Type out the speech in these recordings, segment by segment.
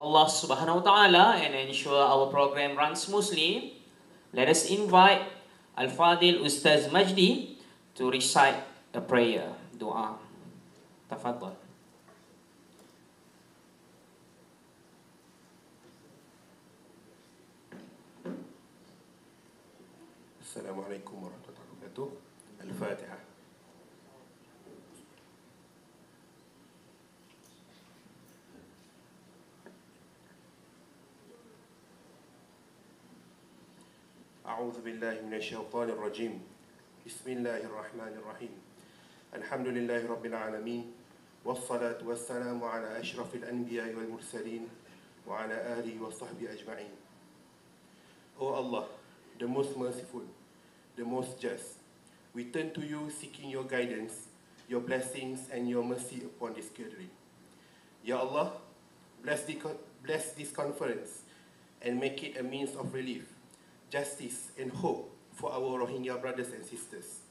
Allah Subhanahu wa Ta'ala and ensure our program runs smoothly, let us invite Al-Fadil Ustaz Majdi to recite a prayer, dua. Tafadhal. Assalamualaikum warahmatullahi wabarakatuh. Al-Fatihah. أعوذ بالله من الشيطان الرجيم. بسم الله الرحمن الرحيم. الحمد لله رب العالمين والصلاة والسلام على أشرف الأنبياء والمرسلين وعلى آله وصحبه أجمعين. O Allah, the most merciful, the most just, we turn to you seeking your guidance, your blessings and your mercy upon this gathering. Ya Allah, bless this conference and make it a means of relief, justice and hope for our Rohingya brothers and sisters.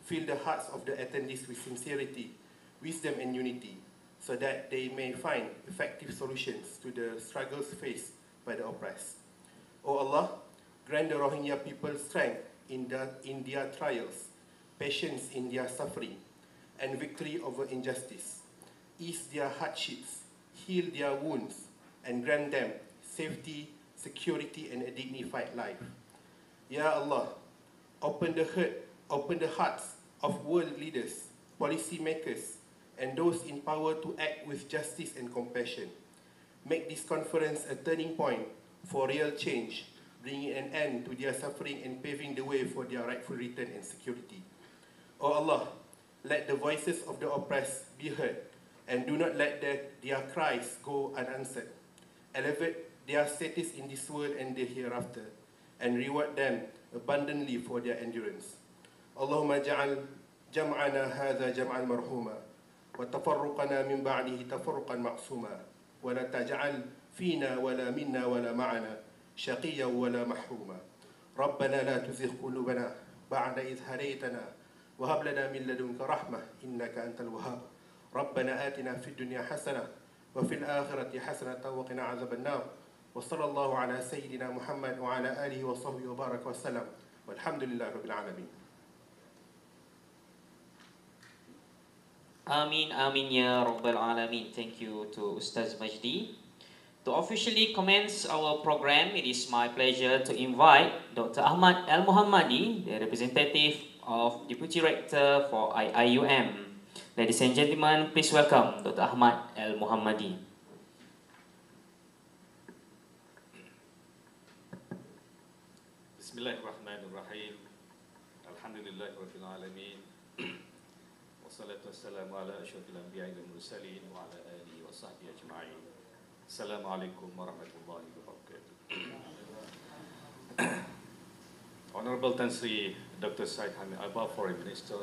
Fill the hearts of the attendees with sincerity, wisdom and unity, so that they may find effective solutions to the struggles faced by the oppressed. O Allah, grant the Rohingya people strength in their trials, patience in their suffering, and victory over injustice. Ease their hardships, heal their wounds, and grant them safety, security, and a dignified life. Ya Allah, open the hearts of world leaders, policy makers, and those in power to act with justice and compassion. Make this conference a turning point for real change, bringing an end to their suffering and paving the way for their rightful return and security. O Allah, let the voices of the oppressed be heard, and do not let their cries go unanswered. Elevate their status in this world and the hereafter, and reward them abundantly for their endurance. Allahumma ja'al jam'ana hadha jam'an marhuma, wa tafarruqana min ba'dihi tafarruqan ma'suma, wa la taj'al fina wa la minna wa la ma'ana شقيا ولا محروما. ربنا لا تزغ قلوبنا بعد إذ هديتنا وهب لنا من لدنك رحمة إنك أنت الوهاب. ربنا آتنا في الدنيا حسنة وفي الآخرة حسنة وقنا عذاب النار. وصلى الله على سيدنا محمد وعلى آله وصحبه وبارك وسلم والحمد لله رب العالمين. Amin, amin ya Rabbal Alamin. Thank you to Ustaz Majdi. To officially commence our program, it is my pleasure to invite Dr. Ahmad Al-Muhammadi, the representative of Deputy Rector for IIUM. Ladies and gentlemen, please welcome Dr. Ahmad Al-Muhammadi. Bismillahirrahmanirrahim. Alhamdulillahirabbil alamin. Wassalatu wassalamu ala asyrafil anbiya'i wal mursalin wa ala alihi wa sahbihi ajma'in. Assalamualaikum warahmatullahi wabarakatuh. Honorable Tan Sri Dr. Syed Hamid Alba, Foreign Minister,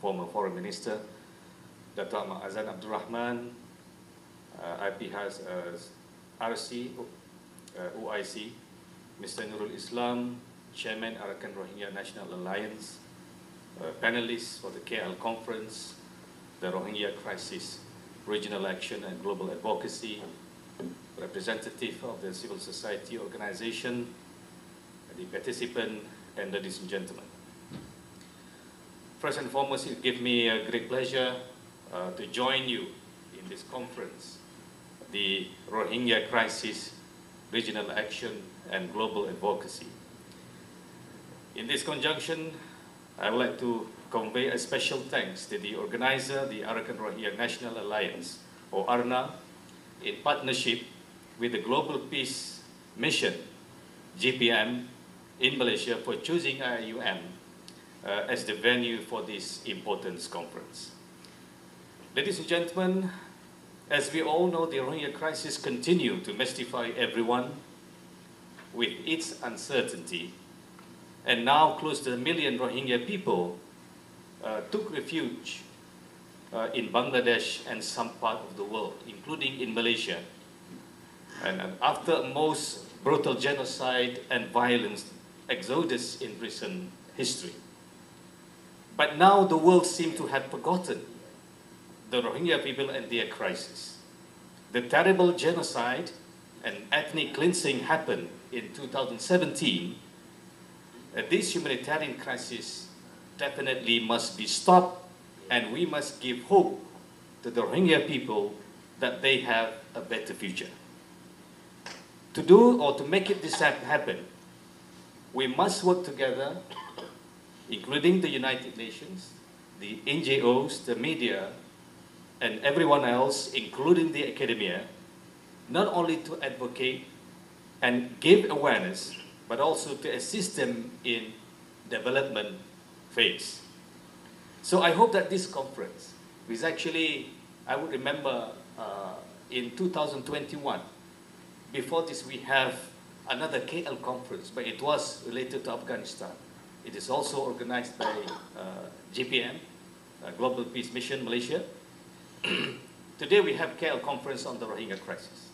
former Foreign Minister, Dr. Ahmad Azan Abdul Rahman, IPHAS RC, OIC, Mr. Nurul Islam, Chairman Arakan Rohingya National Alliance, panelists for the KL Conference, the Rohingya Crisis, Regional Action and Global Advocacy, representative of the civil society organization, the participant, and ladies and gentlemen. First and foremost, it gives me a great pleasure to join you in this conference, the Rohingya Crisis, Regional Action and Global Advocacy. In this conjunction, I would like to convey a special thanks to the organizer, the Arakan Rohingya National Alliance, or ARNA, in partnership with the Global Peace Mission, GPM, in Malaysia for choosing IIUM as the venue for this important conference. Ladies and gentlemen, as we all know, the Rohingya crisis continues to mystify everyone with its uncertainty, and now close to 1 million Rohingya people took refuge in Bangladesh and some part of the world, including in Malaysia. And after most brutal genocide and violence exodus in recent history. But now the world seems to have forgotten the Rohingya people and their crisis. The terrible genocide and ethnic cleansing happened in 2017, this humanitarian crisis definitely must be stopped, and we must give hope to the Rohingya people that they have a better future. To do or to make this happen, we must work together, including the United Nations, the NGOs, the media, and everyone else, including the academia, not only to advocate and give awareness, but also to assist them in development phase. So I hope that this conference, which actually, I would remember in 2021, before this we have another KL conference, but it was related to Afghanistan. It is also organized by GPM, Global Peace Mission Malaysia. Today we have KL conference on the Rohingya crisis.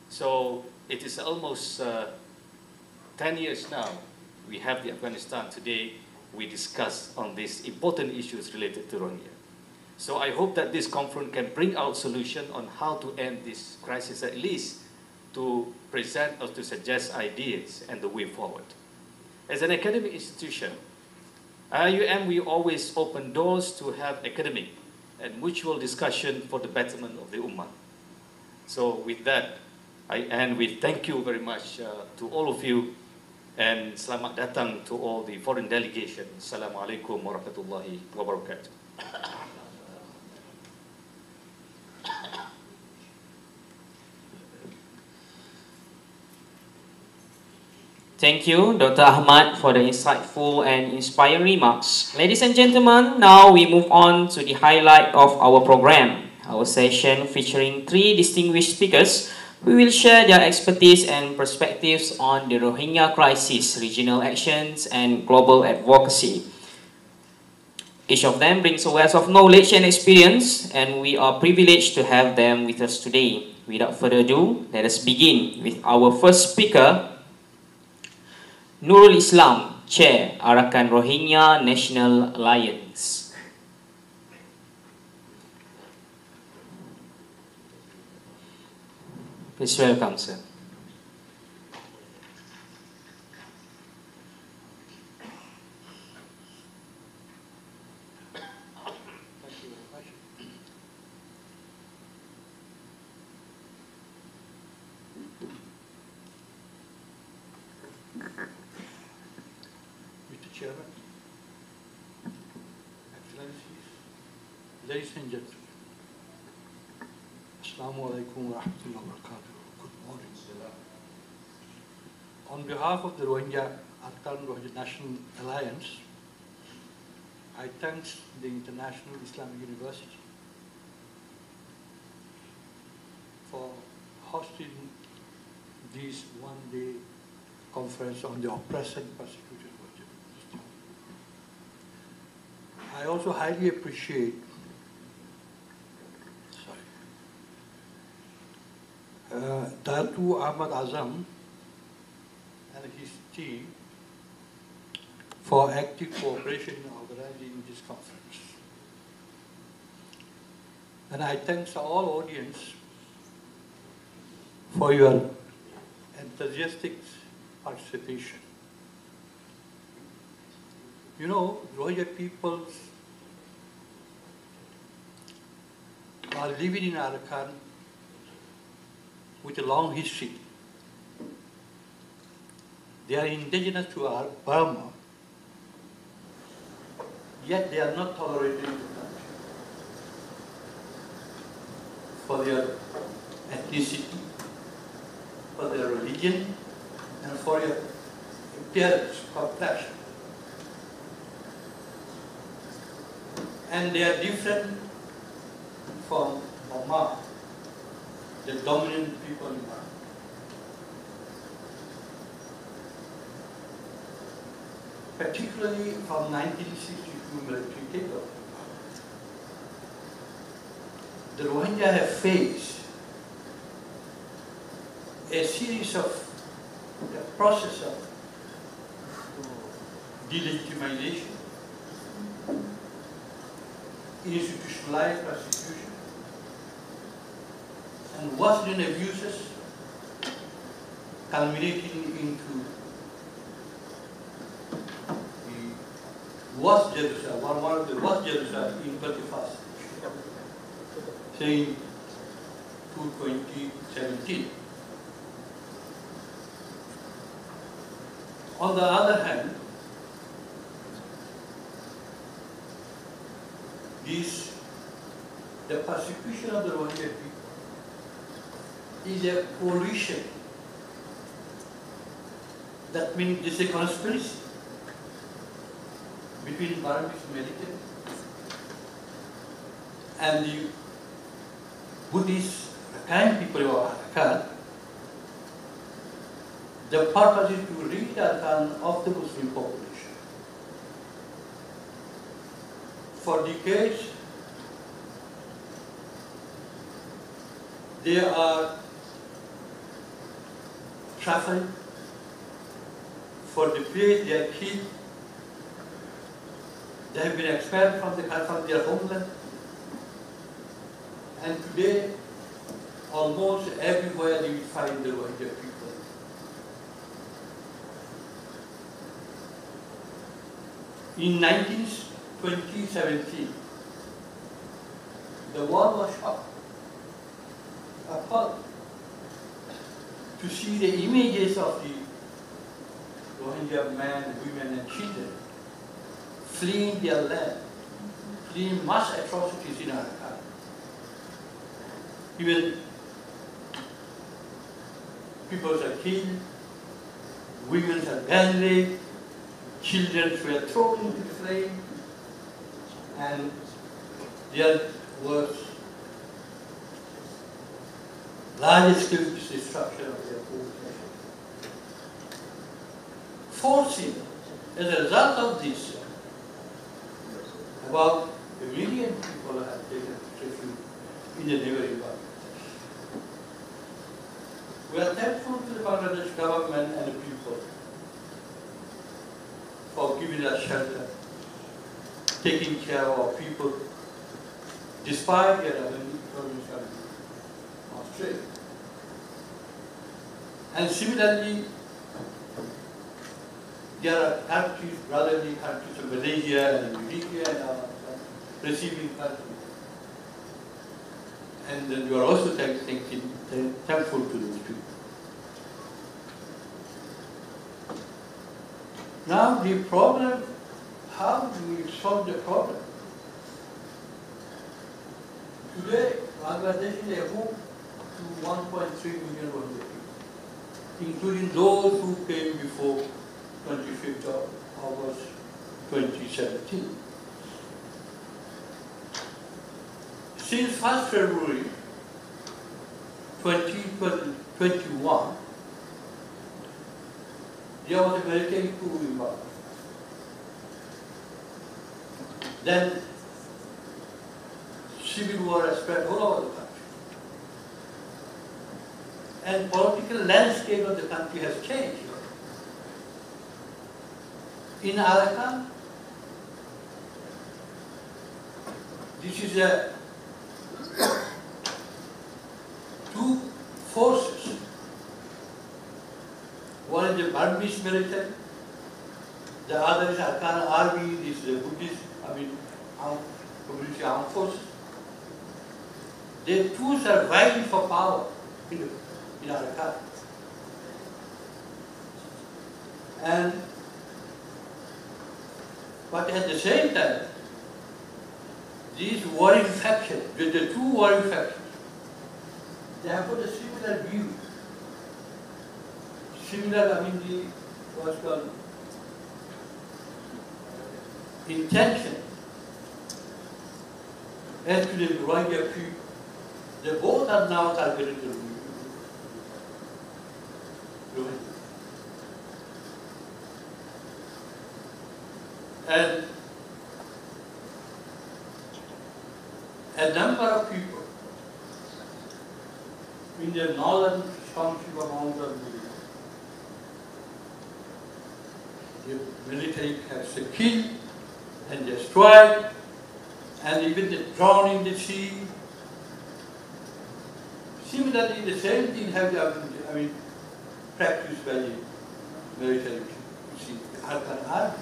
So it is almost 10 years now we have the Afghanistan. Today we discuss on these important issues related to Rohingya. So I hope that this conference can bring out solution on how to end this crisis, at least to present or to suggest ideas and the way forward. As an academic institution, IUM, we always open doors to have academic and mutual discussion for the betterment of the Ummah. So with that, I end with thank you very much to all of you, and selamat datang to all the foreign delegation. Assalamualaikum warahmatullahi wabarakatuh. Thank you, Dr. Ahmad, for the insightful and inspiring remarks. Ladies and gentlemen, now we move on to the highlight of our program, our session featuring 3 distinguished speakers who will share their expertise and perspectives on the Rohingya crisis, regional actions, and global advocacy. Each of them brings a wealth of knowledge and experience, and we are privileged to have them with us today. Without further ado, let us begin with our first speaker, Nurul Islam, Chair, Arakan Rohingya National Alliance. Please welcome, sir. Thank you very much. Mr. Chairman, Excellencies, ladies and gentlemen, Assalamu alaikum wa rahmatullahi wa barakatuh. Good morning. On behalf of the Arakan Rohingya National Alliance, I thank the International Islamic University for hosting this one-day conference on the oppressed and persecuted Rohingya. I also highly appreciate Datu Ahmad Azam and his team for active cooperation in organizing this conference. And I thank all audience for your enthusiastic participation. You know, Rohingya peoples are living in Arakan with a long history. They are indigenous to our Burma, yet they are not tolerated in the country for their ethnicity, for their religion, and for their appearance, complexion. And they are different from Burma, the dominant people in Burma. Particularly from 1962 military takeover. The Rohingya have faced a series of the process of delegitimization, institutionalized persecution, and worsening abuses culminating into the worst genocide, one of the worst genocide in 21st saying to 2017. On the other hand, the persecution of the Rohingya people is a coalition. That means this is a conspiracy between Burmese military and the Buddhist Rakhine people of Arakan. The purpose is to rid Arakan of the Muslim population. For decades, they are suffering. For the place they are killed, they have been expelled from their homeland. And today, almost everywhere you find the Rohingya people. In 2017, the world was shocked, appalled, to see the images of the Rohingya men, women, and children fleeing their land, fleeing mass atrocities in Arakan. Even people are killed, women are gang raped, children were thrown into the flame, and there was large-scale destruction of their population. Forcing, as a result of this, about 1 million people have taken refuge in the neighboring Bangladesh. We are thankful to the Bangladesh government and the people for giving us shelter, taking care of our people, despite their economic Australia. And similarly, there are countries, brotherly countries of Malaysia and Indonesia and other receiving countries. And then we are also thankful to those people. Now the problem, how do we solve the problem? Today, Bangladesh is a home to 1.3 million Rohingya people, including those who came before 25th of August 2017. Since 1st February 2021, there was a military coup in Bangladesh. Then civil war spread all over the country. And political landscape of the country has changed. In Arakan, this is two forces. One is the Burmese military, the other is Arakan army, this is the Buddhist, community armed forces. They two are vying for power in Arakan. But at the same time, these warring factions, the two warring factions, they have got a similar view. What's called intention as to the Rohingya people. They both are now targeting the Rohingya. And a number of people in the northern township of Mountain, the military has killed and destroyed, and even drowned in the sea. Similarly, the same thing has happened. practiced by the military people. You see, the Arkan Army.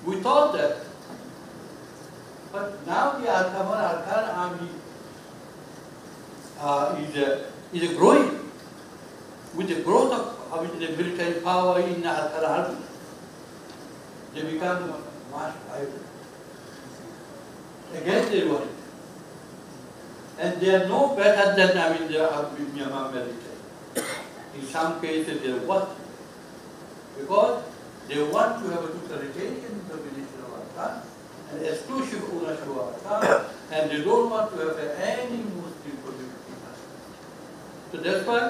We thought that, but now the Arkan Army is a growing. With the growth of the military power in the Arkan Army, they become much violent. Again they want it. And they are no better than the Myanmar military. In some cases they are worse. Because they want to have a totalitarian domination of Arkan, an exclusive ownership of Arkan, and they don't want to have any Muslim community. So that's why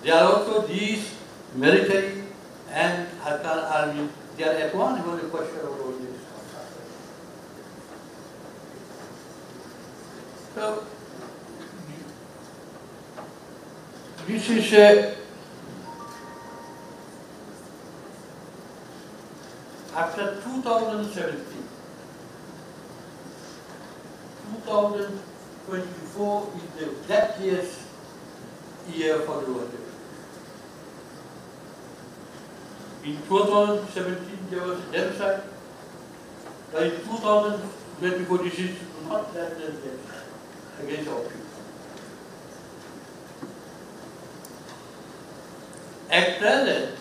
they are also these military and Arkan army, they are at one on the question of religion. So, this is after 2017, 2024 is that year's year for the world. In 2017 there was a genocide, but in 2024 this is not that genocide against our people. At present,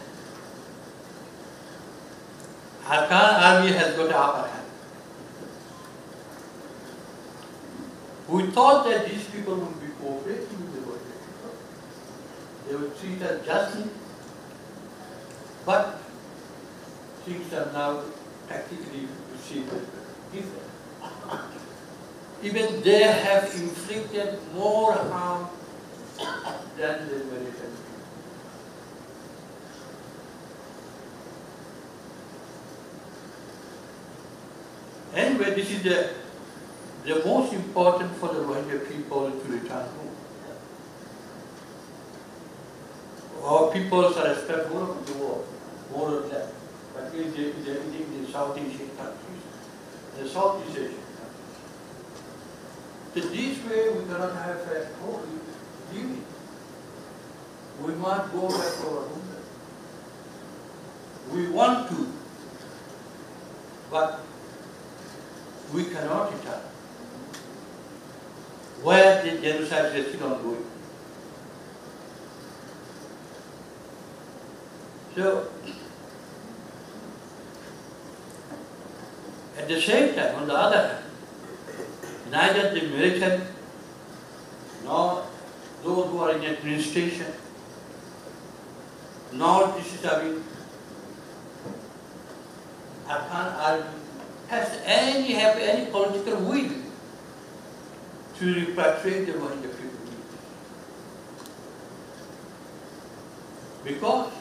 Arkan army has got an upper hand. We thought that these people would be cooperating with the world people. They would treat us justly, but things are now practically received different. Even they have inflicted more harm than the American people. Anyway, this is the most important for the Rohingya people to return home. Our peoples are spread all over the world, more or less, but in the South Asian countries, the Southeast Asian countries. So this way we cannot have a whole living. We must go back to our homeland. We want to, but we cannot return where the genocide is still ongoing. So, at the same time, on the other hand, neither the American nor those who are in administration, nor Arkan army have any political will to repatriate the Rohingya people. Because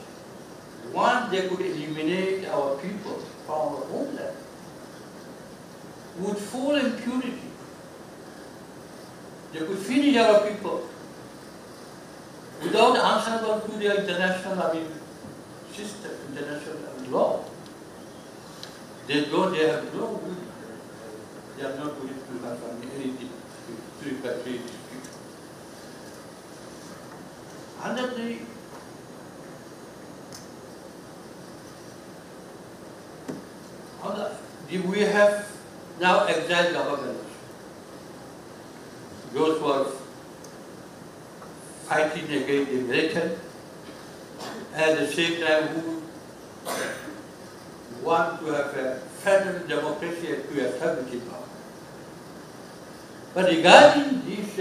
once they could eliminate our people from our homeland, with full impunity, they could finish our people without answerable to their international system, international law. They have no will. They are not willing to have anything to repatriate these people. Under we have now exiled governments. Those who are fighting against the American, at the same time who want to have a federal democracy and to establish in power. But regarding this,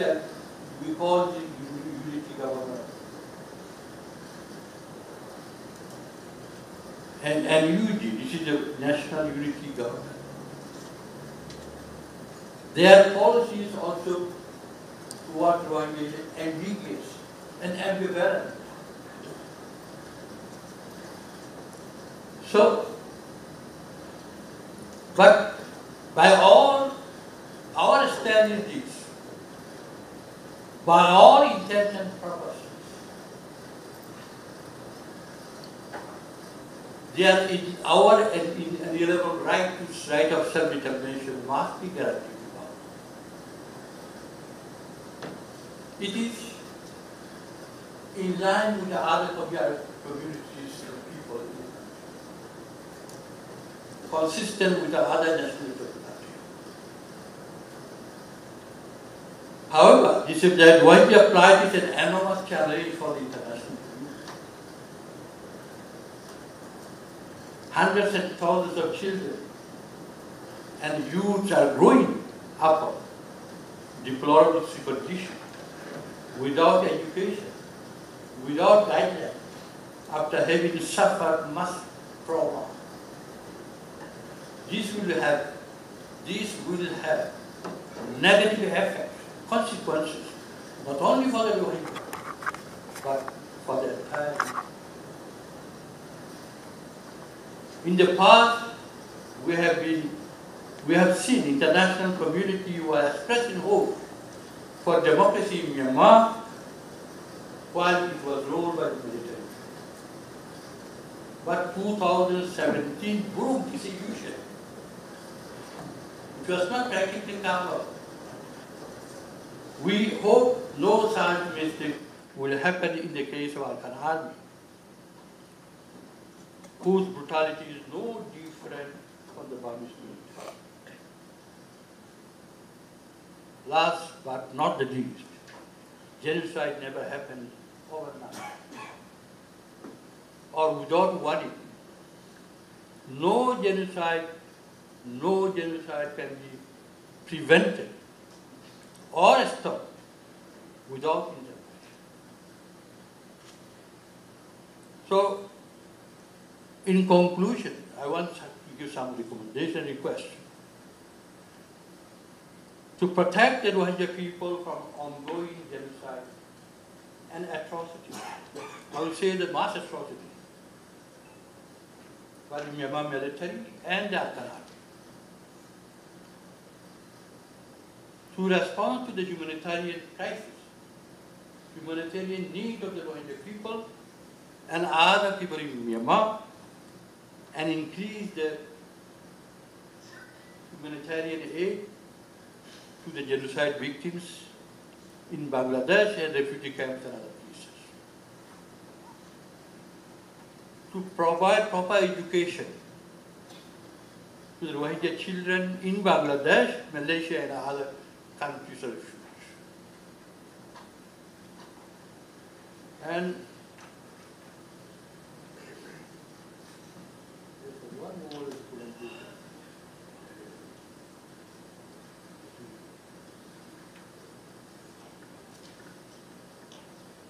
we call the unity government. And NUG, this is the National Unity Government. Their policy is also towards Rohingya ambiguous and ambivalent. So, but by all our standards, by all intents and purposes, they are in our inalienable right of self-determination must be guaranteed. It is in line with the other communities of people in the country, consistent with the other nationalities of the country. However, this is that when we apply this, an enormous challenge for the international community. Hundreds and thousands of children and youths are growing up deplorable conditions, without education, without guidance, after having suffered much trauma. This will have negative effects, consequences, not only for the Rohingya, but for the entire region. In the past, we have seen international community who are expressing hope for democracy in Myanmar while it was ruled by the military. But 2017 proved this illusion. It was not practically covered. We hope no such mistake will happen in the case of Afghan army, whose brutality is no different from the Burmese military. Last but not the least, genocide never happened overnight or without warning. No genocide can be prevented or stopped without intervention. So, in conclusion, I want to give some recommendation requests to protect the Rohingya people from ongoing genocide and atrocities. I will say the mass atrocities by the Myanmar military and the Afghan army. To respond to the humanitarian crisis, humanitarian need of the Rohingya people and other people in Myanmar, and increase the humanitarian aid to the genocide victims in Bangladesh and refugee camps and other places. To provide proper education to the Rohingya children in Bangladesh, Malaysia and other countries of refuge. And one more recommendation.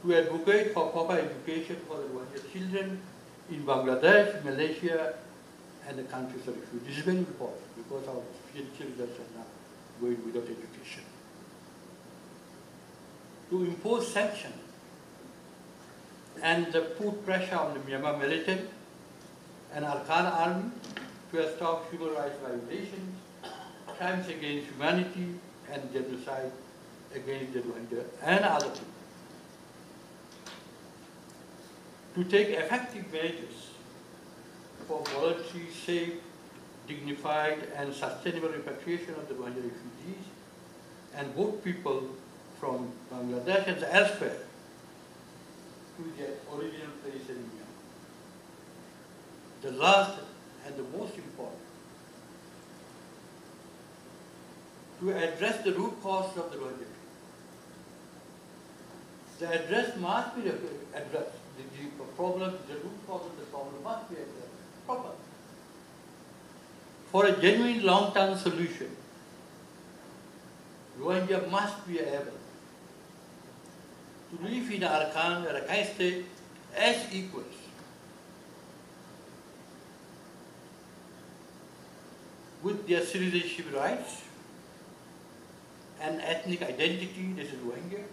To advocate for proper education for the Rohingya children in Bangladesh, Malaysia, and the countries of refuge. This is very important because our children are now going without education. To impose sanctions and put pressure on the Myanmar military and Afghan army to stop human rights violations, crimes against humanity, and genocide against the Rohingya and other people. To take effective measures for voluntary, safe, dignified, and sustainable repatriation of the Rohingya refugees and boat people from Bangladesh and elsewhere to their original place in Myanmar. The last and the most important, to address the root cause of the Rohingya people. The address must be addressed. The problem, the root cause of the problem must be addressed properly. For a genuine long-term solution, Rohingya must be able to live in Arakan or Rakhine state as equals. With their citizenship rights and ethnic identity, this is Rohingya,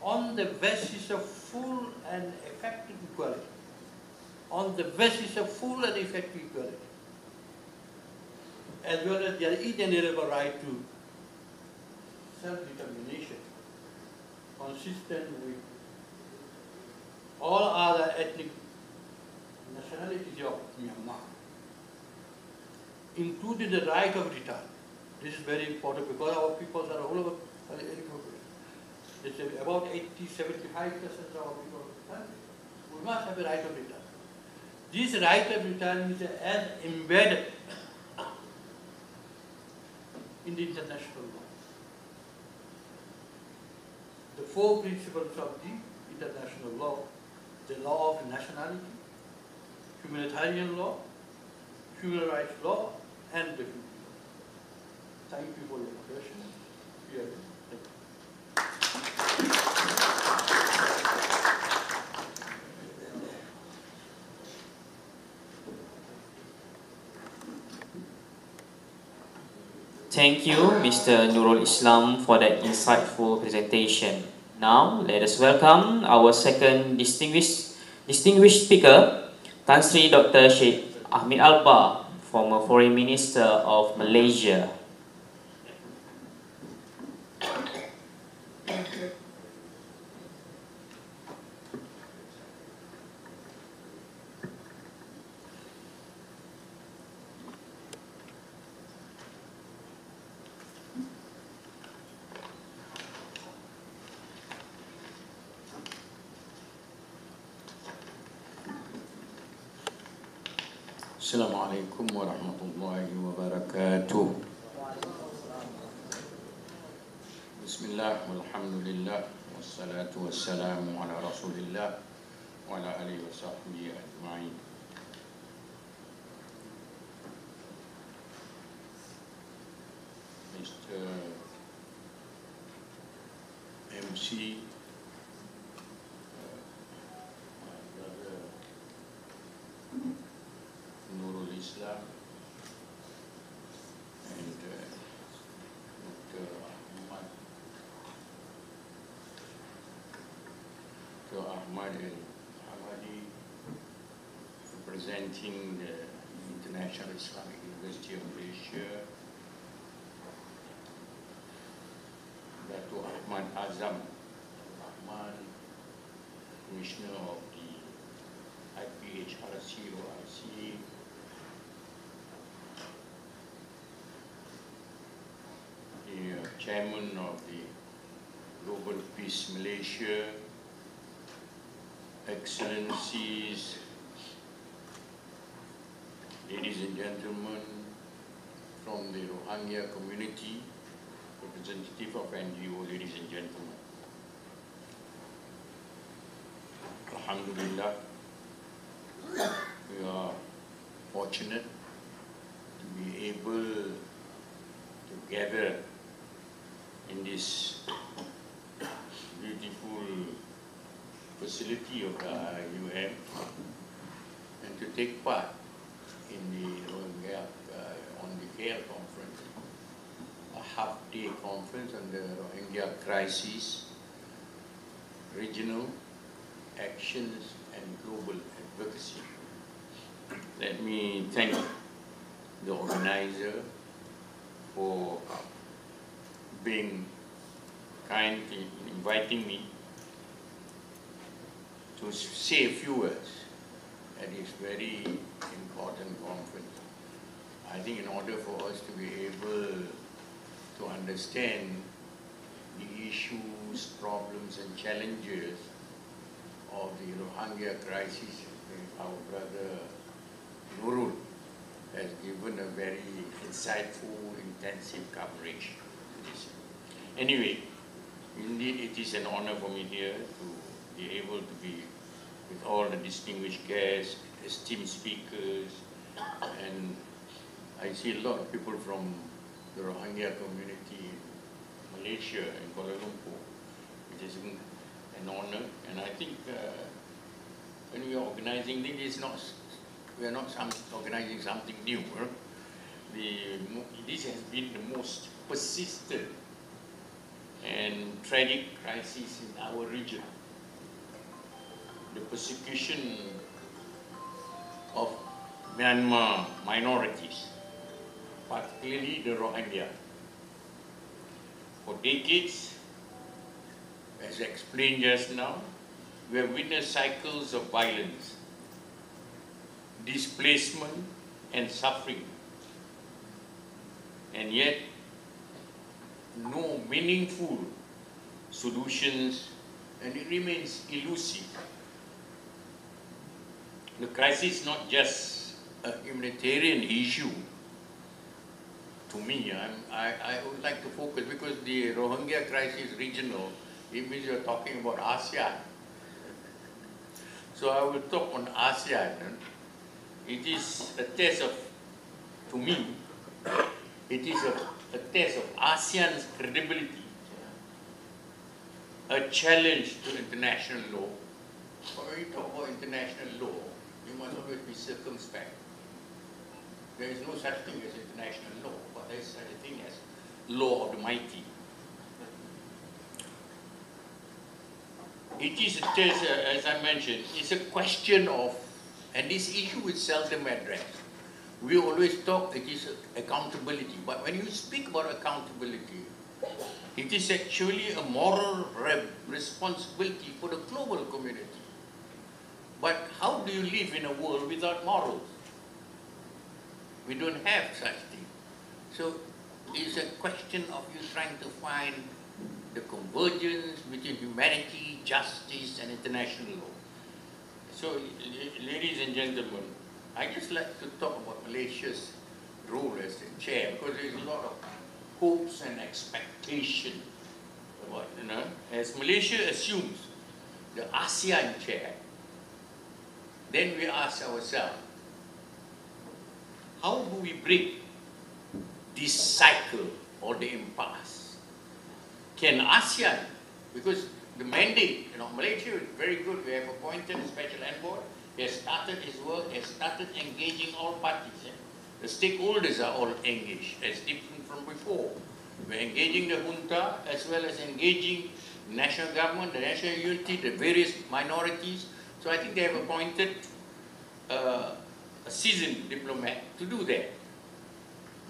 on the basis of full and effective equality. On the basis of full and effective equality. As well as their inalienable right to self-determination, consistent with all other ethnic nationalities of Myanmar, including the right of return. This is very important because our peoples are all over. They say about 75% of our people of the country. We must have a right of return. This right of return is as embedded in the international law. The four principles of the international law: the law of nationality, humanitarian law, human rights law, and the human law. Thank you for your question. Thank you. Thank you, Mr. Nurul Islam, for that insightful presentation. Now, let us welcome our second distinguished speaker, Tan Sri Dr. Sheikh Ahmed Alba, former Foreign Minister of Malaysia. Assalamualaikum warahmatullahi wabarakatuh. Bismillah, walhamdulillah, wassalatu wassalamu ala rasulillah wa ala alihi wa sahbihi ajma'in. Mr. MC, my brother Nurul Islam, and Dr. Ahmad al-Hamadi, representing the International Islamic University of Malaysia, Dr. Ahmad Azam Rahman, Commissioner of the IPHRC OIC, the Chairman of the Global Peace Malaysia, Excellencies, ladies and gentlemen from the Rohingya community, representative of NGO, ladies and gentlemen. Alhamdulillah, we are fortunate to be able to gather in this beautiful facility of the IUM and to take part in the Rohingya on the KL conference, a half-day conference on the Rohingya crisis, regional actions and global advocacy. Let me thank the organizer for being kind in inviting me to say a few words at this very important conference. I think in order for us to be able to understand the issues, problems and challenges of the Rohingya crisis, our brother Nurul has given a very insightful, intensive coverage to this. Anyway, indeed it is an honor for me here to be able to be with all the distinguished guests, esteemed speakers, and I see a lot of people from the Rohingya community in Malaysia and Kuala Lumpur, which is an honor. And I think when we are organizing this, we are not organizing something new. This has been the most persistent and tragic crisis in our region. The persecution of Myanmar minorities, particularly the Rohingya. For decades, as explained just now, we have witnessed cycles of violence, displacement and suffering, and yet no meaningful solutions, and it remains elusive. The crisis is not just a humanitarian issue. To me, I would like to focus, because the Rohingya crisis regional, it means you're talking about ASEAN. So I will talk on ASEAN. It is a test of, to me, it is a test of ASEAN's credibility, a challenge to international law. But when you talk about international law, you must always be circumspect. There is no such thing as international law, but there is such a thing as law of the mighty. It is a test, as I mentioned, it's a question of, and this issue is seldom addressed. We always talk, it is accountability, but when you speak about accountability, it is actually a moral responsibility for the global community. But how do you live in a world without morals? We don't have such thing. So it's a question of you trying to find the convergence between humanity, justice, and international law. So, ladies and gentlemen, I just like to talk about Malaysia's role as the chair, because there is a lot of hopes and expectation about, as Malaysia assumes the ASEAN chair, then we ask ourselves, how do we break this cycle or the impasse? Can ASEAN, because the mandate, Malaysia is very good, we have appointed a special envoy, he has started his work, has started engaging all parties. The stakeholders are all engaged, as different from before. We're engaging the junta as well as engaging the national government, the national unity, the various minorities. So I think they have appointed a seasoned diplomat to do that.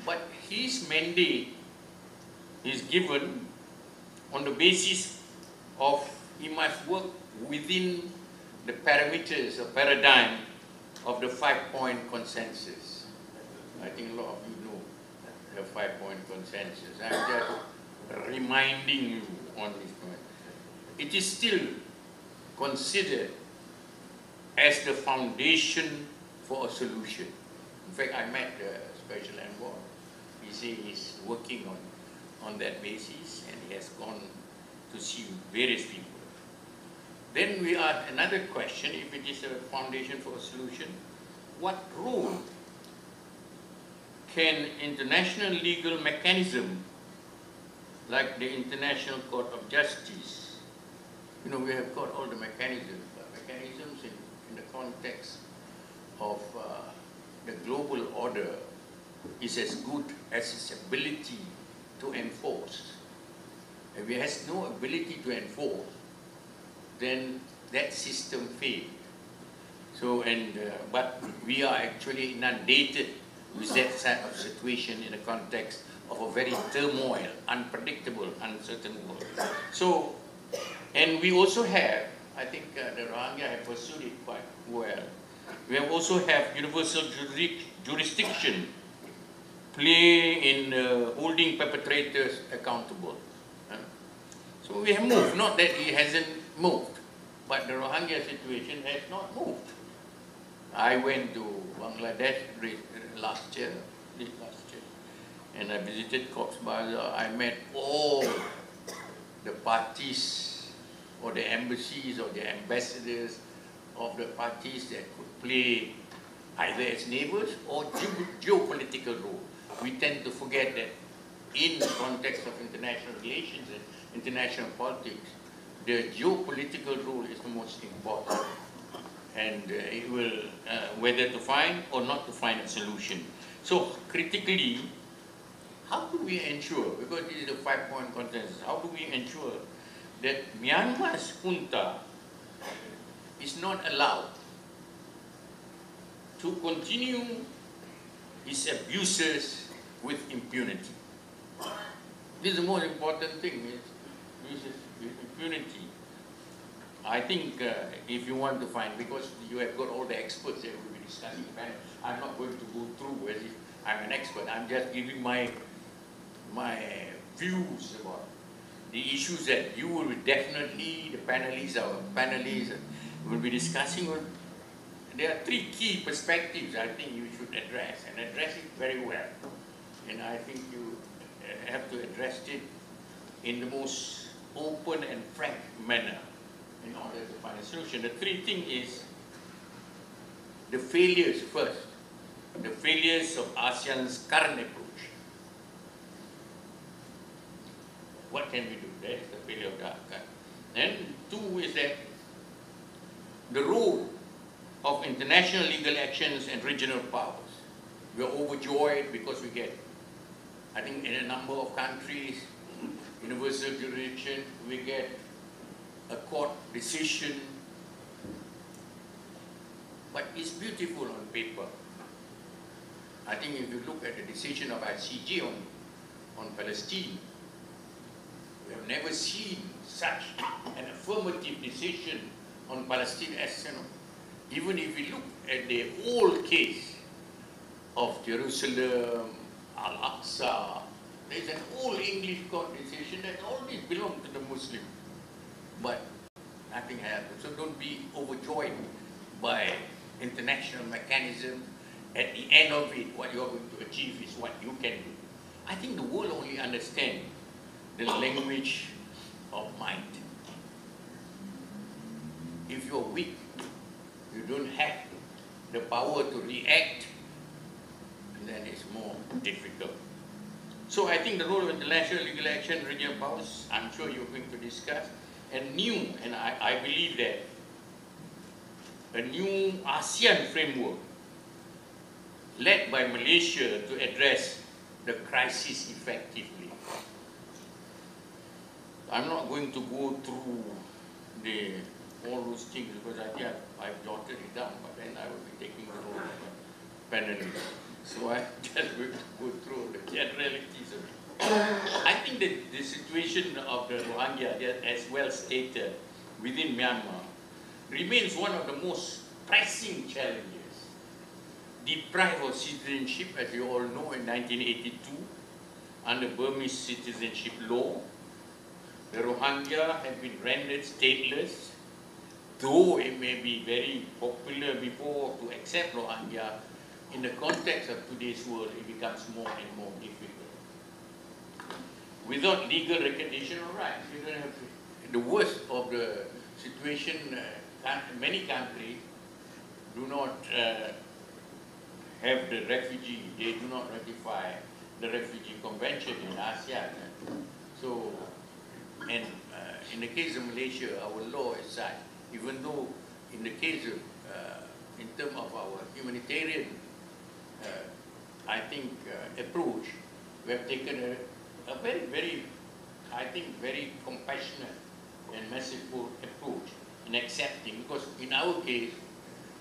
But his mandate is given on the basis of he must work within the parameters or paradigm of the 5-point consensus. I think a lot of you know the 5-point consensus. I'm just reminding you on this point. It is still considered as the foundation for a solution. In fact, I met the special envoy. He said he's working on that basis, and he has gone to see various people. Then we ask another question, if it is a foundation for a solution, what role can international legal mechanism like the International Court of Justice, we have got all the mechanisms, but mechanisms in the context of the global order is as good as its ability to enforce. If it has no ability to enforce, then that system failed. So, but we are actually inundated with that type of situation in the context of a very turmoil, unpredictable, uncertain world. So, and we also have, I think the Rohingya have pursued it quite well. We have also have universal jurisdiction play in holding perpetrators accountable. So we have moved, not that it hasn't moved, but the Rohingya situation has not moved. I went to Bangladesh last year, and I visited Cox's Bazar. I met all the parties or the embassies or the ambassadors of the parties that could play either as neighbors or geopolitical role. We tend to forget that in the context of international relations and international politics, the geopolitical role is the most important, and it will whether to find or not to find a solution. So critically, how do we ensure, because this is a 5-point consensus, how do we ensure that Myanmar's junta is not allowed to continue its abuses with impunity? This is the most important thing, is impunity. I think if you want to find, because you have got all the experts that will be discussing, I'm not going to go through as if I'm an expert. I'm just giving my views about it. the issues that you will definitely, the panelists, our panelists will be discussing, there are three key perspectives I think you should address, and address it very well. And I think you have to address it in the most open and frank manner in order to find a solution. The three things is the failures first, the failures of ASEAN's current approach. What can we do? That is the failure of the ASEAN. And two is that the role of international legal actions and regional powers. We are overjoyed because we get, I think in a number of countries, universal jurisdiction, we get a court decision, but it's beautiful on paper. I think if you look at the decision of ICJ on Palestine, we have never seen such an affirmative decision on Palestine as, even if we look at the whole case of Jerusalem, Al-Aqsa, there is an old English court decision that always belonged to the Muslim, but nothing happened. So don't be overjoyed by international mechanism. At the end of it, what you are going to achieve is what you can do. I think the world only understands the language of might. If you're weak, you don't have the power to react, then it's more difficult. So I think the role of international legal action, regional powers, I'm sure you're going to discuss, and I believe that a new ASEAN framework led by Malaysia to address the crisis effectively. I'm not going to go through all those things because I think I've jotted it down, but then I will be taking the role of a panelist. So I'm just going to go through the generalities of it. I think that the situation of the Rohingya, as well stated, within Myanmar, remains one of the most pressing challenges. Deprived of citizenship, as you all know, in 1982, under Burmese citizenship law, the Rohingya have been rendered stateless, though it may be very popular before to accept Rohingya. In the context of today's world, it becomes more and more difficult. Without legal recognition of rights, you don't have the worst of the situation. Many countries do not have the refugee, they do not ratify the refugee convention in ASEAN. So, and in the case of Malaysia, our law is such, even though in the case of, in terms of our humanitarian, I think, approach, we have taken a very, very, I think, very compassionate and merciful approach in accepting, because in our case,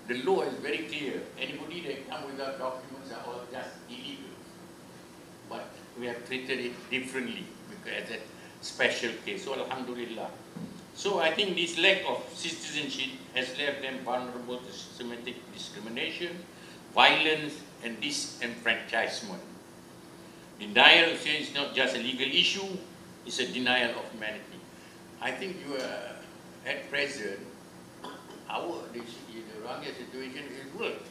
the law is very clear. Anybody that comes without documents are all just illegal. But we have treated it differently as a special case. So alhamdulillah. So I think this lack of citizenship has left them vulnerable to systematic discrimination, violence, and disenfranchisement. Denial of is not just a legal issue, it's a denial of humanity. I think you are, at present, the Rohingya situation is worse,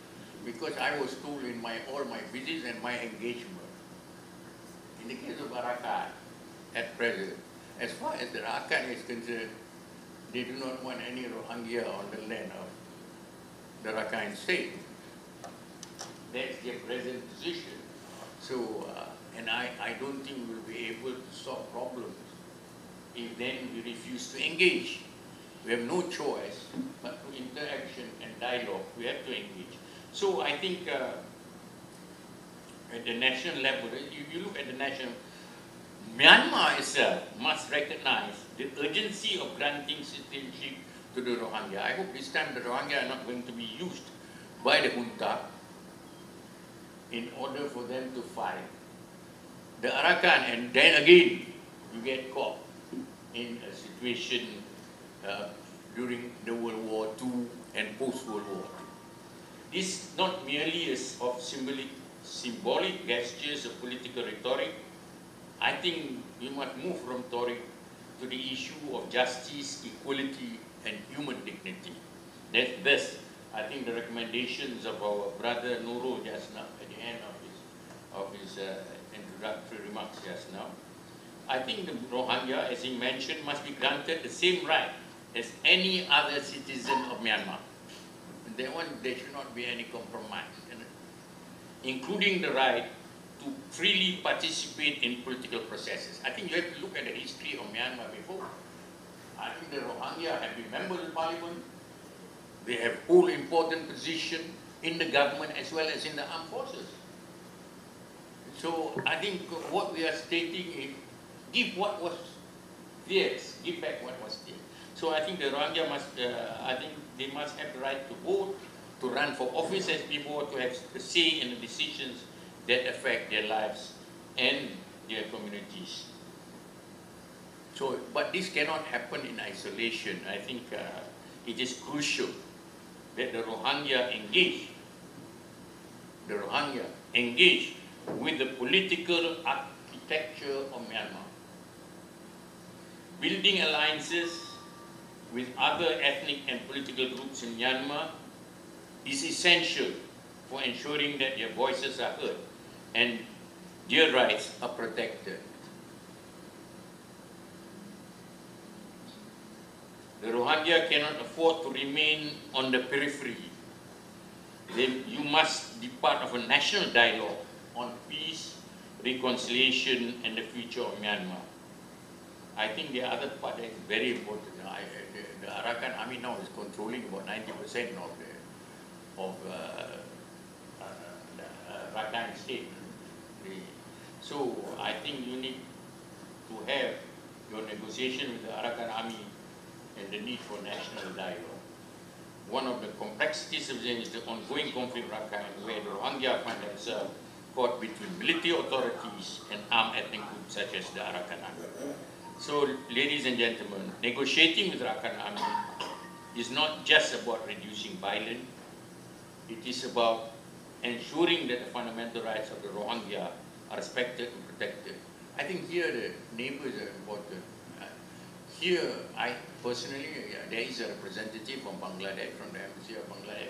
because I was told in all my visits and my engagement, in the case of Arakan, at present, as far as the Arakan is concerned, they do not want any Rohingya on the land of the Rakhine state. That's their present position. So, and I don't think we'll be able to solve problems if then we refuse to engage. We have no choice but through interaction and dialogue, we have to engage. So I think at the national level, if you look at the national, Myanmar itself must recognize the urgency of granting citizenship to the Rohingya. I hope this time the Rohingya are not going to be used by the junta in order for them to fight the Arakan, and then again you get caught in a situation during the World War II and post-World War II. This not merely is of symbolic gestures of political rhetoric. I think we must move from rhetoric to the issue of justice, equality, and human dignity. That's I think the recommendations of our brother Nurul just now at the end of his introductory remarks just now. I think the Rohingya, as he mentioned, must be granted the same right as any other citizen of Myanmar. There should not be any compromise, including the right to freely participate in political processes. I think you have to look at the history of Myanmar before. I think the Rohingya have been members of parliament. They have all important position in the government as well as in the armed forces. So I think what we are stating is, give what was theirs, give back what was theirs. So I think the Rohingya must, I think they must have the right to vote, to run for office as people, to have a say in the decisions that affect their lives and their communities. So, but this cannot happen in isolation. I think it is crucial that the Rohingya engage with the political architecture of Myanmar, building alliances with other ethnic and political groups in Myanmar is essential for ensuring that their voices are heard and their rights are protected. The Rohingya cannot afford to remain on the periphery. You must be part of a national dialogue on peace, reconciliation, and the future of Myanmar. I think the other part is very important. The Arakan Army now is controlling about 90% of the Rakhine state. So I think you need to have your negotiation with the Arakan Army and the need for national dialogue. One of the complexities of this is the ongoing conflict in Rakhine, where the Rohingya find themselves caught between military authorities and armed ethnic groups such as the Arakan Army. So, ladies and gentlemen, negotiating with Rakhine Army is not just about reducing violence, it is about ensuring that the fundamental rights of the Rohingya are respected and protected. I think here the neighbors are important. Here, I personally, there is a representative from Bangladesh, from the embassy of Bangladesh.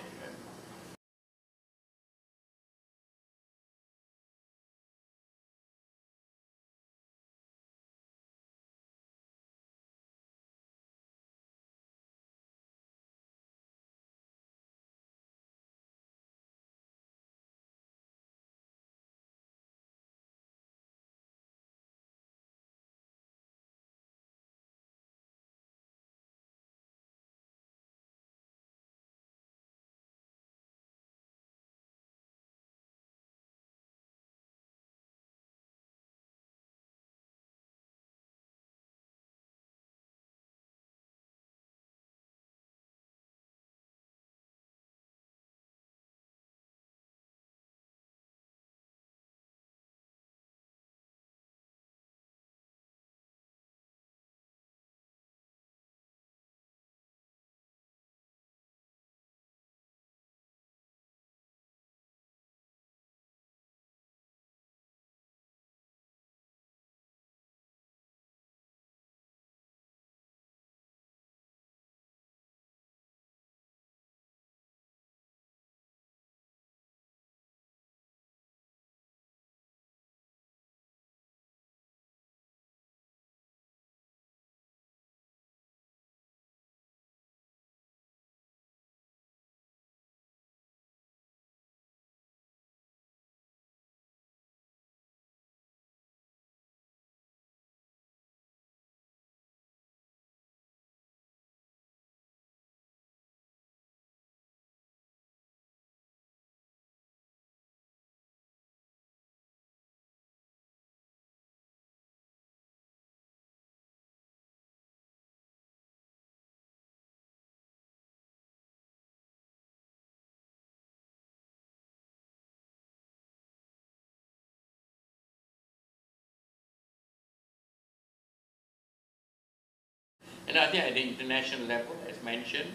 And I think at the international level, as mentioned,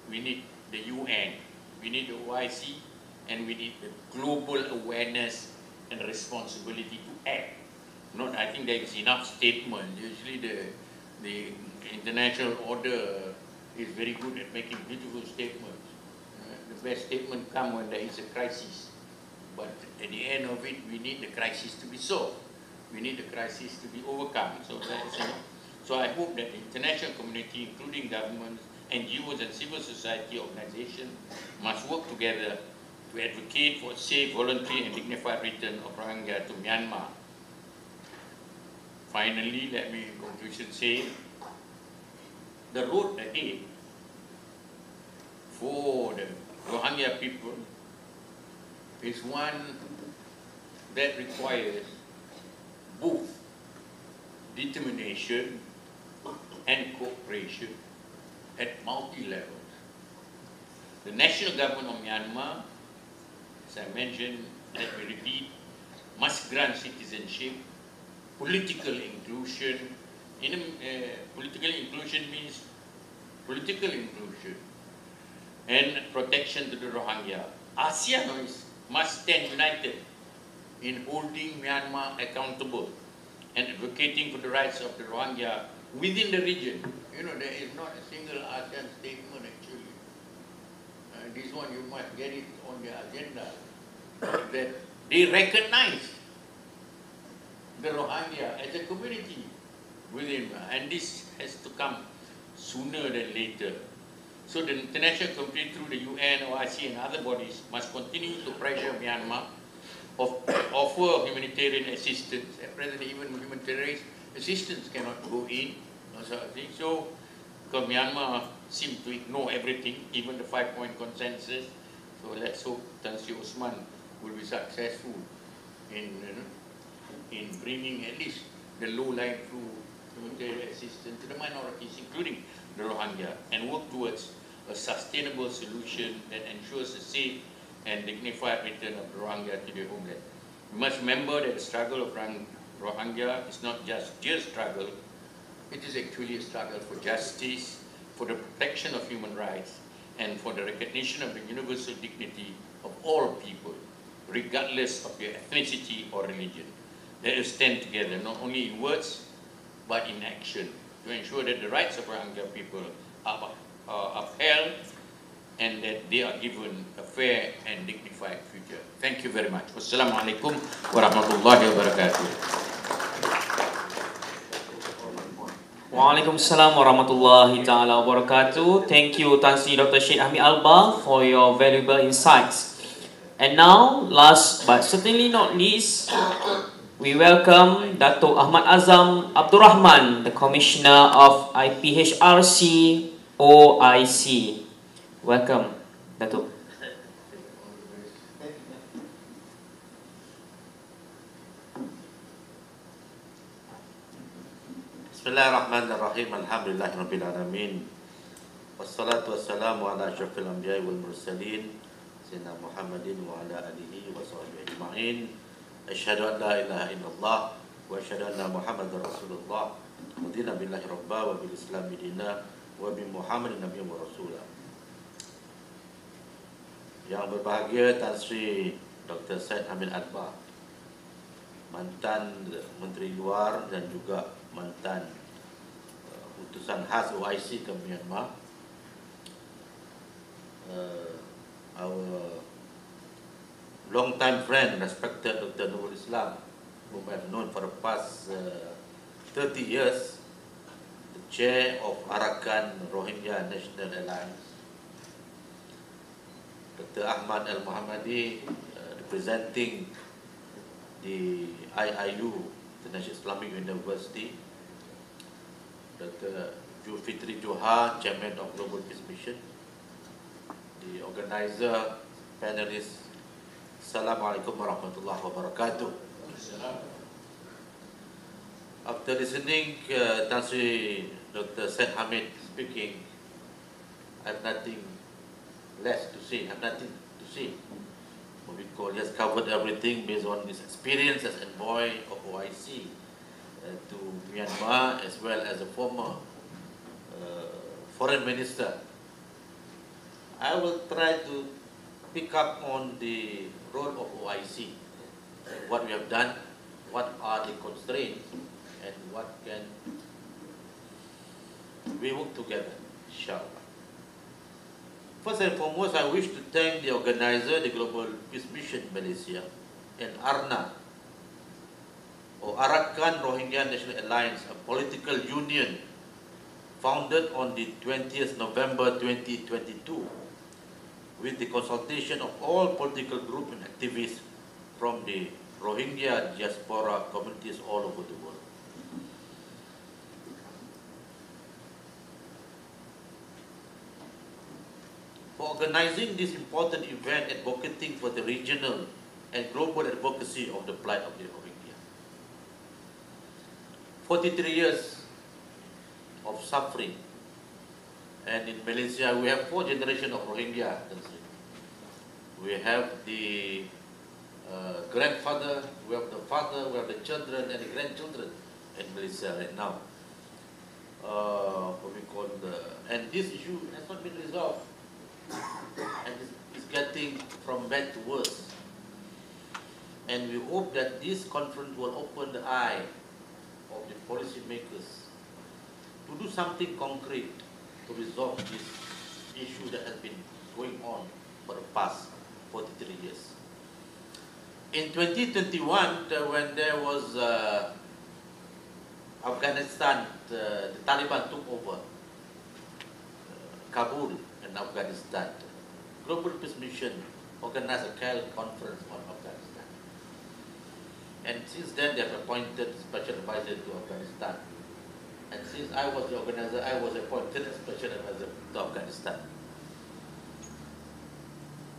we need the UN, we need the OIC, and we need the global awareness and responsibility to act. I think there is enough statement. Usually the international order is very good at making beautiful statements. The best statement comes when there is a crisis. But at the end of it, we need the crisis to be solved. We need the crisis to be overcome. So I hope that the international community, including governments, NGOs and civil society organizations, must work together to advocate for safe, voluntary and dignified return of Rohingya to Myanmar. Finally, let me in conclusion say, the road ahead for the Rohingya people is one that requires both determination and cooperation at multi-levels. The national government of Myanmar, as I mentioned, let me repeat, must grant citizenship, political inclusion. Political inclusion means political inclusion and protection to the Rohingya. ASEAN must stand united in holding Myanmar accountable and advocating for the rights of the Rohingya within the region. You know, there is not a single ASEAN statement actually. This one you must get it on the agenda, that they recognize the Rohingya as a community within, and this has to come sooner than later. So the international community through the UN, OIC and other bodies must continue to pressure Myanmar, offer humanitarian assistance. At present, even humanitarian assistance cannot go in, sort of thing. So, because Myanmar seems to ignore everything, even the 5-point consensus. So let's hope Tan Sri Osman will be successful in bringing at least the low-lying through humanitarian assistance to the minorities, including the Rohingya, and work towards a sustainable solution that ensures a safe and dignified return of the Rohingya to their homeland. We must remember that the struggle of Rohingya is not just their struggle, it is actually a struggle for justice, for the protection of human rights, and for the recognition of the universal dignity of all people, regardless of their ethnicity or religion. Let us stand together, not only in words, but in action, to ensure that the rights of Rohingya people are upheld and that they are given a fair and dignified future. Thank you very much. Wassalamualaikum warahmatullahi wabarakatuh. Waalaikumsalam warahmatullahi ta'ala wabarakatuh. Thank you, Tan Sri Dr. Sheikh Hamid Alba, for your valuable insights. And now, last but certainly not least, we welcome Dato' Ahmad Azam Abdul Rahman, the Commissioner of IPHRC OIC. Welcome, Dato'. Bismillahirrahmanirrahim. Alhamdulillahirabbil alamin. Wassalatu wassalamu ala asyrafil anbiya'i wal mursalin sayyidina Muhammadin wa ala alihi wa sahbihi ajma'in. Asyhadu an la ilaha illallah wa asyhadu anna Muhammadar Rasulullah. Radina billahi rabba wa bil islami dina wa bi Muhammadin nabiyyan wa rasulah. Yang berbahagia Tan Sri Dr. Syed Hamid Alba, mantan Menteri Luar dan juga mantan utusan khas OIC ke Myanmar, our long-time friend, respected Dr. Nurul Islam, whom I have known for the past 30 years, the chair of Arakan Rohingya National Alliance, Dr. Ahmad Al-Muhammadi, representing the IIU, International Islamic University, Dr. Fitri Johar, Chairman of Global Peace Mission, the organizer, panelists. Assalamualaikum warahmatullahi wabarakatuh. After listening Tan Sri Dr. Syed Hamid speaking, I have nothing less to say, I have nothing to say. Because he has covered everything based on his experience as envoy of OIC to Myanmar, as well as a former foreign minister. I will try to pick up on the role of OIC, what we have done, what are the constraints, and what can we work together, inshallah. First and foremost, I wish to thank the organizer, the Global Peace Mission Malaysia, and ARNA, or Arakan Rohingya National Alliance, a political union founded on the 20th November 2022, with the consultation of all political groups and activists from the Rohingya diaspora communities all over the world. For organizing this important event, advocating for the regional and global advocacy of the plight of the Rohingya. 43 years of suffering, and in Malaysia we have 4 generations of Rohingya. We have the grandfather, we have the father, we have the children and the grandchildren in Malaysia right now. What we call and this issue has not been resolved, and it's getting from bad to worse. And we hope that this conference will open the eye of the policy makers to do something concrete to resolve this issue that has been going on for the past 43 years. In 2021, when there was Afghanistan, the Taliban took over Kabul and Afghanistan. Global Peace Mission organized a conference on Afghanistan. And since then, they have appointed special advisor to Afghanistan. And since I was the organizer, I was appointed as special advisor to Afghanistan.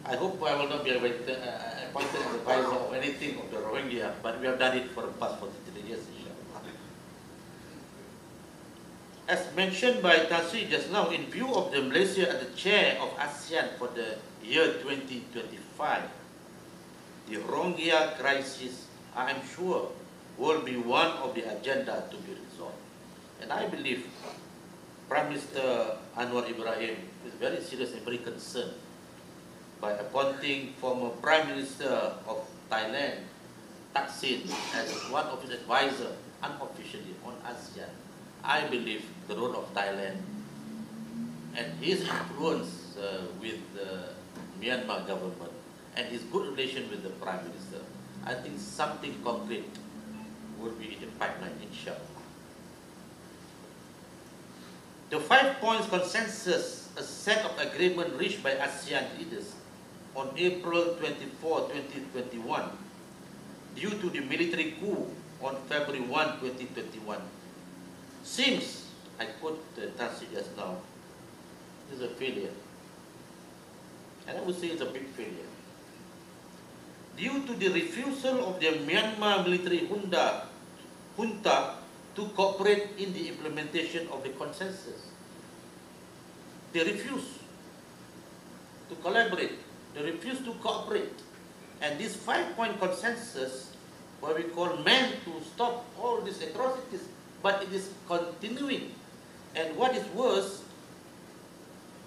I hope I will not be appointed as advisor of anything of the Rohingya, but we have done it for the past 43 years, inshallah. As mentioned by Tasri just now, in view of the Malaysia as the chair of ASEAN for the year 2025, the Rohingya crisis, I am sure, will be one of the agenda to be resolved. And I believe Prime Minister Anwar Ibrahim is very serious and very concerned by appointing former Prime Minister of Thailand, Thaksin, as one of his advisors unofficially on ASEAN. I believe the role of Thailand and his influence with the Myanmar government and his good relation with the Prime Minister, I think something concrete will be in the pipeline, inshallah. The 5 points consensus, a set of agreement reached by ASEAN leaders on April 24, 2021, due to the military coup on February 1, 2021, seems, I quote Tasri just now, is a failure. And I would say it's a big failure. Due to the refusal of the Myanmar military junta to cooperate in the implementation of the consensus. They refuse to collaborate. They refuse to cooperate. And this 5-point consensus, what we call meant to stop all these atrocities, but it is continuing. And what is worse,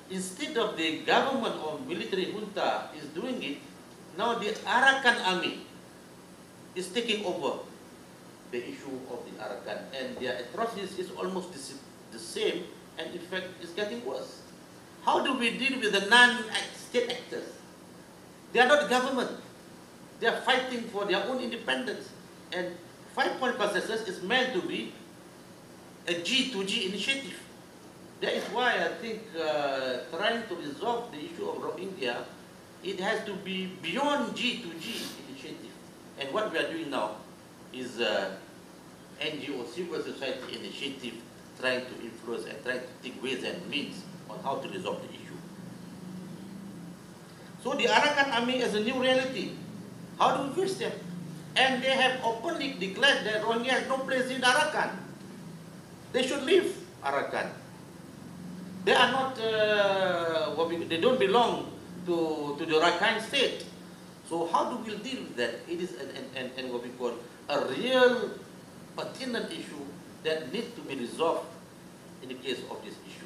instead of the government or military junta is doing it, now the Arakan army is taking over the issue of the Arakan, and their atrocities is almost the same, and in fact it's getting worse. How do we deal with the non-state actors? They are not government. They are fighting for their own independence. And 5-point consensus is meant to be a G2G initiative. That is why I think trying to resolve the issue of Rohingya, it has to be beyond G2G initiative. And what we are doing now is NGO, civil society initiative, trying to influence and trying to think ways and means on how to resolve the issue. So the Arakan army is a new reality. How do we face them? And they have openly declared that Rohingya has no place in Arakan. They should leave Arakan. They are not, they don't belong to the Rakhine state. So how do we deal with that? It is an what we call a real pertinent issue that needs to be resolved in the case of this issue.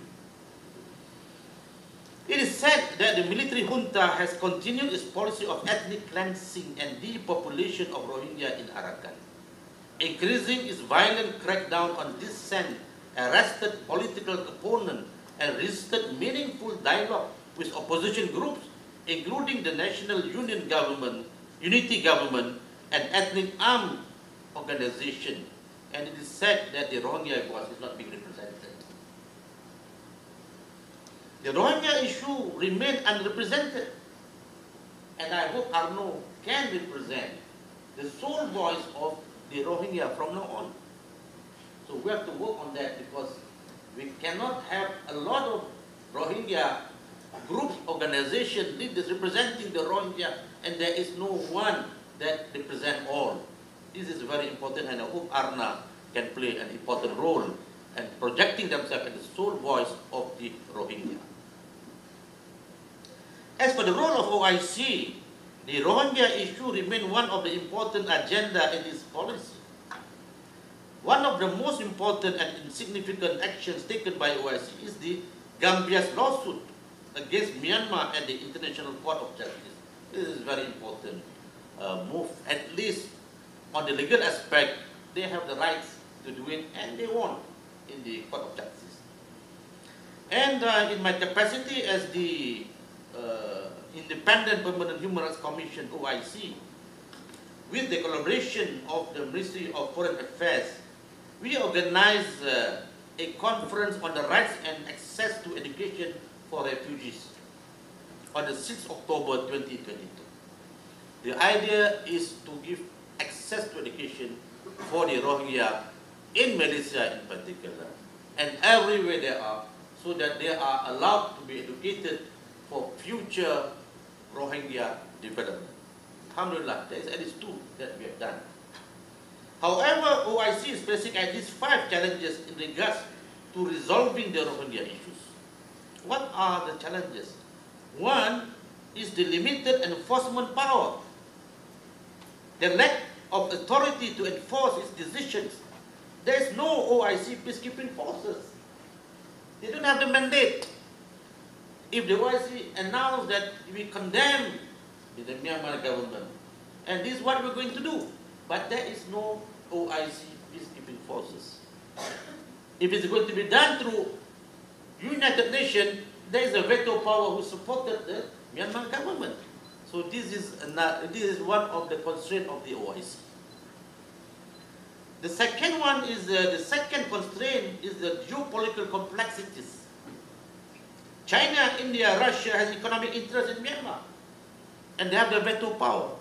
It is said that the military junta has continued its policy of ethnic cleansing and depopulation of Rohingya in Arakan, increasing its violent crackdown on dissent arrested political opponents, and resisted meaningful dialogue with opposition groups, including the National Unity Government, and ethnic armed organization. And it is said that the Rohingya voice is not being represented. The Rohingya issue remains unrepresented, and I hope Arno can represent the sole voice of the Rohingya from now on. So we have to work on that, because we cannot have a lot of Rohingya groups, organizations, leaders representing the Rohingya, and there is no one that represents all. This is very important, and I hope Arna can play an important role in projecting themselves as the sole voice of the Rohingya. As for the role of OIC, the Rohingya issue remains one of the important agenda in this policy. One of the most important and significant actions taken by OIC is the Gambia's lawsuit against Myanmar at the International Court of Justice. This is very important move. At least on the legal aspect, they have the rights to do it, and they won in the Court of Justice. And in my capacity as the Independent Permanent Human Rights Commission, OIC, with the collaboration of the Ministry of Foreign Affairs, we organized a conference on the rights and access to education for refugees on the 6th October 2022. The idea is to give access to education for the Rohingya in Malaysia in particular, and everywhere they are, so that they are allowed to be educated for future Rohingya development. Alhamdulillah, there is at least 2 that we have done. However, OIC is facing at least 5 challenges in regards to resolving the Rohingya issues. What are the challenges? One is the limited enforcement power, the lack of authority to enforce its decisions. There is no OIC peacekeeping forces. They don't have the mandate. If the OIC announced that we condemn the Myanmar government, and this is what we're going to do, but there is no OIC peacekeeping forces. If it's going to be done through United Nations, there is a veto power who supported the Myanmar government. So this is one of the constraints of the OIC. The second one is the second constraint is the geopolitical complexities. China, India, Russia has economic interest in Myanmar, and they have the veto power.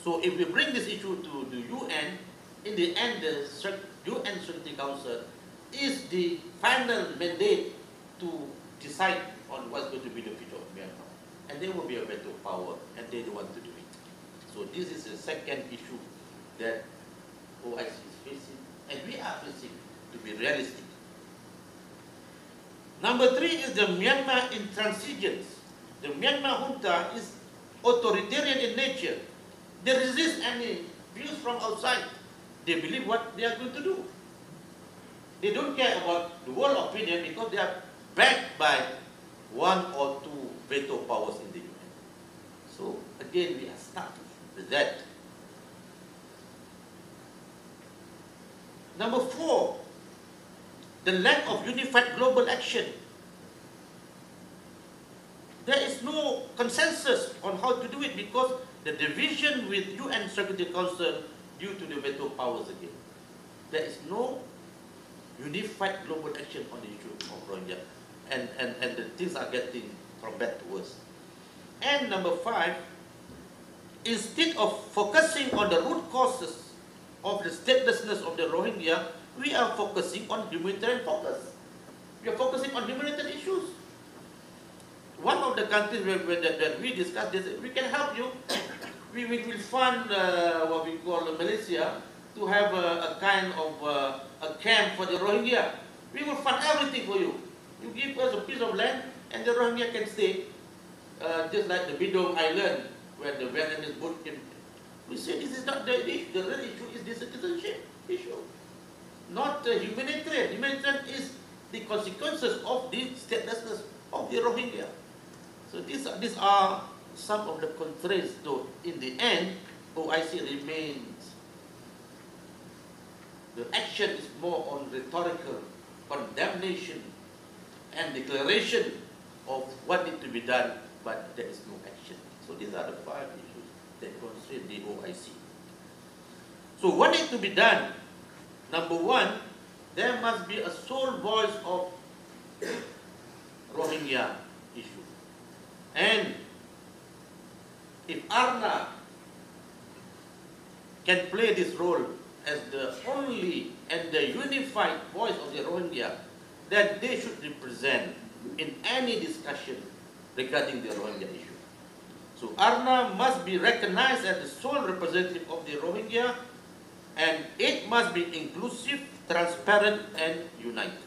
So if we bring this issue to the UN, in the end, the UN Security Council is the final mandate to decide on what's going to be the future of Myanmar. And there will be a veto power, and they don't want to do it. So this is the second issue that OIC is facing, and we are facing, to be realistic. Number 3 is the Myanmar intransigence. The Myanmar junta is authoritarian in nature. They resist any views from outside. They believe what they are going to do. They don't care about the world opinion, because they are backed by 1 or 2 veto powers in the UN. So again, we are stuck with that. Number 4, the lack of unified global action. There is no consensus on how to do it, because the division with UN Security Council due to the veto powers again. There is no unified global action on the issue of Rohingya, and the things are getting from bad to worse. And number 5, instead of focusing on the root causes of the statelessness of the Rohingya, we are focusing on humanitarian focus. We are focusing on humanitarian issues. One of the countries that we discussed this, we can help you. We will fund what we call Malaysia to have a kind of a camp for the Rohingya. We will fund everything for you. You give us a piece of land, and the Rohingya can stay, just like the Bidong Island, where the Vietnamese boat came. We say this is not the issue. The real issue is the citizenship issue, not humanitarian. Humanitarian is the consequences of the statelessness of the Rohingya. So these are some of the constraints. So in the end, OIC remains The action is more on rhetorical condemnation and declaration of what needs to be done, but there is no action. So these are the 5 issues that constrain the OIC. So what needs to be done? Number 1, there must be a sole voice of Rohingya issue. And if ARNA can play this role as the only and the unified voice of the Rohingya, then they should represent in any discussion regarding the Rohingya issue. So ARNA must be recognized as the sole representative of the Rohingya, and it must be inclusive, transparent, and united.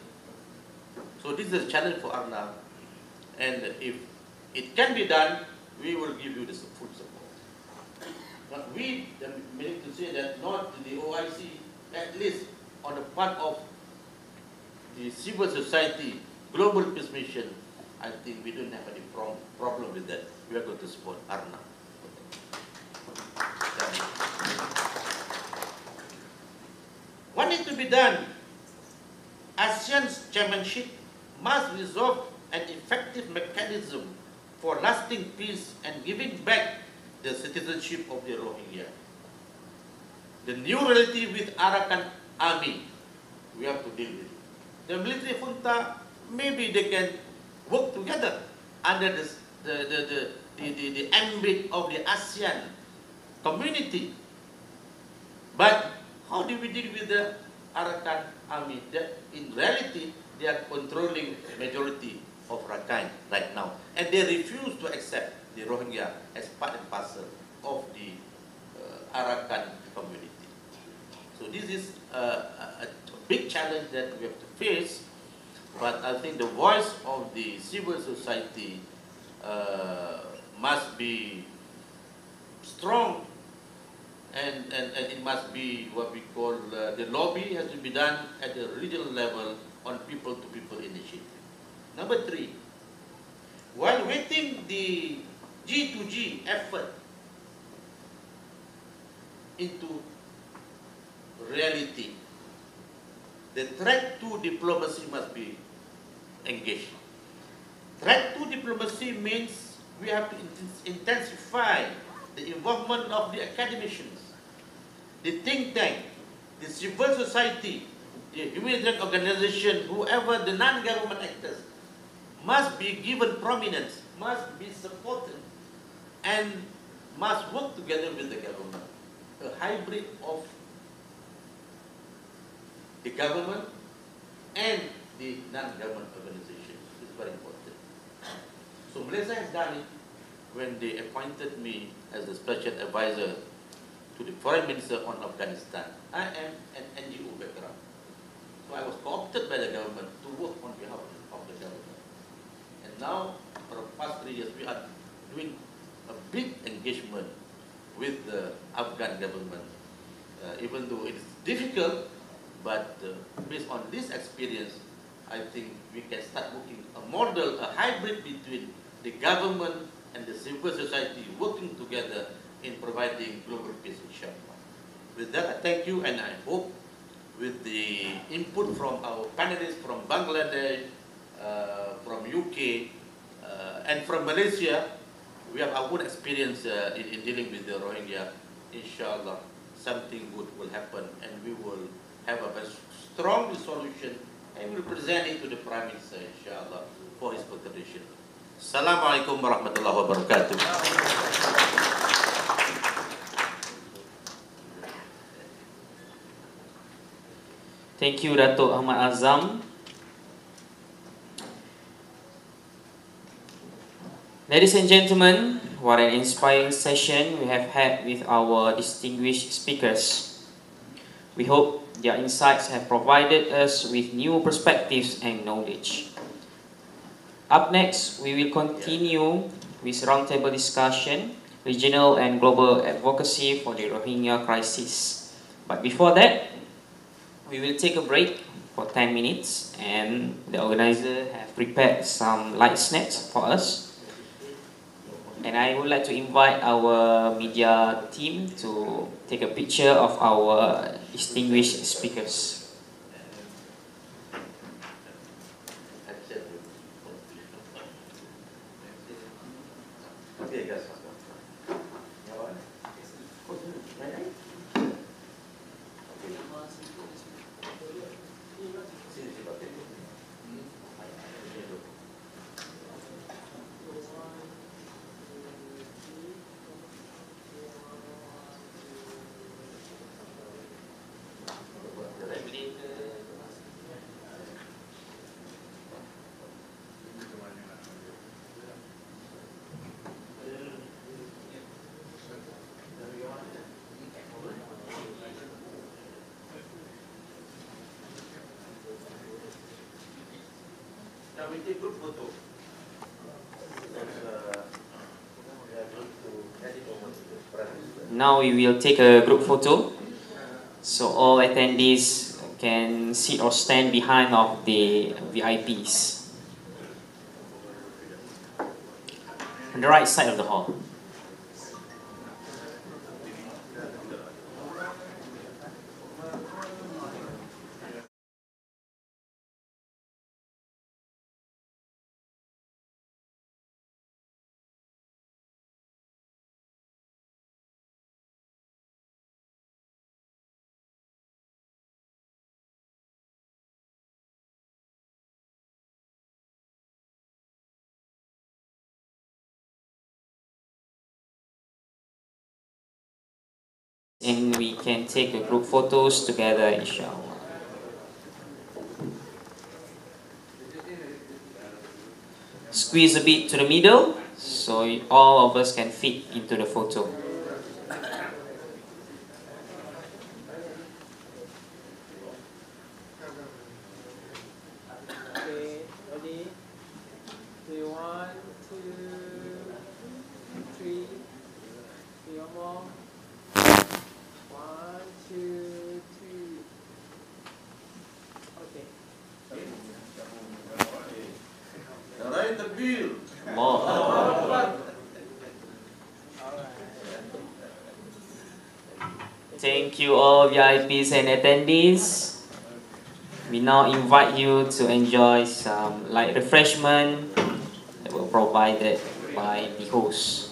So this is a challenge for ARNA, and if it can be done, we will give you the full support. But we meaning to say that not the OIC, at least on the part of the civil society, global peace mission, I think we don't have any problem with that. We are going to support ARNA. What needs to be done? ASEAN's chairmanship must resolve an effective mechanism for lasting peace and giving back the citizenship of the Rohingya. The new reality with Arakan army, we have to deal with it. The military junta, maybe they can work together under the ambit of the ASEAN community. But how do we deal with the Arakan army? That in reality, they are controlling the majority of Rakhine right now. And they refuse to accept the Rohingya as part and parcel of the Arakan community. So this is a big challenge that we have to face, but I think the voice of the civil society must be strong, and it must be what we call the lobby has to be done at the regional level on people-to-people initiative. Number 3, while waiting the G2G effort into reality, the track 2 diplomacy must be engaged. Track 2 diplomacy means we have to intensify the involvement of the academicians, the think tank, the civil society, the humanitarian organization, whoever the non-government actors, must be given prominence, must be supported, and must work together with the government. A hybrid of the government and the non-government organization is very important. So Malaysia has done it when they appointed me as the special advisor to the foreign minister on Afghanistan. I am an NGO background. So I was co-opted by the government to work on behalf of the government. And now, for the past 3 years, we are doing a big engagement with the Afghan government. Even though it is difficult, but based on this experience, I think we can start working a model, a hybrid between the government and the civil society working together in providing global peace, inshallah. With that, I thank you, and I hope with the input from our panelists from Bangladesh, from UK, and from Malaysia, we have our own experience in dealing with the Rohingya. Inshallah, something good will happen, and we will have a very strong resolution, and we will present it to the Prime Minister, inshallah, for his consideration. Assalamualaikum warahmatullahi wabarakatuh. Thank you, Dato' Ahmad Azam. Ladies and gentlemen, what an inspiring session we have had with our distinguished speakers. We hope their insights have provided us with new perspectives and knowledge. Up next, we will continue with roundtable discussion, regional and global advocacy for the Rohingya crisis. But before that, we will take a break for 10 minutes, and the organizer have prepared some light snacks for us. And I would like to invite our media team to take a picture of our distinguished speakers. Now we take group photo. Because we are going to hand it over to the president. Now we will take a group photo. So all attendees can sit or stand behind of the VIPs. On the right side of the hall. And we can take a group photos together, inshallah. Squeeze a bit to the middle so all of us can fit into the photo. Okay, ready? 3, 1, 2, 3. 3 or more. 1, 2, 3. Okay. Alright, the bill. More. Thank you all VIPs and attendees. We now invite you to enjoy some light refreshment that were provided by the host.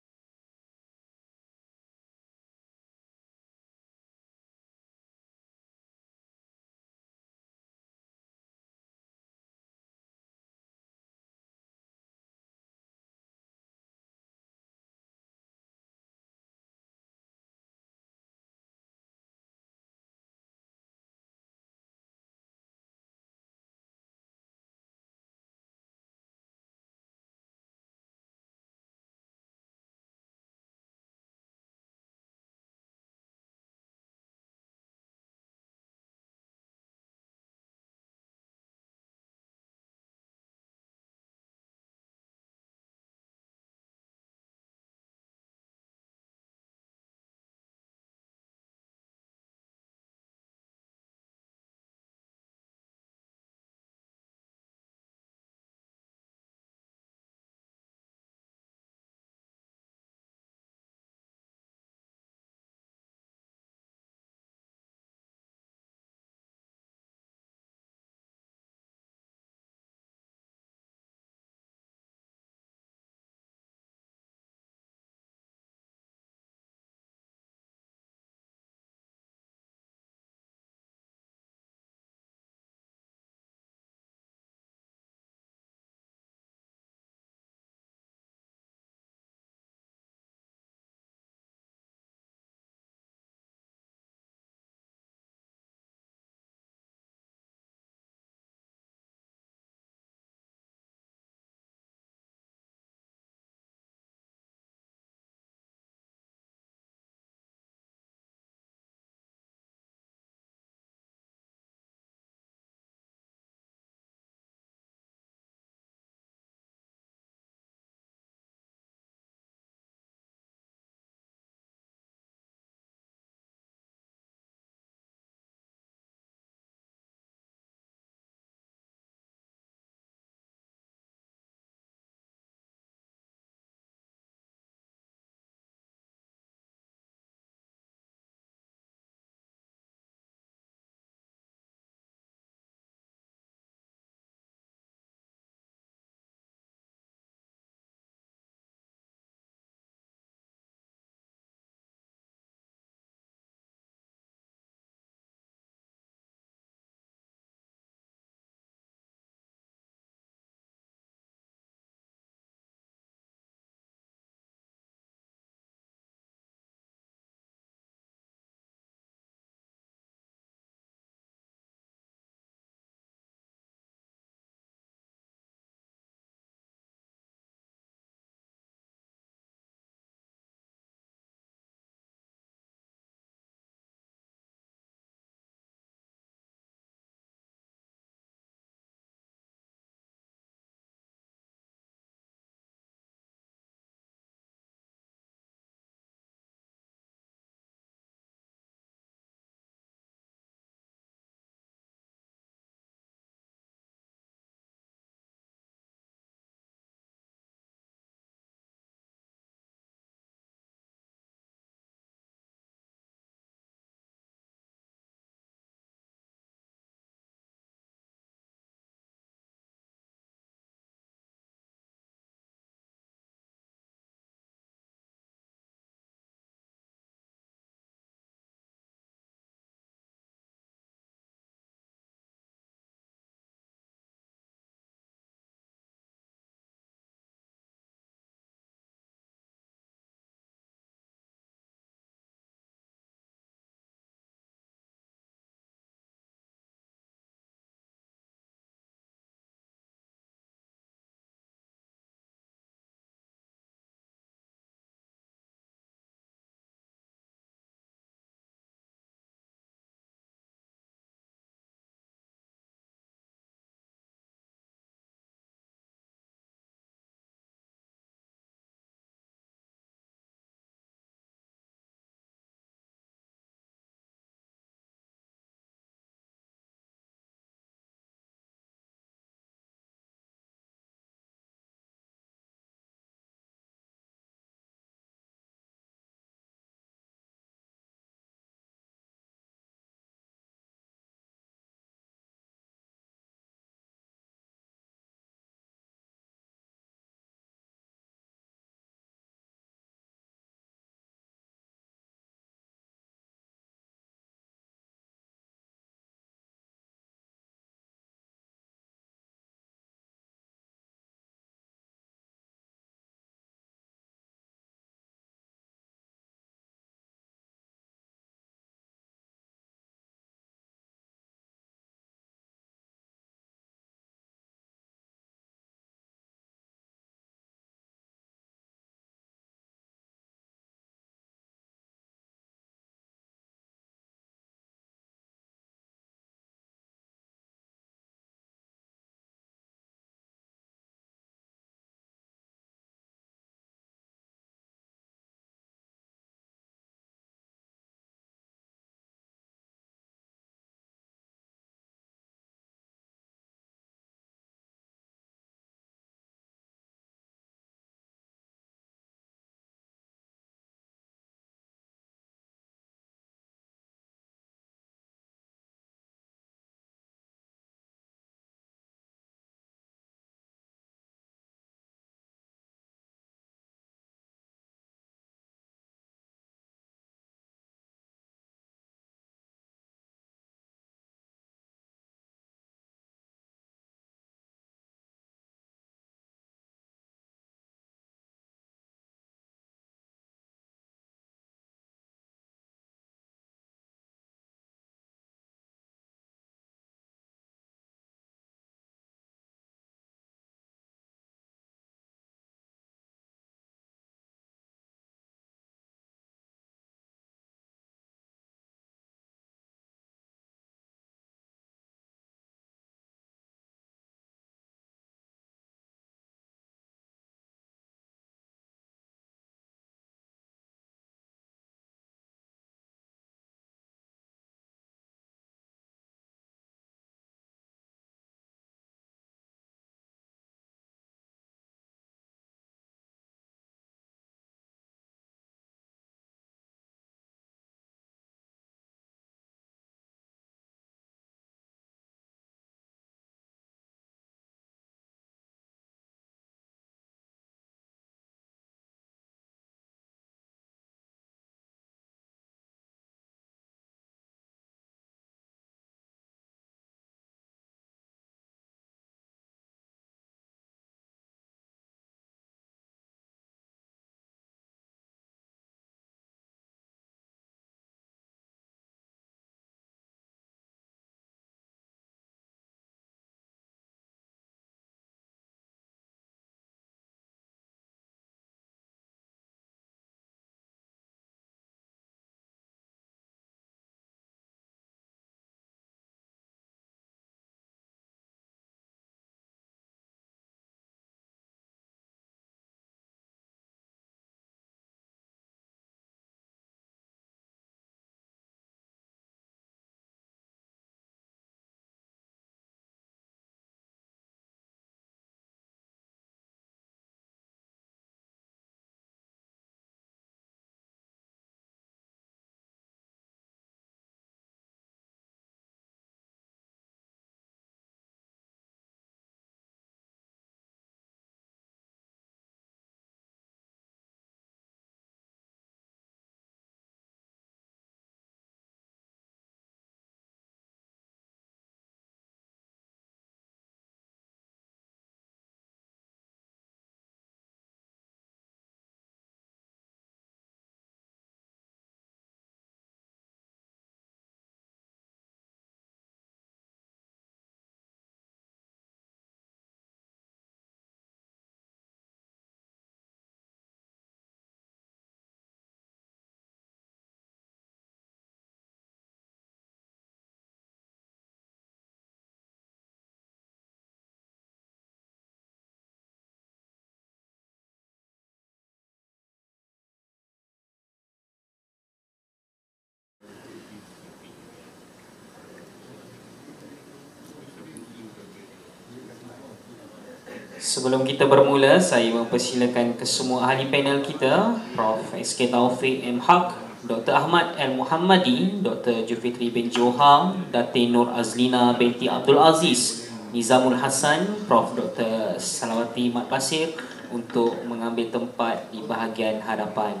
Sebelum kita bermula, saya mempersilakan kesemua ahli panel kita, Prof. SK Taufik M. Haq, Dr. Ahmad Al Muhammadi, Dr. Julfitri bin Joham, Datin Nur Azlina binti Abdul Aziz, Nizamul Hasan, Prof. Dr. Salawati Mat Basir untuk mengambil tempat di bahagian hadapan.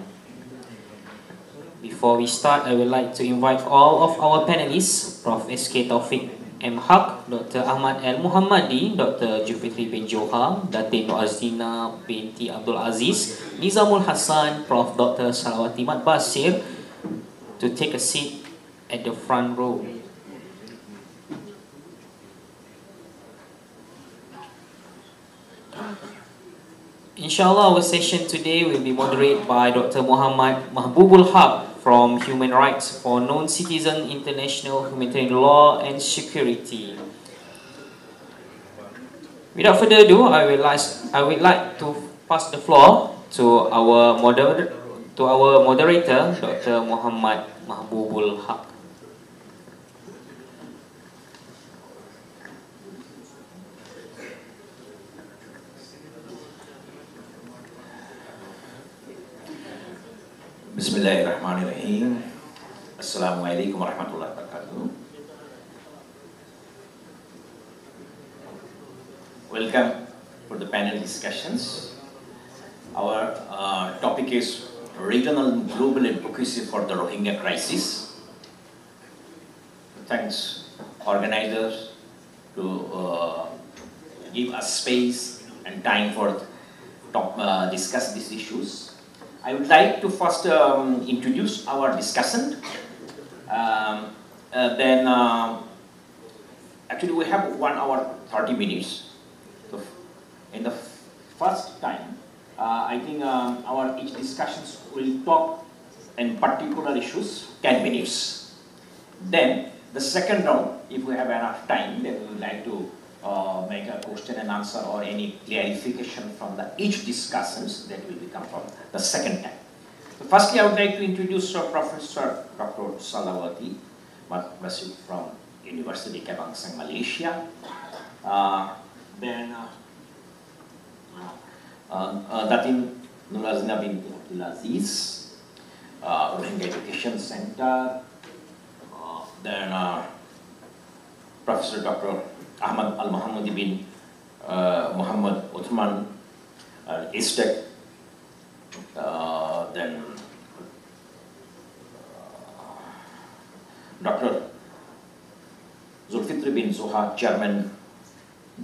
Before we start, I would like to invite all of our panelists, Prof. SK Taufik M. Haq, Dr. Ahmad Al Muhammadi, Dr. Julfitri bin Joham, Datin Nur Azlina binti Abdul Aziz, Nizamul Hasan, Prof. Dr. Salawati Mat Basir to take a seat at the front row. Inshallah, our session today will be moderated by Dr. Muhammad Mahbubul Haq from Human Rights for Non-Citizen International Humanitarian Law and Security. Without further ado, I would like to pass the floor to our moderator, Dr. Muhammad Mahbubul Haq. Bismillahirrahmanirrahim. Assalamualaikum warahmatullahi wabarakatuh. Welcome for the panel discussions. Our topic is regional and global advocacy for the Rohingya crisis. Thanks organizers to give us space and time for discuss these issues. I would like to first introduce our discussion. Actually we have 1 hour 30 minutes. So in the first time, I think our each discussions will talk in particular issues 10 minutes. Then the second round, if we have enough time, then we would like to make a question and answer or any clarification from the each discussions that will become from the second time. So firstly, I would like to introduce Professor Dr. Salawati Mat Basir from University LANGSUNG, Malaysia. Datin Nur Azlina binti Abdul Aziz, Rohingya Education Center. Professor Dr. Ahmad Al Muhammadi bin Muhammad Uthman ISTEC, then Dr. Julfitri bin Zoha, Chairman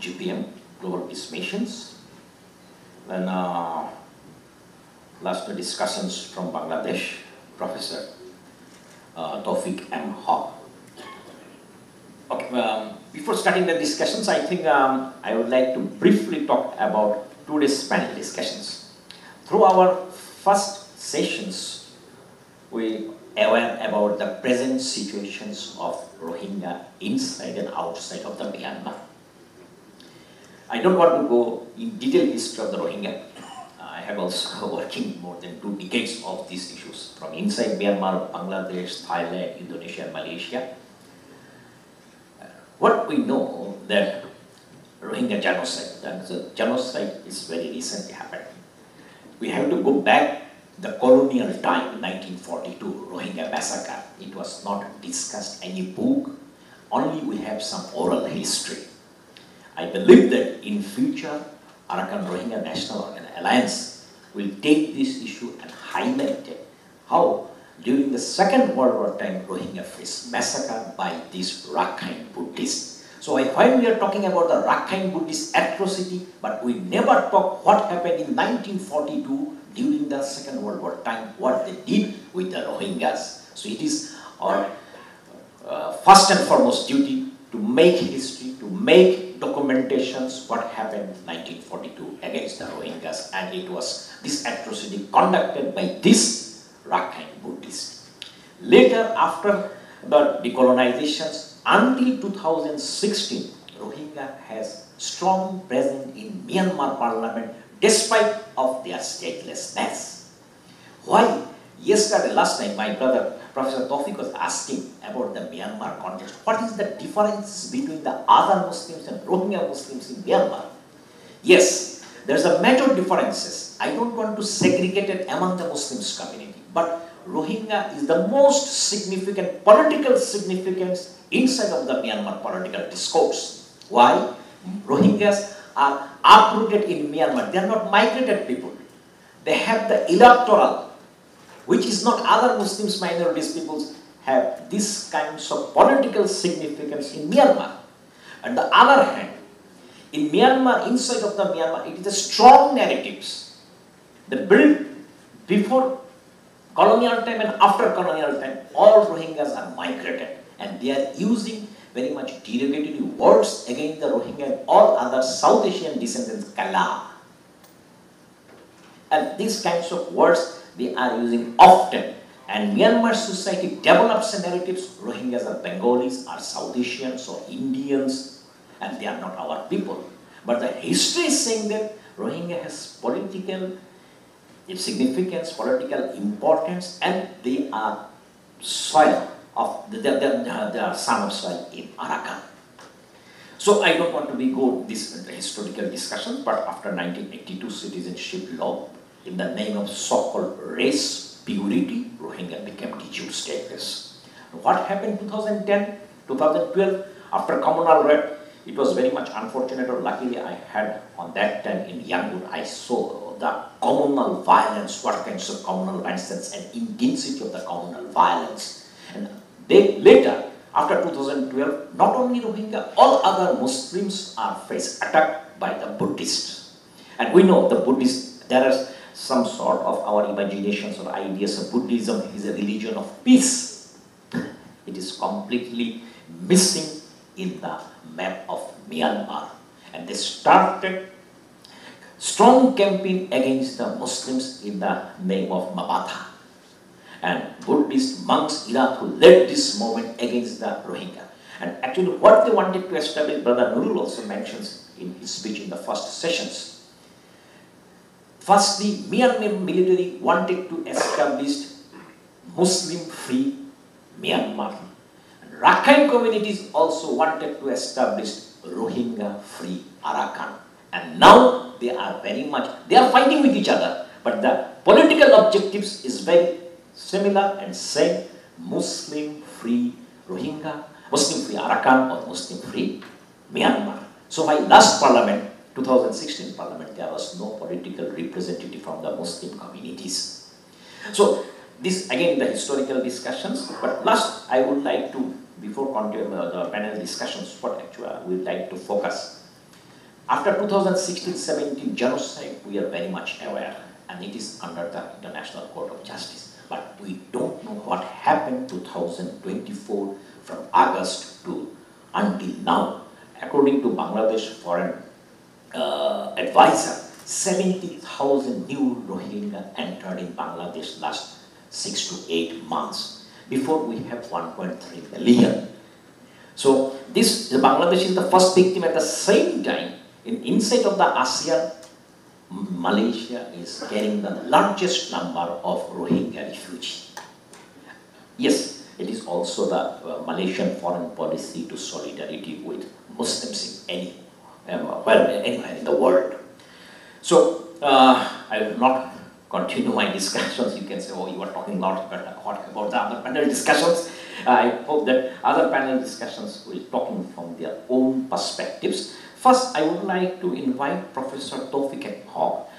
GPM, Global Peace Missions, then last discussions from Bangladesh, Professor Taufik M. Haq. Okay, before starting the discussions, I think I would like to briefly talk about today's panel discussions. Through our first sessions, we aware about the present situations of Rohingya inside and outside of the Myanmar. I don't want to go in detailed history of the Rohingya. I have also working more than 2 decades of these issues from inside Myanmar, Bangladesh, Thailand, Indonesia, and Malaysia. What we know that Rohingya genocide, that the genocide is very recently happened. We have to go back the colonial time, 1942, Rohingya massacre. It was not discussed any book, only we have some oral history. I believe that in future, Arakan Rohingya National Alliance will take this issue and highlight it. How? During the Second World War time, Rohingya faced massacre by these Rakhine Buddhists. So while we are talking about the Rakhine Buddhist atrocity, but we never talk what happened in 1942 during the Second World War time, what they did with the Rohingyas. So it is our first and foremost duty to make history, to make documentations what happened in 1942 against the Rohingyas, and it was this atrocity conducted by this Rakhine Buddhists. Later, after the decolonizations, until 2016, Rohingya has strong presence in Myanmar parliament despite of their statelessness. Why? Yesterday, last night, my brother, Professor Taufik was asking about the Myanmar context. What is the difference between the other Muslims and Rohingya Muslims in Myanmar? Yes, there's a major differences. I don't want to segregate it among the Muslims community, but Rohingya is the most significant political significance inside of the Myanmar political discourse. Why? Rohingyas are uprooted in Myanmar. They are not migrated people. They have the electoral, which is not other Muslims minorities peoples have this kinds of political significance in Myanmar. On the other hand, in Myanmar, inside of the Myanmar, it is a strong narratives. The built before colonial time and after colonial time, all Rohingyas are migrated, and they are using very much derogatory words against the Rohingya and all other South Asian descendants, Kala. And these kinds of words they are using often. And Myanmar society develops a narratives, Rohingyas are Bengalis, are South Asians or Indians, and they are not our people. But the history is saying that Rohingya has political significance, political importance, and they are soil of, they are son of soil in Arakan. So I don't want to go this historical discussion, but after 1982 citizenship law, in the name of so-called race purity, Rohingya became de jure stateless. What happened in 2010, 2012, after communal rape? It was very much unfortunate, or luckily I had on that time in Yangon, I saw the communal violence, what kinds of communal violence and intensity of the communal violence. And later, after 2012, not only Rohingya, all other Muslims are faced attacked by the Buddhists. And we know the Buddhists, there is some sort of our imaginations or ideas of Buddhism is a religion of peace. It is completely missing in the map of Myanmar. And they started strong campaign against the Muslims in the name of Mabata. And Buddhist monks who led this movement against the Rohingya. And actually what they wanted to establish, Brother Nurul also mentions in his speech in the first sessions. Firstly, Myanmar military wanted to establish Muslim-free Myanmar. And Rakhine communities also wanted to establish Rohingya-free Arakan. And now they are very much, they are fighting with each other, but the political objectives is very similar and same: Muslim-free Rohingya, Muslim-free Arakan, or Muslim-free Myanmar. So by last parliament, 2016 parliament, there was no political representative from the Muslim communities. So this again the historical discussions, but last I would like to, before continuing the panel discussions, what actually I would like to focus. After 2016-17 genocide, we are very much aware, and it is under the International Court of Justice. But we don't know what happened 2024 from August to until now. According to Bangladesh Foreign Advisor, 70,000 new Rohingya entered in Bangladesh last 6 to 8 months. Before we have 1.3 million. So this Bangladesh is the first victim. At the same time, inside of the ASEAN, Malaysia is carrying the largest number of Rohingya refugees. Yes, it is also the Malaysian foreign policy to solidarity with Muslims in anywhere in the world. So I will not continue my discussions. You can say, oh, you are talking a lot, but what about the other panel discussions? I hope that other panel discussions will talking from their own perspectives. First, I would like to invite Professor Tawfiq Haq.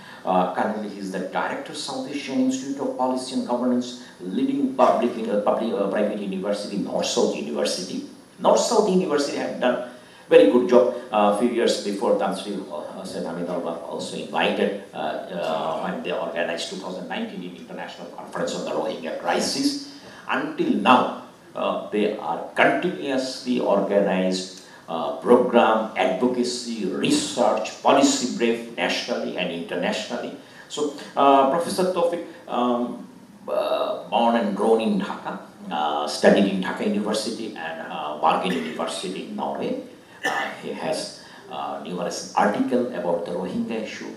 Currently, he is the Director, South Asian Institute of Policy and Governance, leading private university, North-South University. North-South University have done very good job. A few years before, Tansri Said Hamid Alba also invited when they organized 2019 International Conference on the Rohingya Crisis. Until now, they are continuously organized program, advocacy, research, policy brief nationally and internationally. So, Professor Tawfiq, born and grown in Dhaka, studied in Dhaka University and Bergen University in Norway. He has numerous articles about the Rohingya issue,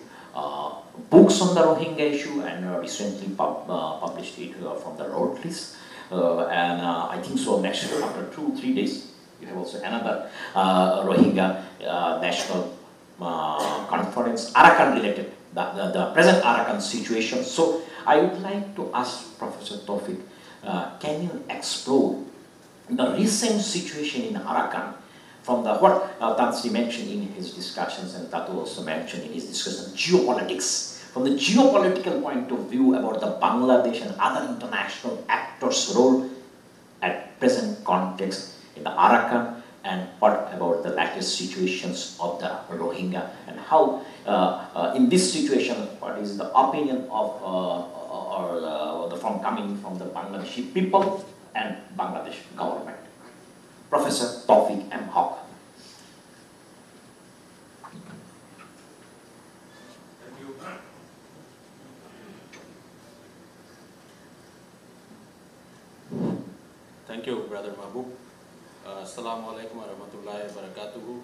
books on the Rohingya issue, and recently published it from the road list. And I think so next after 2-3 days, we have also another Rohingya national conference, Arakan related, the present Arakan situation. So I would like to ask Professor Tawfiq, can you explore the recent situation in Arakan from the what Tansi mentioned in his discussions and Tatu also mentioned in his discussion, geopolitics. From the geopolitical point of view about the Bangladesh and other international actors' role at present context in the Arakan, and what about the latest situations of the Rohingya, and how in this situation, what is the opinion of coming from the Bangladeshi people and Bangladesh government? Professor Tawfiq M. Haq. Thank you. Thank you, Brother Mahbub. Assalamu alaikum wa rahmatullahi wa barakatuhu.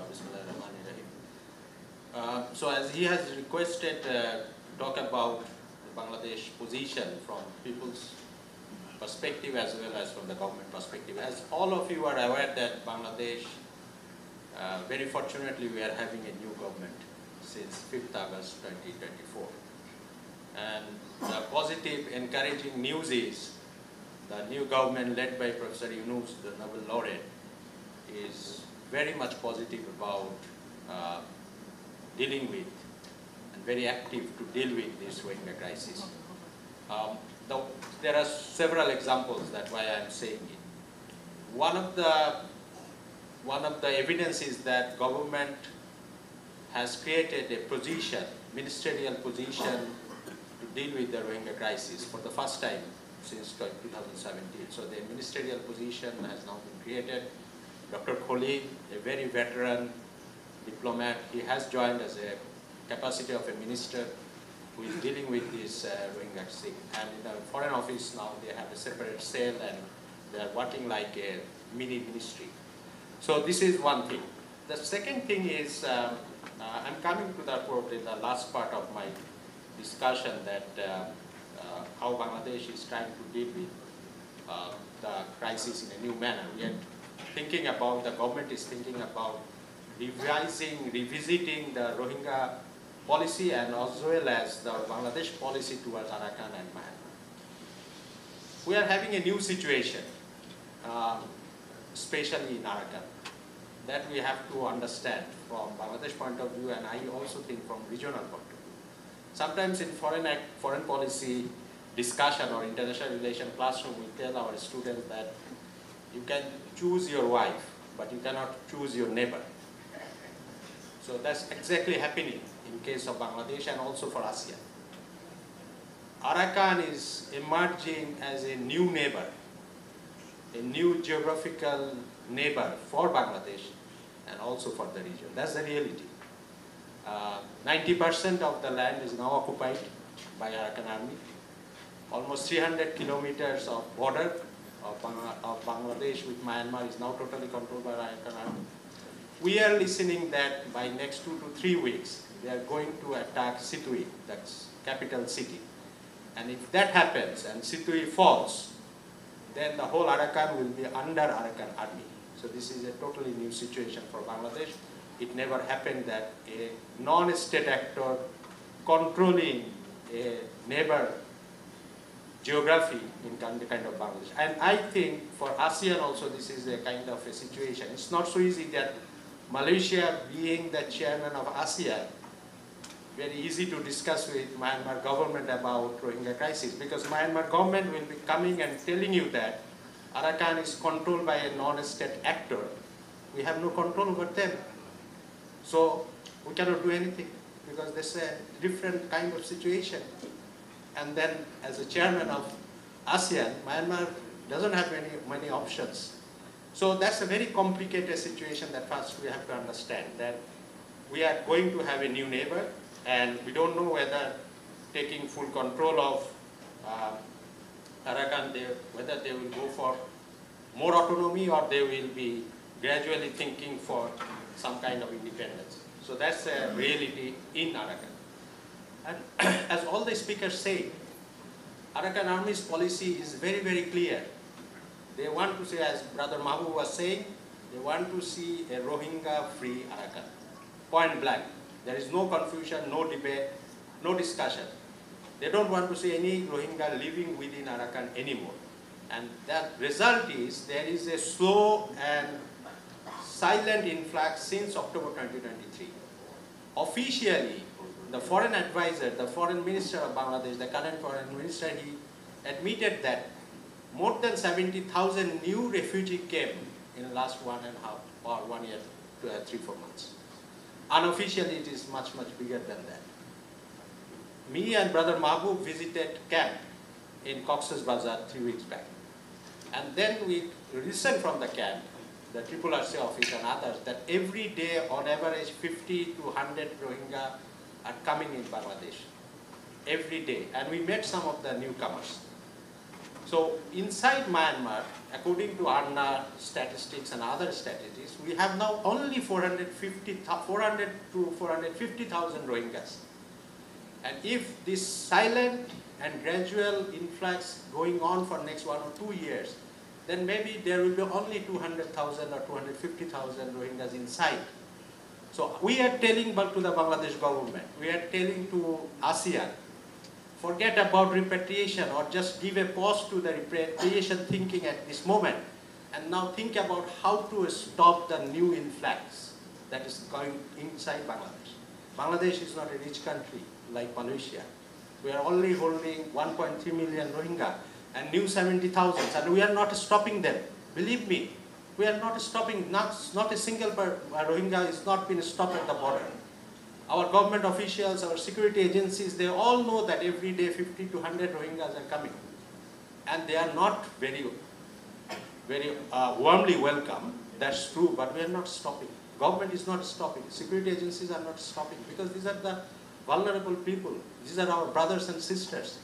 Bismillahirrahmanirrahim. So as he has requested to talk about the Bangladesh position from people's perspective as well as from the government perspective. As all of you are aware that Bangladesh, very fortunately we are having a new government since 5th August 2024. And the positive encouraging news is the new government led by Professor Yunus, the Nobel laureate, is very much positive about dealing with and very active to deal with this Rohingya crisis. There are several examples, that's why I am saying it. One of the evidence is that government has created a position, ministerial position, to deal with the Rohingya crisis for the first time since 2017. So the ministerial position has now been created. Dr. Kholi, a very veteran diplomat, he has joined as a capacity of a minister who is dealing with this Rohingya thing. And in the Foreign Office now they have a separate cell and they are working like a mini ministry. So this is one thing. The second thing is, I'm coming to that probably the last part of my discussion, that how Bangladesh is trying to deal with the crisis in a new manner. We are thinking about, the government is thinking about revisiting the Rohingya policy and as well as the Bangladesh policy towards Arakan and Myanmar. We are having a new situation, especially in Arakan, that we have to understand from Bangladesh point of view, and I also think from regional point of view. Sometimes in foreign policy discussion or international relation classroom, we tell our students that you can choose your wife, but you cannot choose your neighbor. So that's exactly happening in case of Bangladesh and also for ASEAN. Arakan is emerging as a new neighbor, a new geographical neighbor for Bangladesh and also for the region. That's the reality. 90% of the land is now occupied by Arakan army. Almost 300 kilometers of border of Bangladesh with Myanmar is now totally controlled by Arakan army. We are listening that by next 2 to 3 weeks, they are going to attack Situi, that's capital city. And if that happens and Situi falls, then the whole Arakan will be under Arakan army. So this is a totally new situation for Bangladesh. It never happened that a non-state actor controlling a neighbor geography in the kind of Bangladesh. And I think for ASEAN also this is a kind of a situation. It's not so easy that Malaysia, being the chairman of ASEAN, very easy to discuss with Myanmar government about Rohingya crisis, because Myanmar government will be coming and telling you that Arakan is controlled by a non-state actor. We have no control over them. So we cannot do anything because this is a different kind of situation. And then as a chairman of ASEAN, Myanmar doesn't have many options. So that's a very complicated situation that first we have to understand, that we are going to have a new neighbor and we don't know whether taking full control of Arakan, whether they will go for more autonomy or they will be gradually thinking for some kind of independence. So that's a reality in Arakan. And as all the speakers say, Arakan Army's policy is very, very clear. They want to see, as Brother Mahbub was saying, they want to see a Rohingya-free Arakan. point blank. There is no confusion, no debate, no discussion. They don't want to see any Rohingya living within Arakan anymore. And that result is there is a slow and silent influx since October 2023. Officially, the foreign advisor, the foreign minister of Bangladesh, the current foreign minister, he admitted that more than 70,000 new refugees came in the last 1.5 or 1 year to 3-4 months. Unofficially, it is much, much bigger than that. Me and Brother Mahbub visited camp in Cox's Bazar 3 weeks back. And then we listened from the camp, the RRC office and others, that every day on average 50 to 100 Rohingya are coming in Bangladesh. Every day. And we met some of the newcomers. So inside Myanmar, according to ARNA statistics and other statistics, we have now only 400 to 450,000 Rohingyas. And if this silent and gradual influx going on for next 1 or 2 years, then maybe there will be only 200,000 or 250,000 Rohingyas inside. So we are telling back to the Bangladesh government, we are telling to ASEAN, forget about repatriation or just give a pause to the repatriation thinking at this moment, and now think about how to stop the new influx that is going inside Bangladesh. Bangladesh is not a rich country like Malaysia. We are only holding 1.3 million Rohingya and new 70,000, and we are not stopping them. Believe me, we are not stopping, not a single Rohingya is not been stopped at the border. Our government officials, our security agencies, they all know that every day 50 to 100 Rohingyas are coming. And they are not very warmly welcome, that's true, but we are not stopping. Government is not stopping, security agencies are not stopping, because these are the vulnerable people. These are our brothers and sisters.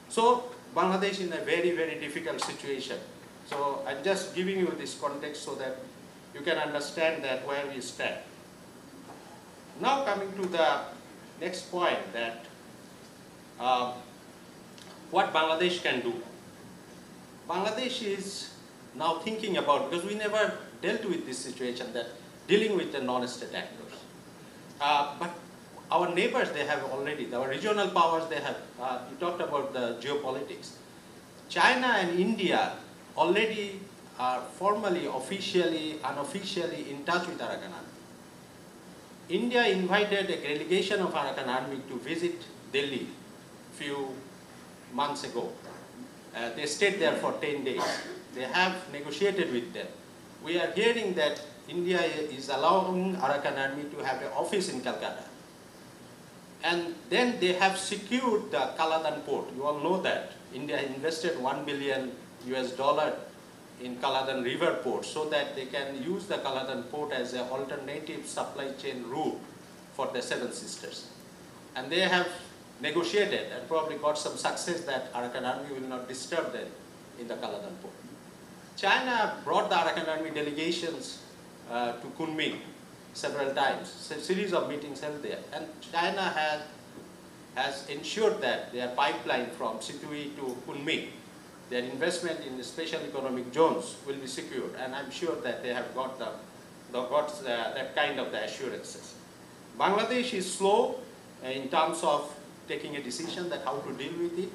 So Bangladesh is in a very, very difficult situation. So I'm just giving you this context so that you can understand that where we stand. Now coming to the next point, that what Bangladesh can do. Bangladesh is now thinking about, because we never dealt with this situation, that dealing with the non-state actors. But our neighbors, they have already, our regional powers, they have, you talked about the geopolitics. China and India already are formally, officially, unofficially in touch with Arakan Army. India invited a delegation of Arakan Army to visit Delhi a few months ago. They stayed there for 10 days. They have negotiated with them. We are hearing that India is allowing Arakan Army to have an office in Calcutta. And then they have secured the Kaladan port. You all know that India invested $1 billion in Kaladan River port so that they can use the Kaladan port as an alternative supply chain route for the Seven Sisters. And they have negotiated and probably got some success that Arakan Army will not disturb them in the Kaladan port. China brought the Arakan Army delegations to Kunming several times, a series of meetings held there. And China has ensured that their pipeline from Situi to Kunming, their investment in the special economic zones will be secured. And I'm sure that they have got that kind of the assurances. Bangladesh is slow in terms of taking a decision that how to deal with it.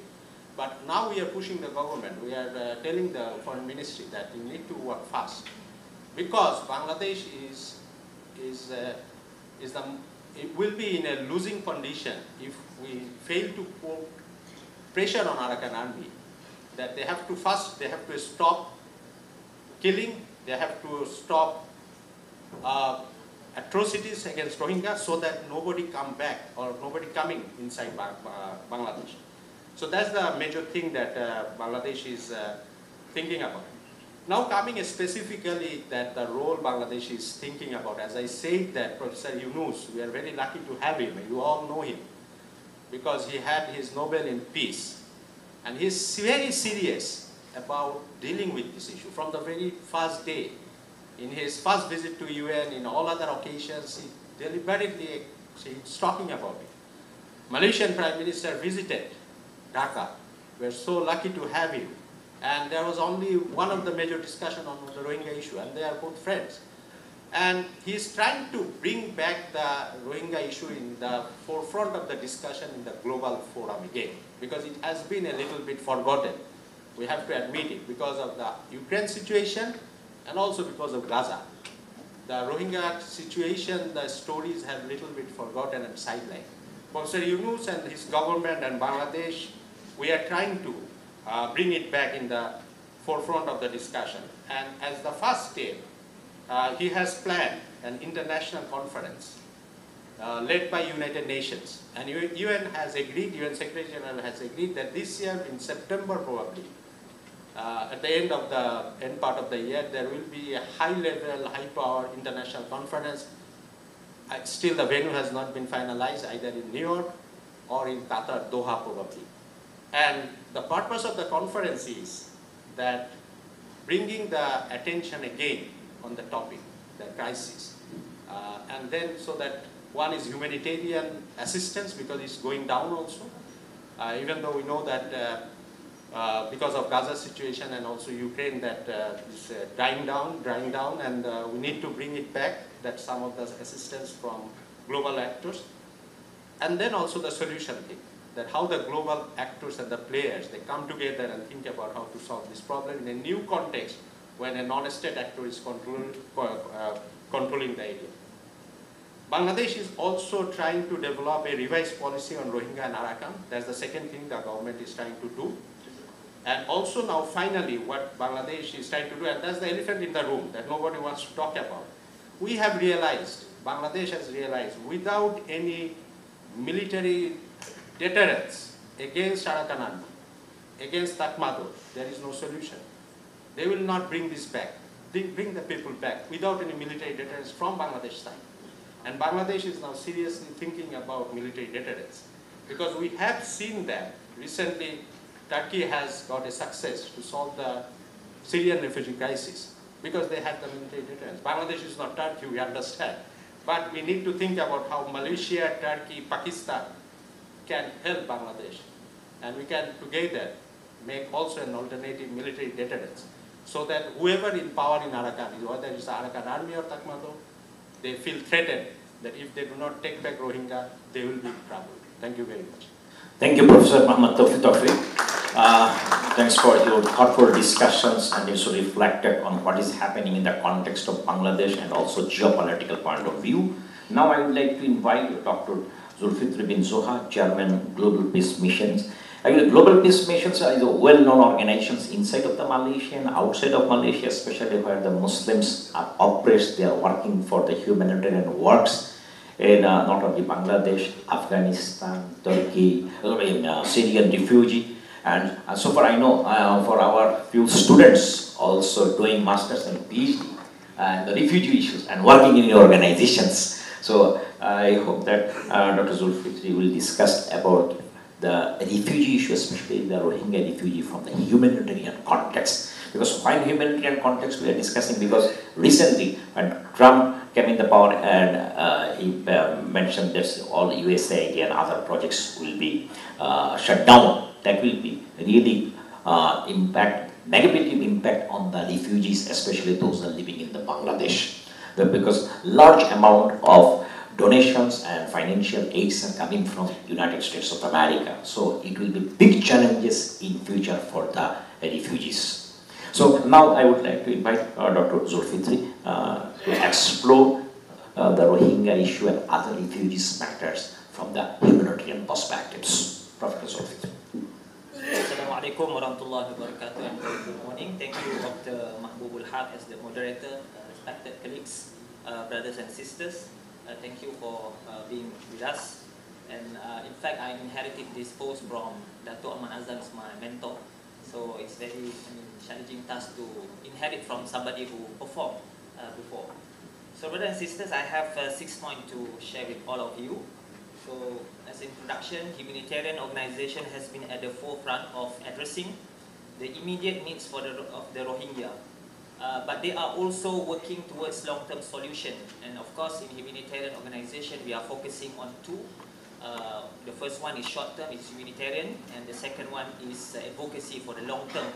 But now we are pushing the government. We are telling the foreign ministry that we need to work fast, because Bangladesh it will be in a losing condition if we fail to put pressure on Arakan Army that they have to stop killing, they have to stop atrocities against Rohingya so that nobody come back or nobody coming inside Bangladesh. So that's the major thing that Bangladesh is thinking about. Now coming specifically that the role Bangladesh is thinking about, as I said that Professor Yunus, we are very lucky to have him, you all know him, because he had his Nobel in Peace. And he's very serious about dealing with this issue from the very first day. In his first visit to UN, in all other occasions, he deliberately is talking about it. Malaysian Prime Minister visited Dhaka. We're so lucky to have him. And there was only one of the major discussion on the Rohingya issue, and they are both friends. And he is trying to bring back the Rohingya issue in the forefront of the discussion in the global forum again, because it has been a little bit forgotten. We have to admit it, because of the Ukraine situation and also because of Gaza. The Rohingya situation, the stories have little bit forgotten and sidelined. Professor Yunus and his government and Bangladesh, we are trying to bring it back in the forefront of the discussion. And as the first step, he has planned an international conference led by United Nations. And UN has agreed, UN Secretary General has agreed that this year in September probably, at the end part of the year, there will be a high-level, high-power international conference. Still the venue has not been finalized, either in New York or in Qatar, Doha probably. And the purpose of the conference is that bringing the attention again on the topic, the crisis. And then so that one is humanitarian assistance, because it's going down also. Even though we know that because of Gaza situation and also Ukraine, that is dying down, and we need to bring it back, that some of the assistance from global actors. And then also the solution thing, that how the global actors and the players, they come together and think about how to solve this problem in a new context when a non-state actor is controlling the area. Bangladesh is also trying to develop a revised policy on Rohingya and Arakan. That's the second thing the government is trying to do. And also now finally what Bangladesh is trying to do, and that's the elephant in the room that nobody wants to talk about. We have realized, Bangladesh has realized, without any military deterrence against Arakan army, against Tatmadaw, there is no solution. They will not bring this back, bring the people back without any military deterrence from Bangladesh side. And Bangladesh is now seriously thinking about military deterrence, because we have seen that recently Turkey has got a success to solve the Syrian refugee crisis because they had the military deterrence. Bangladesh is not Turkey, we understand. But we need to think about how Malaysia, Turkey, Pakistan can help Bangladesh. And we can together make also an alternative military deterrence, so that whoever in power in Arakan, whether it's the Arakan army or Tatmadaw, they feel threatened that if they do not take back Rohingya, they will be in trouble. Thank you very much. Thank you, Professor Muhammad Tawfiq. Thanks for your thoughtful discussions, and also reflected on what is happening in the context of Bangladesh and also geopolitical point of view. Now I would like to invite Dr. Zulfitri bin Zoha, Chairman, Global Peace Missions. Actually, Global Peace Missions are well-known organizations inside of the Malaysia and outside of Malaysia, especially where the Muslims are oppressed. They are working for the humanitarian works in not only Bangladesh, Afghanistan, Turkey, Syrian refugee. And so far I know for our few students also doing masters and PhD and the refugee issues and working in organizations. So I hope that Dr. Zulfitri will discuss about the refugee issue, especially the Rohingya refugee from the humanitarian context. Because why humanitarian context we are discussing? Because recently when Trump came in the power and he mentioned that all USAID and other projects will be shut down, that will be really negative impact on the refugees, especially those who are living in the Bangladesh. Because large amount of donations and financial aids are coming from United States of America. So it will be big challenges in future for the refugees. So now I would like to invite Dr. Zulfitri to explore the Rohingya issue and other refugees matters from the humanitarian perspectives. Professor Zulfitri. Assalamualaikum warahmatullahi wabarakatuh, and good morning. Thank you, Dr. Mahbubul Haq, as the moderator, respected colleagues, brothers and sisters. Thank you for being with us. And in fact, I inherited this post from Dato' Ahmad Azam, my mentor. So it's very challenging task to inherit from somebody who performed before. So brothers and sisters, I have 6 points to share with all of you. So as introduction, humanitarian organization has been at the forefront of addressing the immediate needs of the Rohingya. But they are also working towards long-term solution. And of course, in humanitarian organization, we are focusing on 2. The first one is short-term, it's humanitarian, and the second one is advocacy for the long-term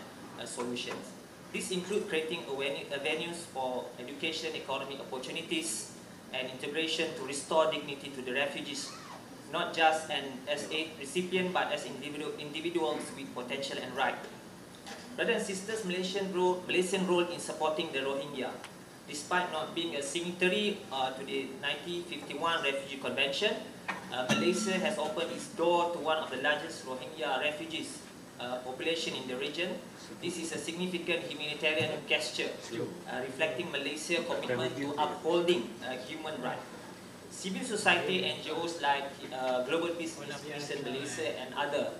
solutions. This includes creating avenues for education, economic opportunities, and integration to restore dignity to the refugees, not just as aid recipient, but as individuals with potential and right. Brothers and sisters, Malaysian role in supporting the Rohingya. Despite not being a signatory to the 1951 Refugee Convention, Malaysia has opened its door to one of the largest Rohingya refugees population in the region. This is a significant humanitarian gesture, reflecting Malaysia's commitment to upholding human rights. Civil society NGOs like Global Peace Mission Malaysia and other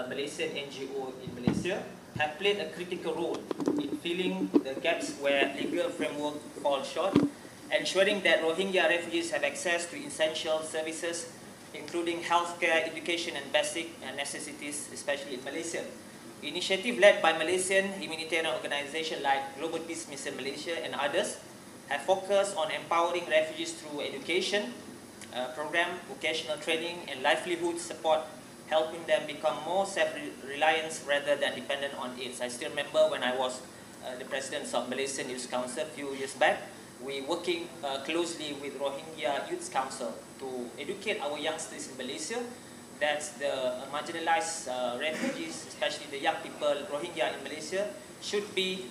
Malaysian NGOs in Malaysia have played a critical role in filling the gaps where legal framework fall short, ensuring that Rohingya refugees have access to essential services, including healthcare, education, and basic necessities, especially in Malaysia. Initiative led by Malaysian humanitarian organizations like Global Peace Mission Malaysia and others have focused on empowering refugees through education, program, vocational training, and livelihood support, helping them become more self-reliant rather than dependent on aid. I still remember when I was the president of Malaysian Youth Council a few years back, we working closely with Rohingya Youth Council to educate our youngsters in Malaysia that the marginalized refugees, especially the young people, Rohingya in Malaysia, should be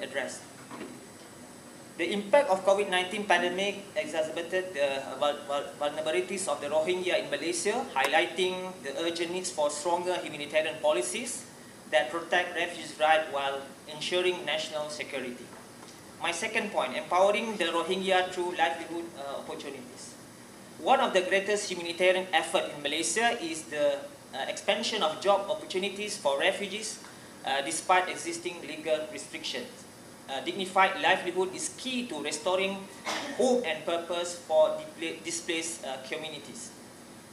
addressed. The impact of COVID-19 pandemic exacerbated the vulnerabilities of the Rohingya in Malaysia, highlighting the urgent needs for stronger humanitarian policies that protect refugees' rights while ensuring national security. My second point, empowering the Rohingya through livelihood opportunities. One of the greatest humanitarian efforts in Malaysia is the expansion of job opportunities for refugees despite existing legal restrictions. Dignified livelihood is key to restoring hope and purpose for displaced communities.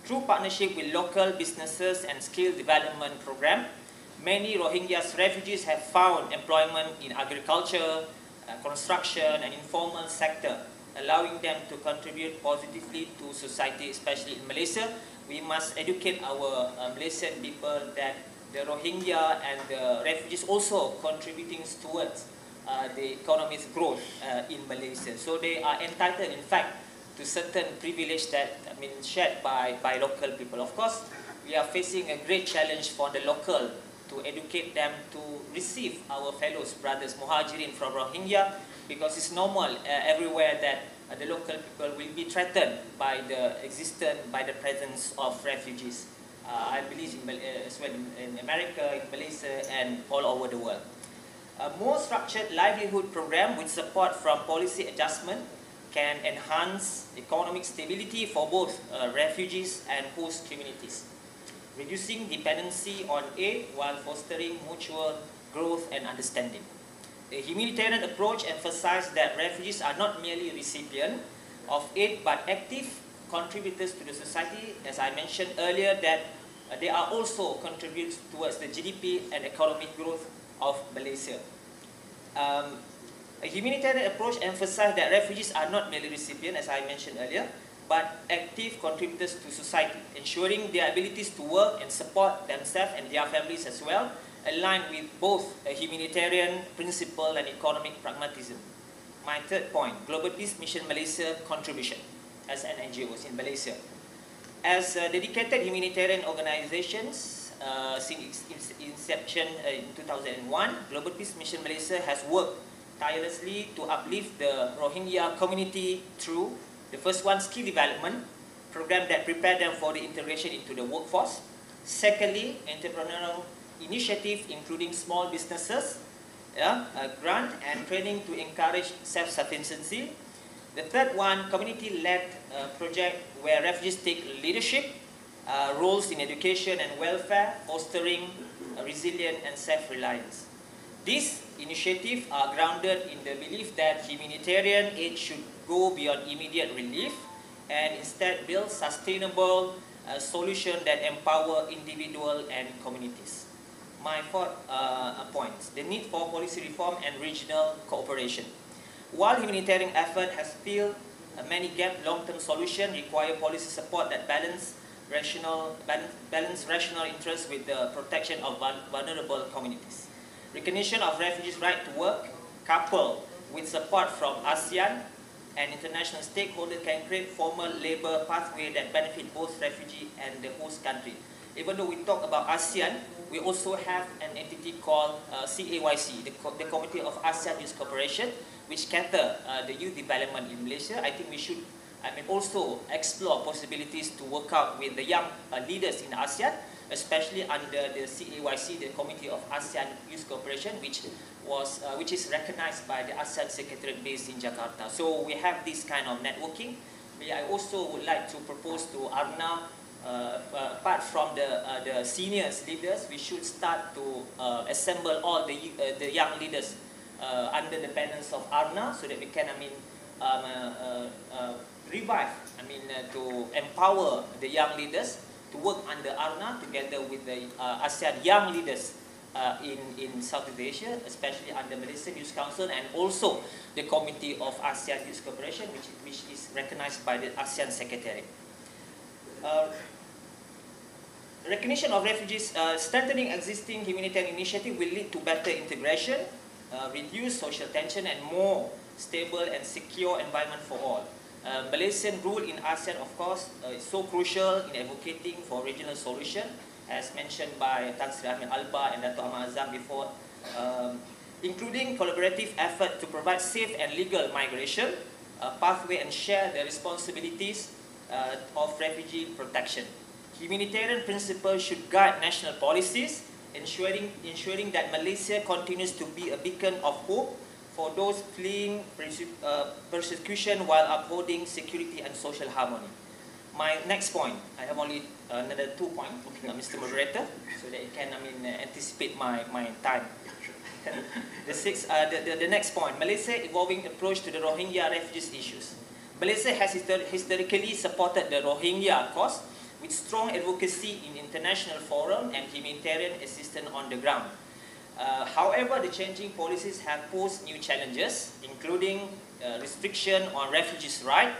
Through partnership with local businesses and skill development program, many Rohingya refugees have found employment in agriculture, construction, and informal sector, allowing them to contribute positively to society, especially in Malaysia. We must educate our Malaysian people that the Rohingya and the refugees also contributing towards the economy's growth in Malaysia. So they are entitled, in fact, to certain privilege that shared by local people. Of course, we are facing a great challenge for the local to educate them to receive our fellows, brothers, Muhajirin from Rohingya, because it's normal everywhere that the local people will be threatened by the presence of refugees. I believe as well in America, in Malaysia, and all over the world. A more structured livelihood program with support from policy adjustment can enhance economic stability for both refugees and host communities, reducing dependency on aid while fostering mutual growth and understanding. The humanitarian approach emphasizes that refugees are not merely recipients of aid but active contributors to the society, as I mentioned earlier, that they are also contribute towards the GDP and economic growth of Malaysia. A humanitarian approach emphasizes that refugees are not merely recipients, as I mentioned earlier, but active contributors to society, ensuring their abilities to work and support themselves and their families as well, aligned with both a humanitarian principle and economic pragmatism. My third point, Global Peace Mission Malaysia contribution as an NGO in Malaysia. As dedicated humanitarian organizations, since its inception in 2001, Global Peace Mission Malaysia has worked tirelessly to uplift the Rohingya community through the first one, skill development program that prepare them for the integration into the workforce. Secondly, entrepreneurial initiative including small businesses, grant and training to encourage self-sufficiency. The third one, community-led project where refugees take leadership roles in education and welfare, fostering resilience and self-reliance. These initiatives are grounded in the belief that humanitarian aid should go beyond immediate relief and instead build sustainable solutions that empower individuals and communities. My fourth point, the need for policy reform and regional cooperation. While humanitarian effort has filled many gaps, long-term solutions require policy support that balance rational interests with the protection of vulnerable communities. Recognition of refugees' right to work, coupled with support from ASEAN and international stakeholders, can create formal labour pathway that benefit both refugee and the host country. Even though we talk about ASEAN, we also have an entity called CAYC, the Committee of ASEAN Youth Cooperation, which cater the youth development in Malaysia. I think we should also explore possibilities to work out with the young leaders in ASEAN, especially under the CAYC, the Committee of ASEAN Youth Cooperation, which is recognized by the ASEAN Secretariat based in Jakarta. So we have this kind of networking. I also would like to propose to Arna, apart from the seniors leaders, we should start to assemble all the young leaders under the banners of Arna, so that we can revive, to empower the young leaders to work under Arna together with the ASEAN young leaders in Southeast Asia, especially under Malaysian Youth Council, and also the Committee of ASEAN Youth Cooperation, which is recognized by the ASEAN Secretariat. Recognition of refugees, strengthening existing humanitarian initiative will lead to better integration, reduce social tension, and more stable and secure environment for all. Malaysian role in ASEAN, of course, is so crucial in advocating for regional solution, as mentioned by Tan Sri Ahmed Alba and Dato' Ahmad Azam before, including collaborative effort to provide safe and legal migration pathway and share the responsibilities of refugee protection. Humanitarian principles should guide national policies, ensuring that Malaysia continues to be a beacon of hope for those fleeing persecution while upholding security and social harmony. My next point, I have only another 2 points, Mr. Moderator, so that you can anticipate my time. The next point, Malaysia evolving approach to the Rohingya refugees issues. Malaysia has historically supported the Rohingya cause with strong advocacy in international forum and humanitarian assistance on the ground. However, the changing policies have posed new challenges, including restriction on refugees' rights,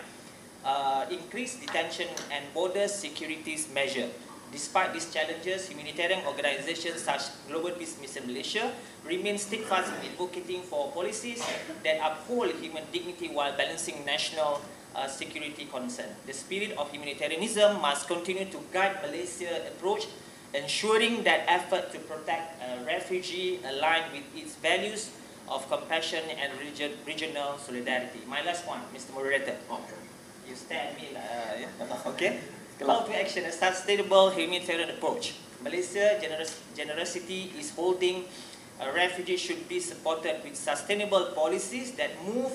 increased detention, and border security measures. Despite these challenges, humanitarian organizations such as Global Peace Mission Malaysia remain steadfast in advocating for policies that uphold human dignity while balancing national security concern. The spirit of humanitarianism must continue to guide Malaysia's approach, ensuring that effort to protect refugees align with its values of compassion and regional solidarity. My last point, Mr. Moderator. You stare at me. Okay. Call to action: a sustainable humanitarian approach. Malaysia generosity is holding refugees should be supported with sustainable policies that move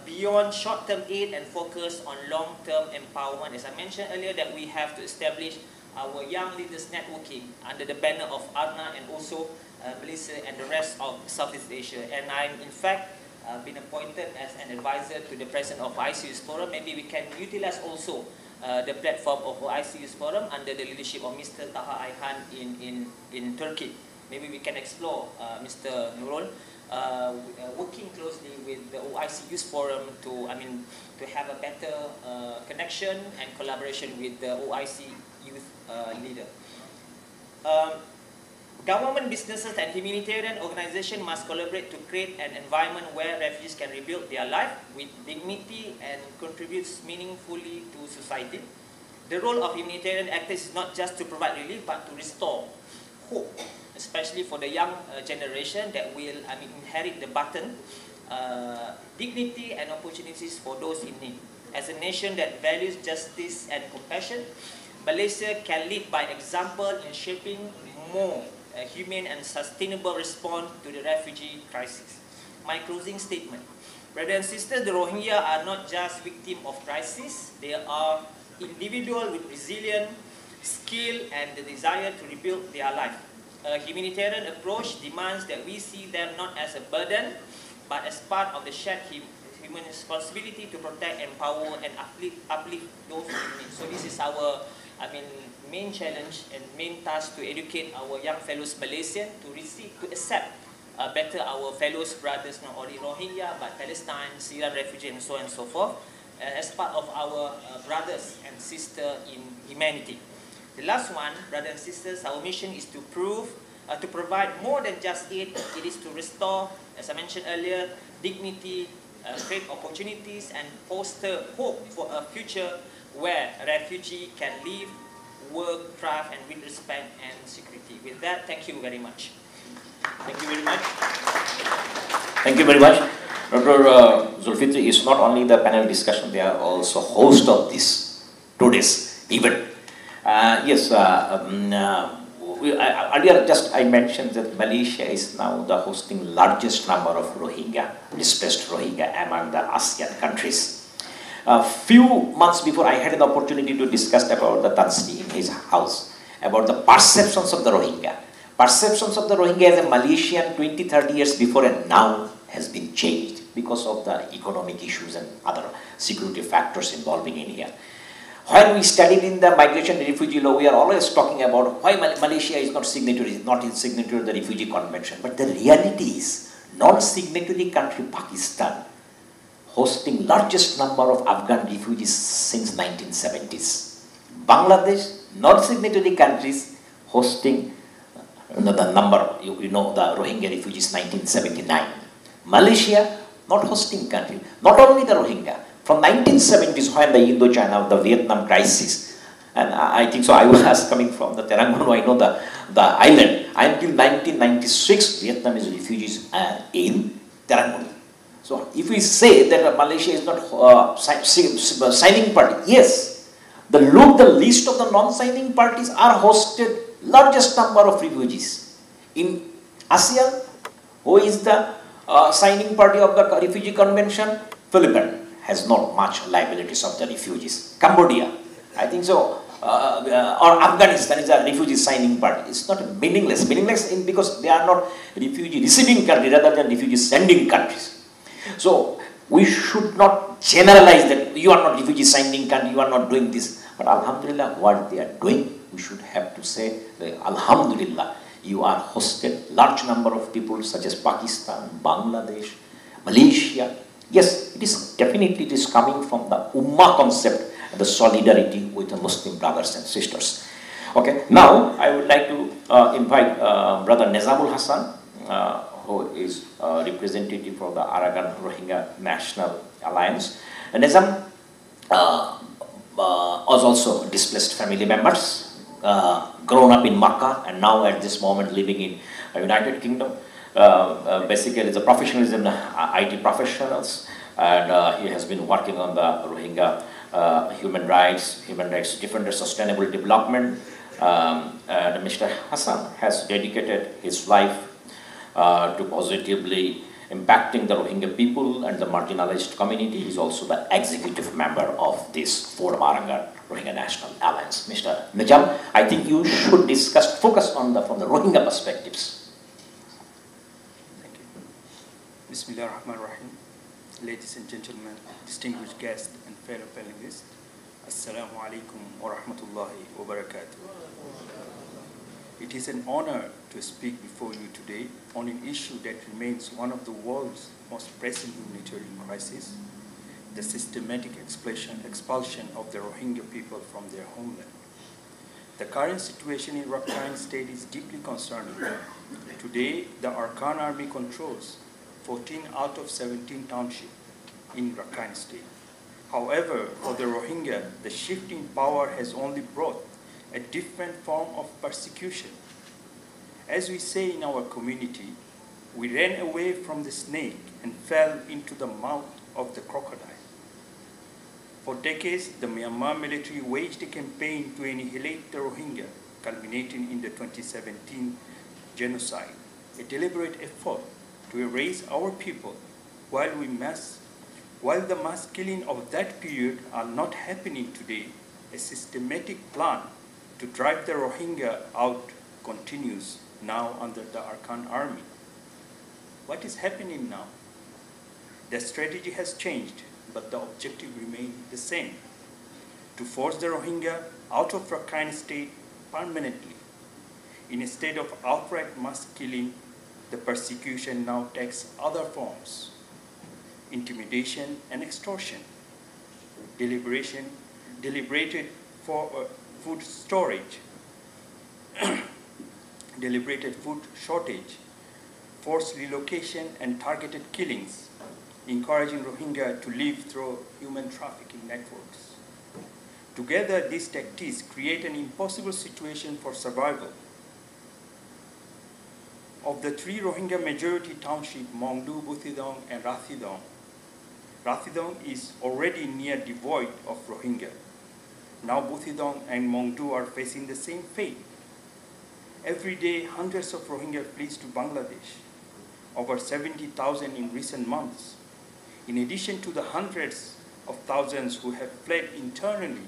beyond short-term aid and focus on long-term empowerment. As I mentioned earlier, that we have to establish our young leaders networking under the banner of ARNA and also Malaysia and the rest of Southeast Asia. And I'm in fact been appointed as an advisor to the president of ICU's Forum. Maybe we can utilize also the platform of ICU's Forum under the leadership of Mr. Taha Ayhan in Turkey. Maybe we can explore, Mr. Nurul, working closely with the OIC Youth Forum to have a better connection and collaboration with the OIC Youth leader. Government, businesses, and humanitarian organizations must collaborate to create an environment where refugees can rebuild their life with dignity and contribute meaningfully to society. The role of humanitarian actors is not just to provide relief, but to restore hope, especially for the young generation that will inherit the baton, dignity and opportunities for those in need. As a nation that values justice and compassion, Malaysia can lead by example in shaping more humane and sustainable response to the refugee crisis. My closing statement. Brothers and sisters, the Rohingya are not just victims of crisis, they are individuals with resilience, skill, and the desire to rebuild their life. A humanitarian approach demands that we see them not as a burden, but as part of the shared human responsibility to protect, empower, and uplift those in need. So this is our main challenge and main task, to educate our young fellows Malaysian to accept better our fellows brothers, not only Rohingya but Palestine, Syrian refugees, and so on and so forth, as part of our brothers and sisters in humanity. The last one, brothers and sisters, our mission is to prove to provide more than just aid. It is to restore, as I mentioned earlier, dignity, create opportunities, and foster hope for a future where a refugee can live, work, thrive, and with respect and security. With that, thank you very much. Thank you very much. Thank you very much. Dr. Zulfitri is not only the panel discussion, they are also host of this today's event. Earlier I mentioned that Malaysia is now the hosting largest number of Rohingya, displaced Rohingya among the ASEAN countries. A few months before, I had an opportunity to discuss about the Tansi in his house, about the perceptions of the Rohingya. Perceptions of the Rohingya as a Malaysian 20-30 years before and now has been changed because of the economic issues and other security factors involving India. When we studied in the migration and refugee law, we are always talking about why Malaysia is not in signatory of the Refugee Convention. But the reality is, non-signatory country Pakistan hosting largest number of Afghan refugees since 1970s. Bangladesh, non-signatory countries hosting the number, you know, the Rohingya refugees 1979. Malaysia, not hosting country. Not only the Rohingya, from 1970s when the Indochina, the Vietnam crisis, and I think so I was coming from the Terengganu, I know the island. Until 1996, Vietnamese refugees are in Terengganu. So if we say that Malaysia is not signing party, yes, the list of the non-signing parties are hosted largest number of refugees. In ASEAN, who is the signing party of the Refugee Convention? Philippines has not much liabilities of the refugees. Cambodia, I think so, or Afghanistan is a refugee signing party. It's not meaningless. Meaningless because they are not refugee receiving countries rather than refugee sending countries. So we should not generalize that you are not refugee signing country, you are not doing this. But Alhamdulillah, what they are doing, we should have to say that Alhamdulillah, you are hosted large number of people such as Pakistan, Bangladesh, Malaysia. Yes, it is coming from the Ummah concept and the solidarity with the Muslim brothers and sisters. Okay, now I would like to invite Brother Nizamul Hassan, who is representative for the Arakan Rohingya National Alliance. And Nizam was also displaced family members, grown up in Makkah and now at this moment living in United Kingdom. Basically, the professionalism, IT professionals, and he has been working on the Rohingya human rights, different sustainable development. And Mr. Hassan has dedicated his life to positively impacting the Rohingya people and the marginalized community. He is also the executive member of this Forum Arakan Rohingya National Alliance. Mr. Nizam, I think you should focus on from the Rohingya perspectives. Thank you. Bismillah ar-Rahman ar-Rahim. Ladies and gentlemen, distinguished guests and fellow panelists, Assalamu alaikum wa rahmatullahi wa barakatuh. It is an honor to speak before you today on an issue that remains one of the world's most pressing humanitarian crises, the systematic expulsion of the Rohingya people from their homeland. The current situation in Rakhine State is deeply concerning. Today, the Arakan Army controls 14 out of 17 townships in Rakhine State. However, for the Rohingya, the shift in power has only brought a different form of persecution. As we say in our community, we ran away from the snake and fell into the mouth of the crocodile. For decades, the Myanmar military waged a campaign to annihilate the Rohingya, culminating in the 2017 genocide, a deliberate effort to erase our people, while the mass killing of that period are not happening today. A systematic plan to drive the Rohingya out continues now under the Arakan Army. What is happening now? The strategy has changed, but the objective remains the same: to force the Rohingya out of Rakhine State permanently. In a state of outright mass killing, the persecution now takes other forms: intimidation and extortion, deliberated for food storage, deliberated food shortage, forced relocation and targeted killings, encouraging Rohingya to live through human trafficking networks. Together, these tactics create an impossible situation for survival. Of the three Rohingya majority townships, Mongdu, Buthidong, and Rathidong, Rathidong is already near devoid of Rohingya. Now Buthidong and Mongdu are facing the same fate. Every day, hundreds of Rohingya flees to Bangladesh, over 70,000 in recent months, in addition to the hundreds of thousands who have fled internally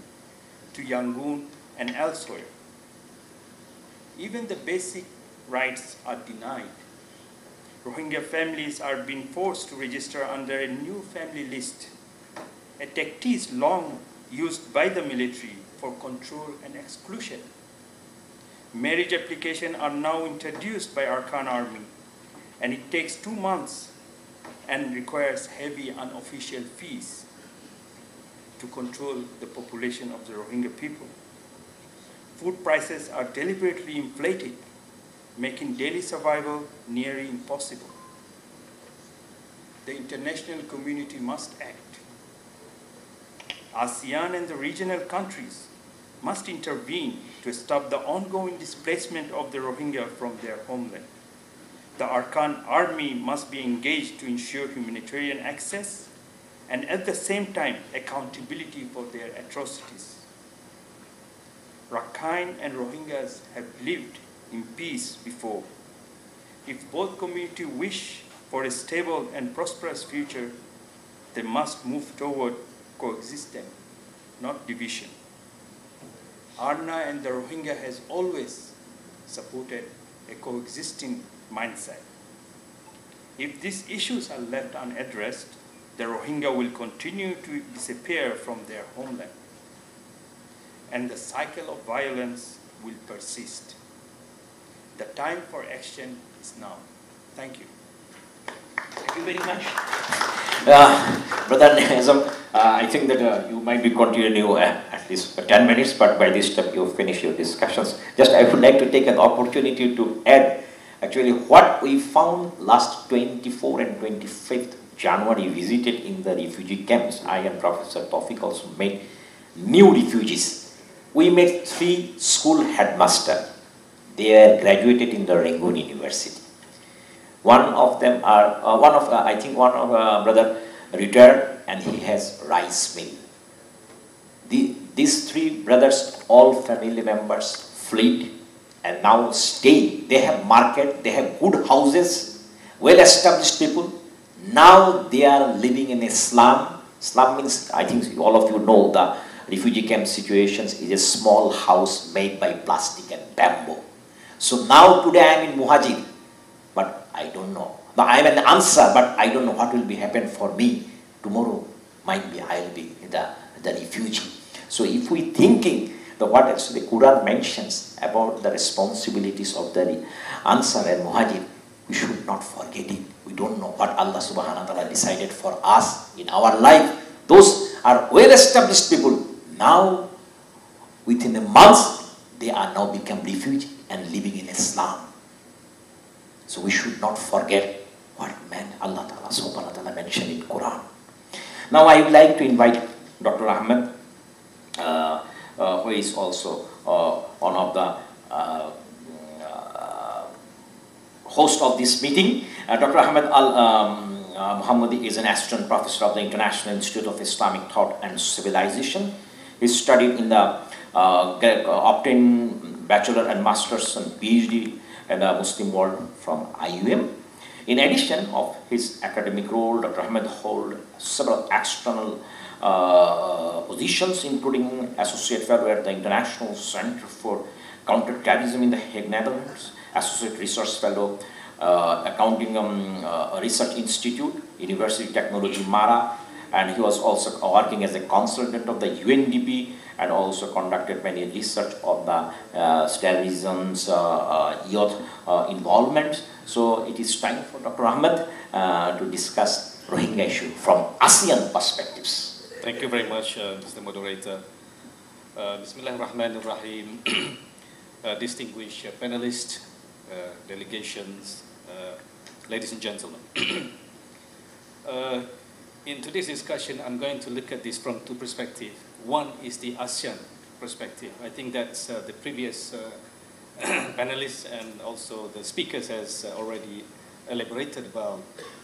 to Yangon and elsewhere. Even the basic rights are denied. Rohingya families are being forced to register under a new family list, a tactic long used by the military for control and exclusion. Marriage applications are now introduced by Arkan Army, and it takes 2 months and requires heavy unofficial fees to control the population of the Rohingya people. Food prices are deliberately inflated, making daily survival nearly impossible. The international community must act. ASEAN and the regional countries must intervene to stop the ongoing displacement of the Rohingya from their homeland. The Arkan Army must be engaged to ensure humanitarian access and at the same time accountability for their atrocities. Rakhine and Rohingyas have lived in peace before. If both communities wish for a stable and prosperous future, they must move toward coexistence, not division. ARNA and the Rohingya has always supported a coexisting mindset. If these issues are left unaddressed, the Rohingya will continue to disappear from their homeland, and the cycle of violence will persist. The time for action is now. Thank you. Thank you very much. Brother Nizam, I think that you might be continuing at least 10 minutes, but by this time you finish your discussions. Just I would like to take an opportunity to add actually what we found last 24 and 25th January visited in the refugee camps. I and Professor Tawfiq also met new refugees. We met 3 school headmasters. They are graduated in the Rangoon University. One of them are, I think one of brother retired and he has rice mill. These 3 brothers, all family members, fled and now stay. They have market, they have good houses, well-established people. Now they are living in a slum. Slum means, I think all of you know the refugee camp situations is a small house made by plastic and bamboo. So now today I am in Muhajir, but I don't know. Now I am an answer, but I don't know what will be happen for me. Tomorrow might be I will be the refugee. So if we thinking the what else the Quran mentions about the responsibilities of the answer and Muhajir, we should not forget it. We don't know what Allah subhanahu wa ta'ala decided for us in our life. Those are well-established people. Now, within a month, they are now become refugees and living in Islam. So we should not forget what Allah Ta'ala subhanahu wa ta'ala mentioned in Quran. Now I would like to invite Dr. Ahmed, who is also one of the host of this meeting. Dr. Ahmed Al-Muhammadi is an assistant professor of the International Institute of Islamic Thought and Civilization. He studied in the, obtained bachelor and master's and PhD in the Muslim world from IUM. In addition of his academic role, Dr. Ahmed holds several external positions, including Associate Fellow at the International Center for Counterterrorism in the Hague, Netherlands, Associate Research Fellow, Accounting Research Institute, University Technology Mara, and he was also working as a consultant of the UNDP and also conducted many research on the terrorism's youth involvement. So it is time for Dr. Ahmed to discuss Rohingya issue from ASEAN perspectives. Thank you very much, Mr. Moderator. Bismillahirrahmanirrahim. Distinguished panelists, delegations, ladies and gentlemen. In today's discussion, I'm going to look at this from two perspectives. One is the ASEAN perspective. I think that's the previous panelists and also the speakers has already elaborated about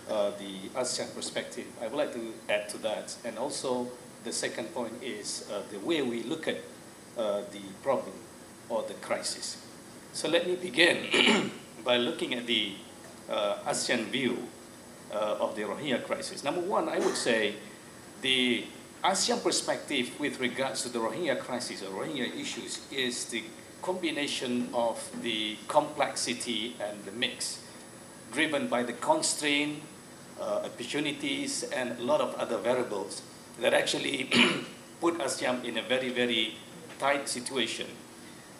the ASEAN perspective. I would like to add to that. And also the second point is the way we look at the problem or the crisis. So let me begin by looking at the ASEAN view of the Rohingya crisis. Number one, I would say the ASEAN perspective with regards to the Rohingya crisis or Rohingya issues is the combination of the complexity and the mix, driven by the constraint, opportunities, and a lot of other variables that actually put ASEAN in a very, very tight situation.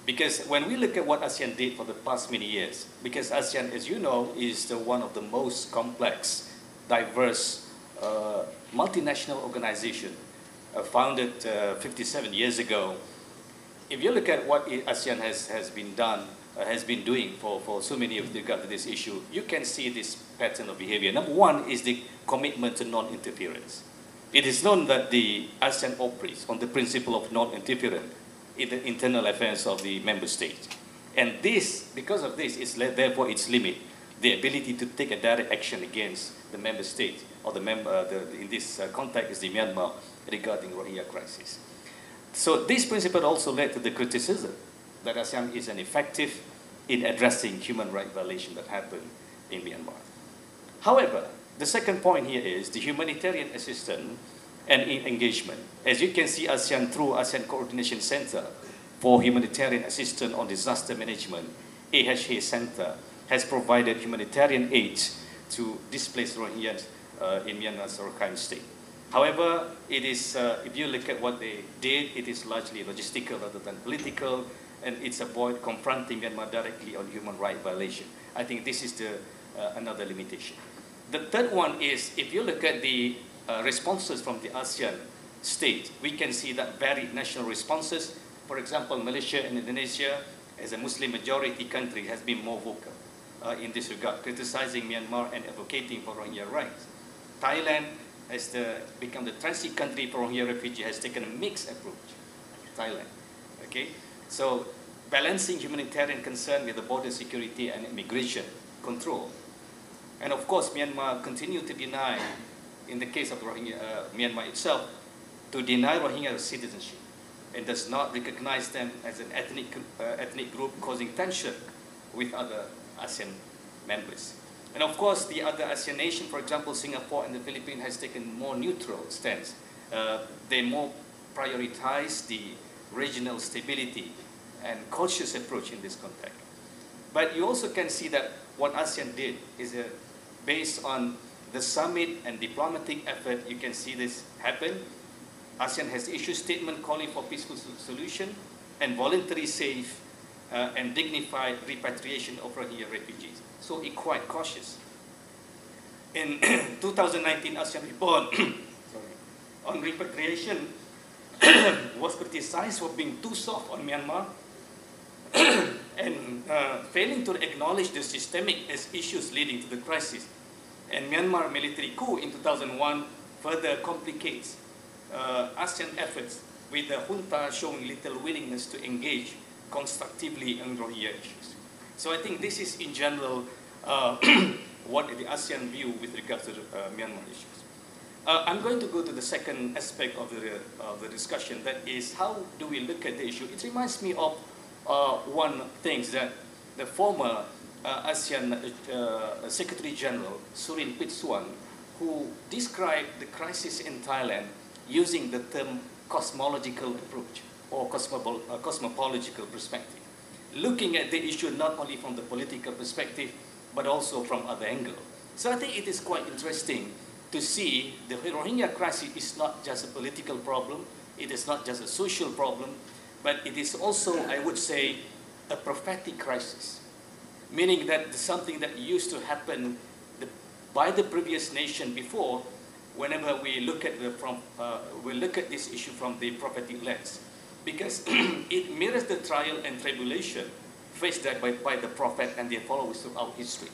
Because when we look at what ASEAN did for the past many years, because ASEAN, as you know, is one of the most complex, diverse, multinational organization founded 57 years ago. If you look at what ASEAN has been doing for so many of regard to this issue, you can see this pattern of behavior. Number one is the commitment to non-interference. It is known that the ASEAN operates on the principle of non-interference in the internal affairs of the member states. And this, because of this, is therefore its limit, the ability to take a direct action against the member state, or in this context is the Myanmar regarding Rohingya crisis. So this principle also led to the criticism that ASEAN is ineffective in addressing human rights violations that happen in Myanmar. However, the second point here is the humanitarian assistance and engagement. As you can see, ASEAN through ASEAN Coordination Center for Humanitarian Assistance on Disaster Management, AHA Center, has provided humanitarian aid to displaced Rohingyas in Myanmar's Rakhine State. However, it is, if you look at what they did, it is largely logistical rather than political, and it's avoid confronting Myanmar directly on human rights violation. I think this is another limitation. The third one is, if you look at the responses from the ASEAN state, we can see that varied national responses. For example, Malaysia and Indonesia, as a Muslim majority country, has been more vocal in this regard, criticizing Myanmar and advocating for Rohingya rights. Thailand has become the transit country for Rohingya refugees, has taken a mixed approach. Thailand, okay? So balancing humanitarian concern with the border security and immigration control. And of course, Myanmar continued to deny, in the case of Rohingya, Myanmar itself, to deny Rohingya citizenship and does not recognize them as an ethnic group, causing tension with other ASEAN members. And of course, the other ASEAN nations, for example, Singapore and the Philippines, has taken more neutral stance. They more prioritize the regional stability and cautious approach in this context. But you also can see that what ASEAN did is based on the summit and diplomatic effort. You can see this happen. ASEAN has issued statement calling for peaceful solution and voluntary, safe, and dignified repatriation of Rohingya refugees. So it's quite cautious. In 2019, ASEAN report on repatriation was criticized for being too soft on Myanmar and failing to acknowledge the systemic issues leading to the crisis. And Myanmar military coup in 2001 further complicates ASEAN efforts, with the junta showing little willingness to engage constructively on Rohingya issues. So I think this is in general what the ASEAN view with regards to Myanmar issues. I'm going to go to the second aspect of the discussion, that is how do we look at the issue. It reminds me of one thing that the former ASEAN Secretary General Surin Pitsuwan, who described the crisis in Thailand using the term cosmological approach or cosmological perspective, looking at the issue not only from the political perspective but also from other angles. So I think it is quite interesting to see the Rohingya crisis is not just a political problem, it is not just a social problem, but it is also, I would say, a prophetic crisis. Meaning that something that used to happen by the previous nation before, whenever we look at this issue from the prophetic lens, because it mirrors the trial and tribulation faced that by the Prophet and their followers throughout history.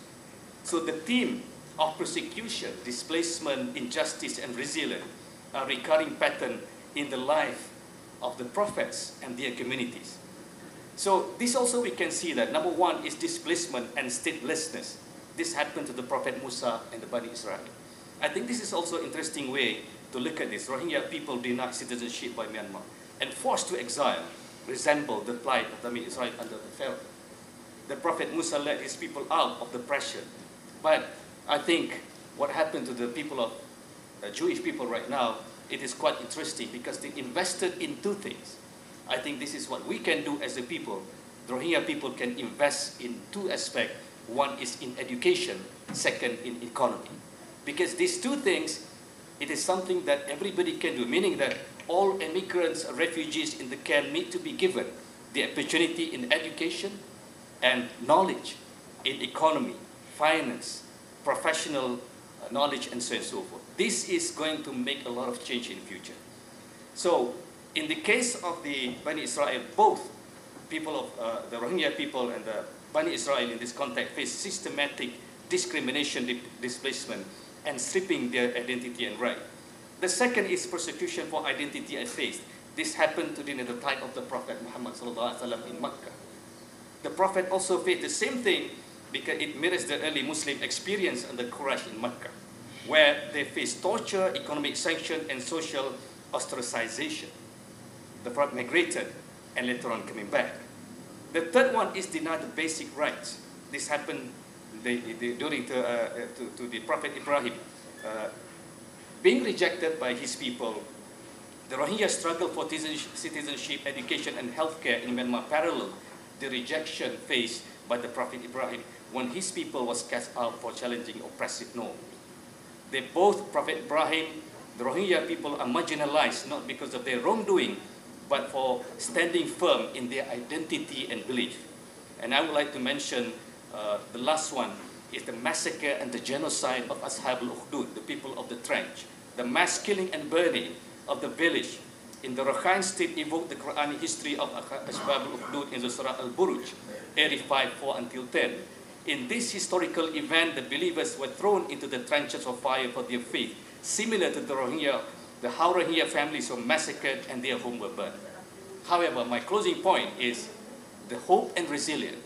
So the theme of persecution, displacement, injustice, and resilience are recurring pattern in the life of the prophets and their communities. So this also we can see that number one is displacement and statelessness. This happened to the Prophet Musa and the Bani Israel. I think this is also an interesting way to look at this. Rohingya people denied citizenship by Myanmar and forced to exile resemble the plight of the Bani Israel under the Pharaoh. The Prophet Musa led his people out of the pressure. But I think what happened to the people of Jewish people right now, it is quite interesting because they invested in two things. I think this is what we can do as a people. The Rohingya people can invest in two aspects. One is in education, second in economy. Because these two things, it is something that everybody can do, meaning that all immigrants, refugees in the camp need to be given the opportunity in education and knowledge in economy, finance, professional knowledge, and so on and so forth. This is going to make a lot of change in the future. So, in the case of the Bani Israel, both people of the Rohingya people and the Bani Israel in this context face systematic discrimination, displacement, and stripping their identity and right. The second is persecution for identity and faith. This happened during the time of the Prophet Muhammad ﷺ in Makkah. The Prophet also faced the same thing because it mirrors the early Muslim experience under Quraysh in Makkah, where they faced torture, economic sanction, and social ostracization. The Prophet migrated and later on coming back. The third one is denied the basic rights. This happened during to the Prophet Ibrahim. Being rejected by his people, the Rohingya struggle for citizenship, education, and healthcare in Myanmar parallel the rejection faced by the Prophet Ibrahim when his people was cast out for challenging oppressive norms. They both, Prophet Ibrahim, the Rohingya people are marginalized not because of their wrongdoing, but for standing firm in their identity and belief. And I would like to mention the last one is the massacre and the genocide of Ashab al-Ukhdud, the people of the trench. The mass killing and burning of the village in the Rakhine state evoked the Quranic history of Ashab al-Ukhdud in the Surah Al-Buruj, 85:4-10. In this historical event, the believers were thrown into the trenches of fire for their faith, similar to the Rohingya, how Rohingya families were massacred and their homes were burned. However, my closing point is the hope and resilience.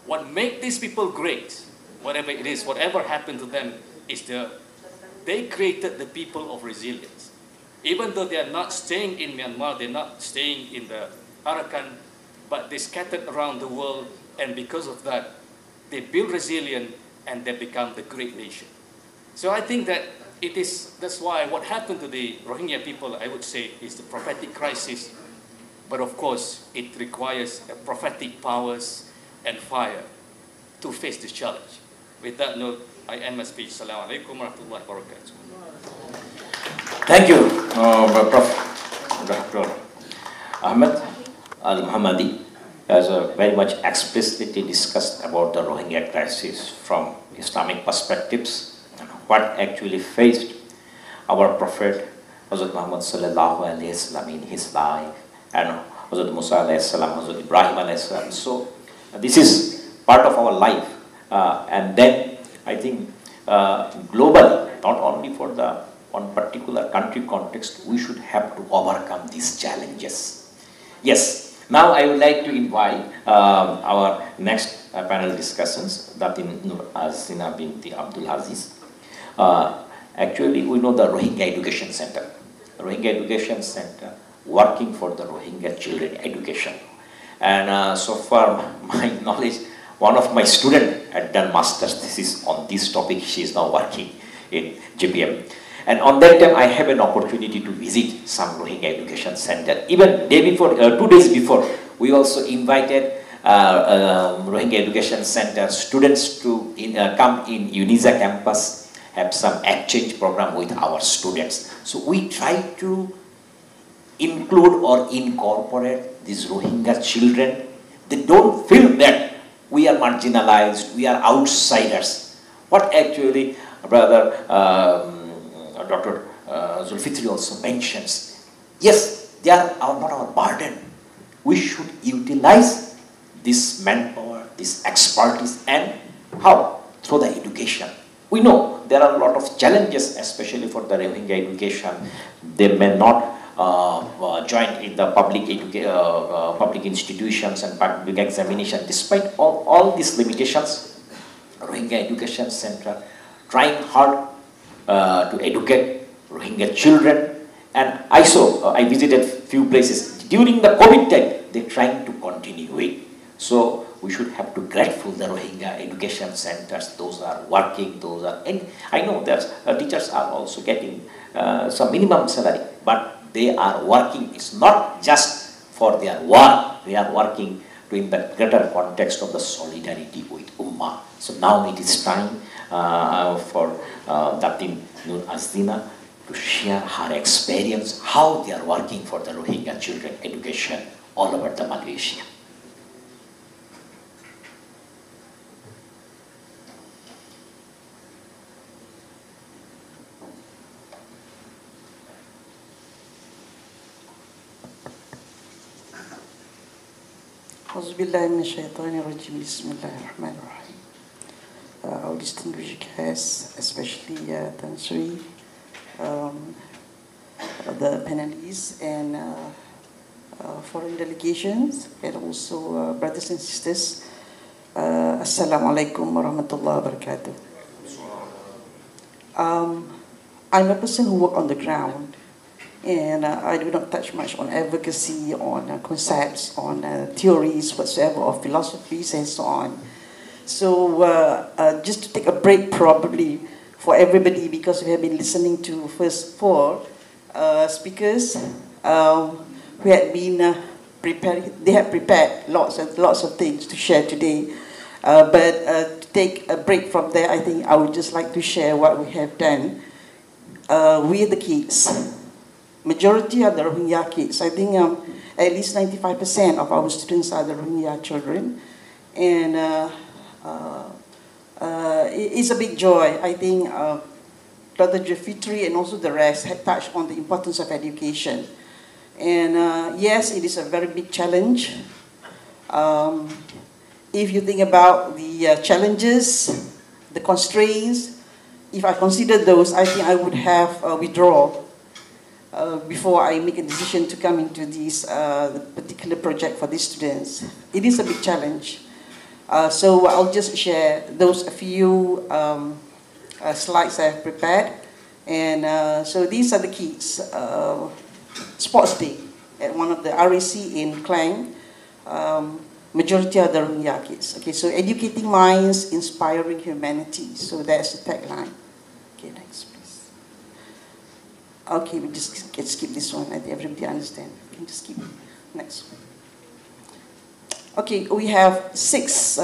What makes these people great, whatever it is, whatever happened to them, is they created the people of resilience. Even though they are not staying in Myanmar, they're not staying in the Arakan, but they scattered around the world, and because of that, they build resilience and they become the great nation. So I think that that's why what happened to the Rohingya people, I would say, is the prophetic crisis. But of course, it requires prophetic powers and fire to face this challenge. With that note, I end my speech. Assalamu alaikum wa rahmatullahi wa barakatuh. Thank you, Prof. Dr. Ahmed Al-Muhammadi has very much explicitly discussed about the Rohingya crisis from Islamic perspectives and what actually faced our Prophet Hazrat Muhammad sallallahu alaihi wasallam in his life, and Hazrat Musa alayhi salam, Hazrat Ibrahim alayhi salam. So this is part of our life, and then I think globally, not only for the one particular country context, we should have to overcome these challenges. Yes, now I would like to invite our next panel discussions, Datin Nur Azina binti Abdul Aziz. Actually, we know the Rohingya Education Center. Rohingya Education Center working for the Rohingya children education. And so far, my knowledge, one of my students had done master's thesis on this topic. She is now working in JPM. And on that time, I have an opportunity to visit some Rohingya Education Center. Even day before, 2 days before, we also invited Rohingya Education Center students to come in UNISA campus, have some exchange program with our students. So we try to include or incorporate these Rohingya children. They don't feel that we are marginalized, we are outsiders. What actually Brother Dr. Zulfitri also mentions, yes, they are not our burden. We should utilize this manpower, this expertise, and how? Through the education. We know there are a lot of challenges, especially for the Rohingya education. They may not join in the public institutions and public examination. Despite all these limitations, Rohingya Education Center trying hard to educate Rohingya children. And I visited few places during the COVID time. They're trying to continue it. So we should have to grateful the Rohingya education centers. Those are working. And I know that teachers are also getting some minimum salary, but they are working. It's not just for their work. They are working in the greater context of the solidarity with Ummah. So now it is time for Datin Nur Asdina to share her experience, how they are working for the Rohingya children education all over the Malaysia. Bismillahirrahmanirrahim. Our distinguished guests, especially Tan Sri, the panelists and foreign delegations, and also brothers and sisters. Assalamu alaikum warahmatullahi wabarakatuh. I'm a person who works on the ground, and I do not touch much on advocacy, on concepts, on theories whatsoever, of philosophies and so on. So just to take a break probably for everybody, because we have been listening to first four speakers who had been prepared. They had prepared lots of things to share today. But to take a break from there, I think I would just like to share what we have done with the kids. Majority are the Rohingya kids. I think at least 95% of our students are the Rohingya children. And it's a big joy. I think Dr. Jafitri and also the rest had touched on the importance of education. And yes, it is a very big challenge. If you think about the challenges, the constraints, if I consider those, I think I would have withdrawn before I make a decision to come into this particular project for these students. It is a big challenge. So I'll just share those few slides I have prepared. And so these are the kids. Sports Day at one of the RAC in Klang. Majority are the Rohingya kids. Okay, so educating minds, inspiring humanity. So that's the tagline. Okay, next please. Okay, we just can skip this one. I think everybody understand. We can just skip it. Next one. Okay, we have 6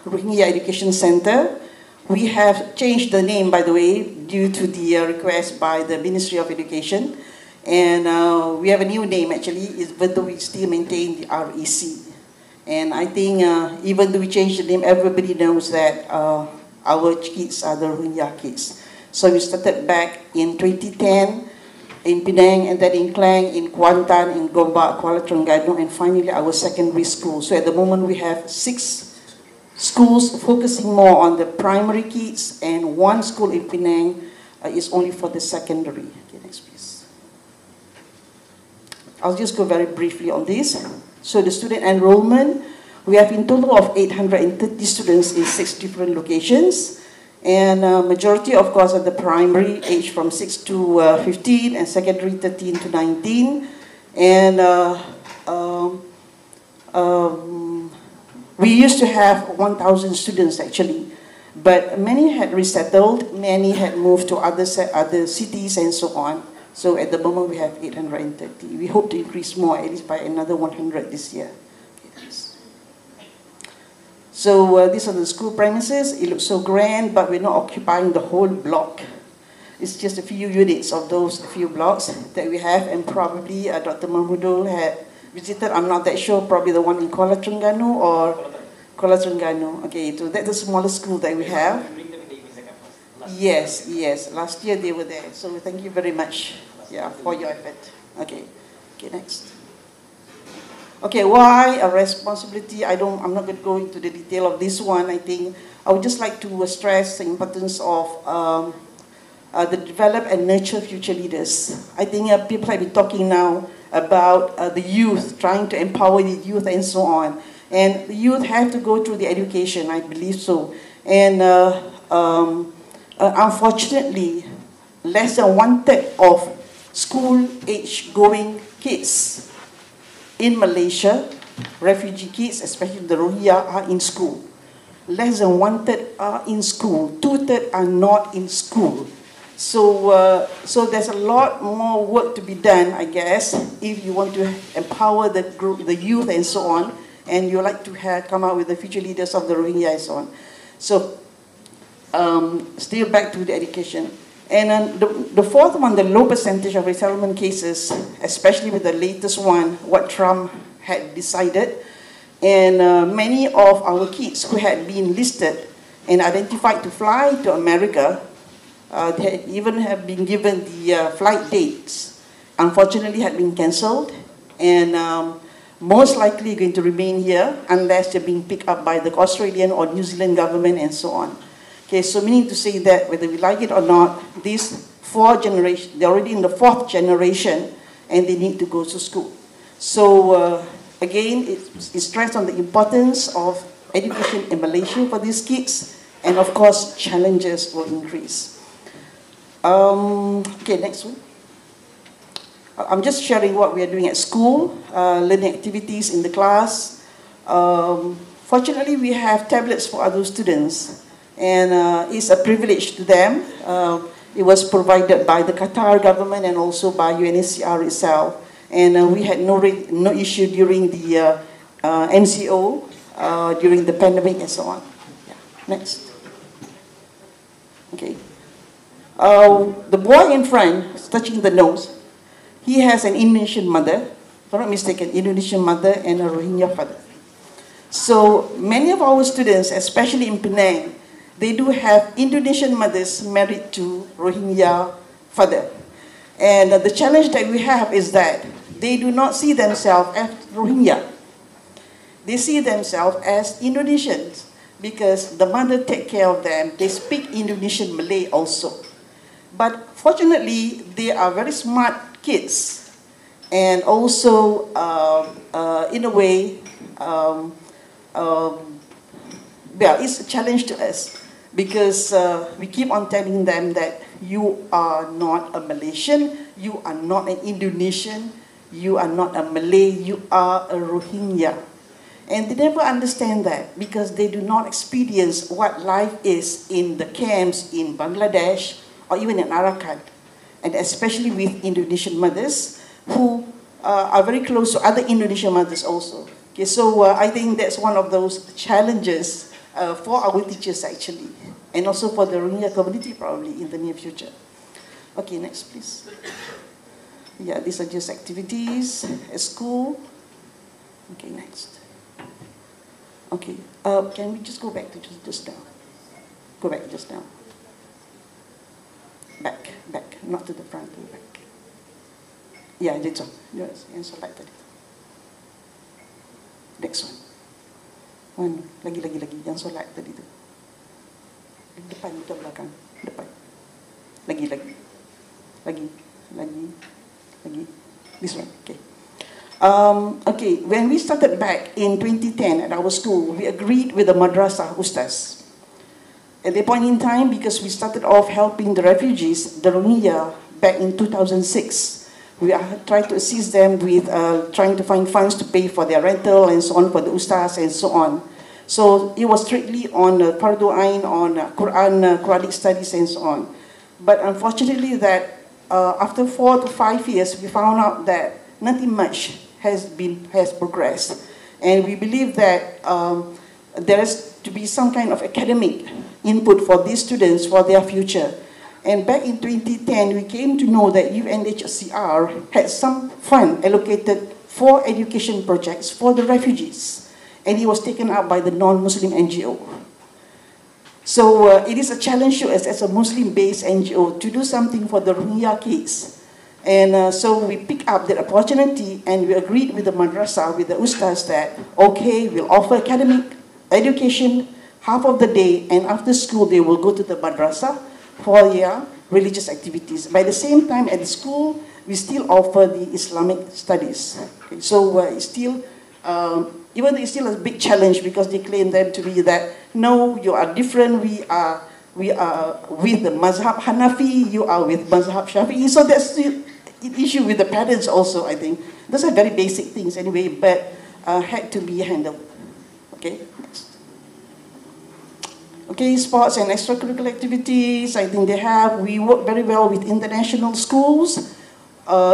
Rohingya Education Center. We have changed the name, by the way, due to the request by the Ministry of Education. And we have a new name, actually, even though we still maintain the REC. And I think even though we changed the name, everybody knows that our kids are the Rohingya kids. So we started back in 2010 in Penang, and then in Klang, in Kuantan, in Gombak, Kuala Terengganu, and finally our secondary school. So at the moment we have 6 schools focusing more on the primary kids, and 1 school in Penang is only for the secondary. Okay, next please. I'll just go very briefly on this. So the student enrollment, we have in total of 830 students in 6 different locations. And majority, of course, are the primary, age from 6 to 15, and secondary 13 to 19. And we used to have 1,000 students, actually. But many had resettled, many had moved to other cities and so on. So at the moment, we have 830. We hope to increase more, at least by another 100 this year. So these are the school premises. It looks so grand, but we're not occupying the whole block. It's just a few units of those few blocks that we have, and probably Dr. Mahmudul had visited. I'm not that sure, probably the one in Kuala Terengganu or Kuala Terengganu. Okay, so that's the smallest school that we have. Yes, yes. Last year they were there. So thank you very much, yeah, for your effort. Okay, okay, next. Okay, why a responsibility? I'm not going to go into the detail of this one. I think I would just like to stress the importance of the develop and nurture future leaders. I think people have been talking now about the youth, trying to empower the youth and so on. And the youth have to go through the education, I believe so. And unfortunately, less than 1/3 of school-age going kids in Malaysia, refugee kids, especially the Rohingya, are in school. Less than 1/3 are in school. 2/3 are not in school. So there's a lot more work to be done, I guess, if you want to empower the group, the youth and so on, and you like to come out with the future leaders of the Rohingya and so on. So still back to the education. And then the fourth one, the low percentage of resettlement cases, especially with the latest one, what Trump had decided. And many of our kids who had been listed and identified to fly to America, they even have been given the flight dates. Unfortunately, had been cancelled, and most likely going to remain here unless they're being picked up by the Australian or New Zealand government and so on. Okay, so meaning to say that whether we like it or not, these 4 generations, they're already in the 4th generation, and they need to go to school. So again, it's stressed on the importance of education in Malaysia for these kids, and of course, challenges will increase. Okay, next one. I'm just sharing what we are doing at school, learning activities in the class. Fortunately, we have tablets for other students. And it's a privilege to them. It was provided by the Qatar government and also by UNHCR itself. And we had no issue during the MCO, during the pandemic and so on. Yeah. Next. Okay. The boy in front, touching the nose, he has an Indonesian mother, if I'm not mistaken, Indonesian mother and a Rohingya father. So many of our students, especially in Penang, they do have Indonesian mothers married to Rohingya father. And the challenge that we have is that they do not see themselves as Rohingya. They see themselves as Indonesians because the mother take care of them. They speak Indonesian Malay also. But fortunately, they are very smart kids. And also, in a way, well, it's a challenge to us. Because we keep on telling them that you are not a Malaysian, you are not an Indonesian, you are not a Malay, you are a Rohingya. And they never understand that because they do not experience what life is in the camps in Bangladesh or even in Arakan. And especially with Indonesian mothers who are very close to other Indonesian mothers also. Okay, so I think that's one of those challenges for our teachers actually, and also for the Rohingya community probably in the near future. Okay, next please. Yeah, these are just activities at school. Okay, next. Okay, can we just go back to just now? Go back just now. Back, not to the front, to the back. Yeah, that's all. Yes, and so back tadi. Next one. Lagi, yang solat tadi tu. Depan, bukan belakang. Depan. Lagi. This one, okay. Okay, when we started back in 2010 at our school, we agreed with the madrasah ustaz. At the point in time, because we started off helping the refugees, the Rohingya, back in 2006, we tried to assist them with trying to find funds to pay for their rental and so on, for the ustaz and so on. So it was strictly on Fardu Ain, on Quranic studies and so on. But unfortunately that after 4 to 5 years, we found out that nothing much has progressed. And we believe that there is to be some kind of academic input for these students for their future. And back in 2010, we came to know that UNHCR had some fund allocated for education projects for the refugees. And it was taken up by the non-Muslim NGO. So it is a challenge to us as a Muslim-based NGO to do something for the Rohingya kids. And so we pick up that opportunity and we agreed with the madrasa, with the ustaz that, okay, we'll offer academic education half of the day, and after school they will go to the madrasa for their religious activities. By the same time at the school, we still offer the Islamic studies. Okay, so it's still, even though it's still a big challenge because they claim them to be that, no, you are different, we are with the Mazhab Hanafi, you are with Mazhab Shafi'i, so that's still an issue with the parents also, I think. Those are very basic things anyway, but had to be handled. Okay, next. Okay, sports and extracurricular activities, I think we work very well with international schools,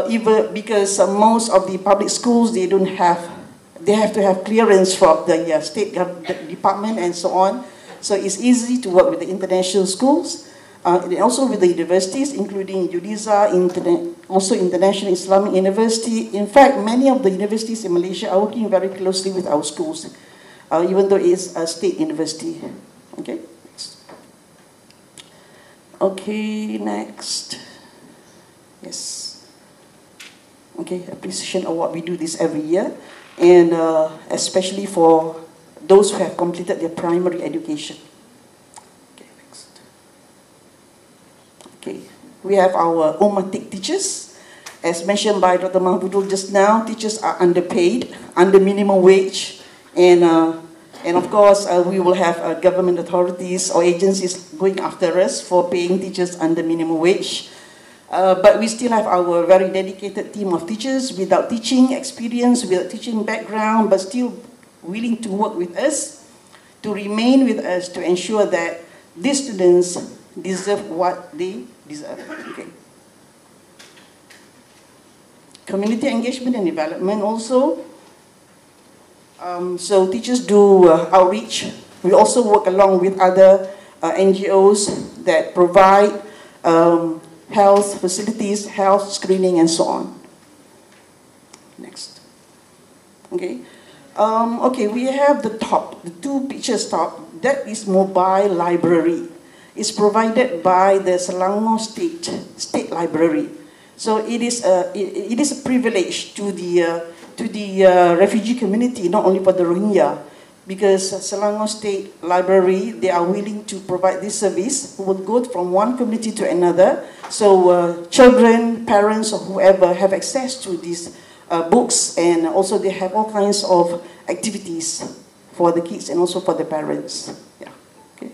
even because most of the public schools, they have to have clearance from the state department and so on. So it's easy to work with the international schools, and also with the universities, including UNISA, also International Islamic University. In fact, many of the universities in Malaysia are working very closely with our schools, even though it's a state university. Okay. Okay, next. Yes. Okay, appreciation award. We do this every year, and especially for those who have completed their primary education. Okay, next. Okay, we have our Umatik teachers. As mentioned by Dr. Mahmudul just now, teachers are underpaid, under minimum wage, and of course, we will have government authorities or agencies going after us for paying teachers under minimum wage. But we still have our very dedicated team of teachers without teaching experience, without teaching background, but still willing to work with us, to remain with us, to ensure that these students deserve what they deserve. Okay. Community engagement and development also. So teachers do outreach. We also work along with other NGOs that provide health facilities, health screening, and so on. Next. Okay. Okay, we have the two pictures top. That is mobile library. It's provided by the Selangor State Library. So it is a privilege to the refugee community, not only for the Rohingya, because Selangor State Library, they are willing to provide this service, who will go from one community to another. So children, parents, or whoever have access to these books, and also they have all kinds of activities for the kids and also for the parents. Yeah. Okay.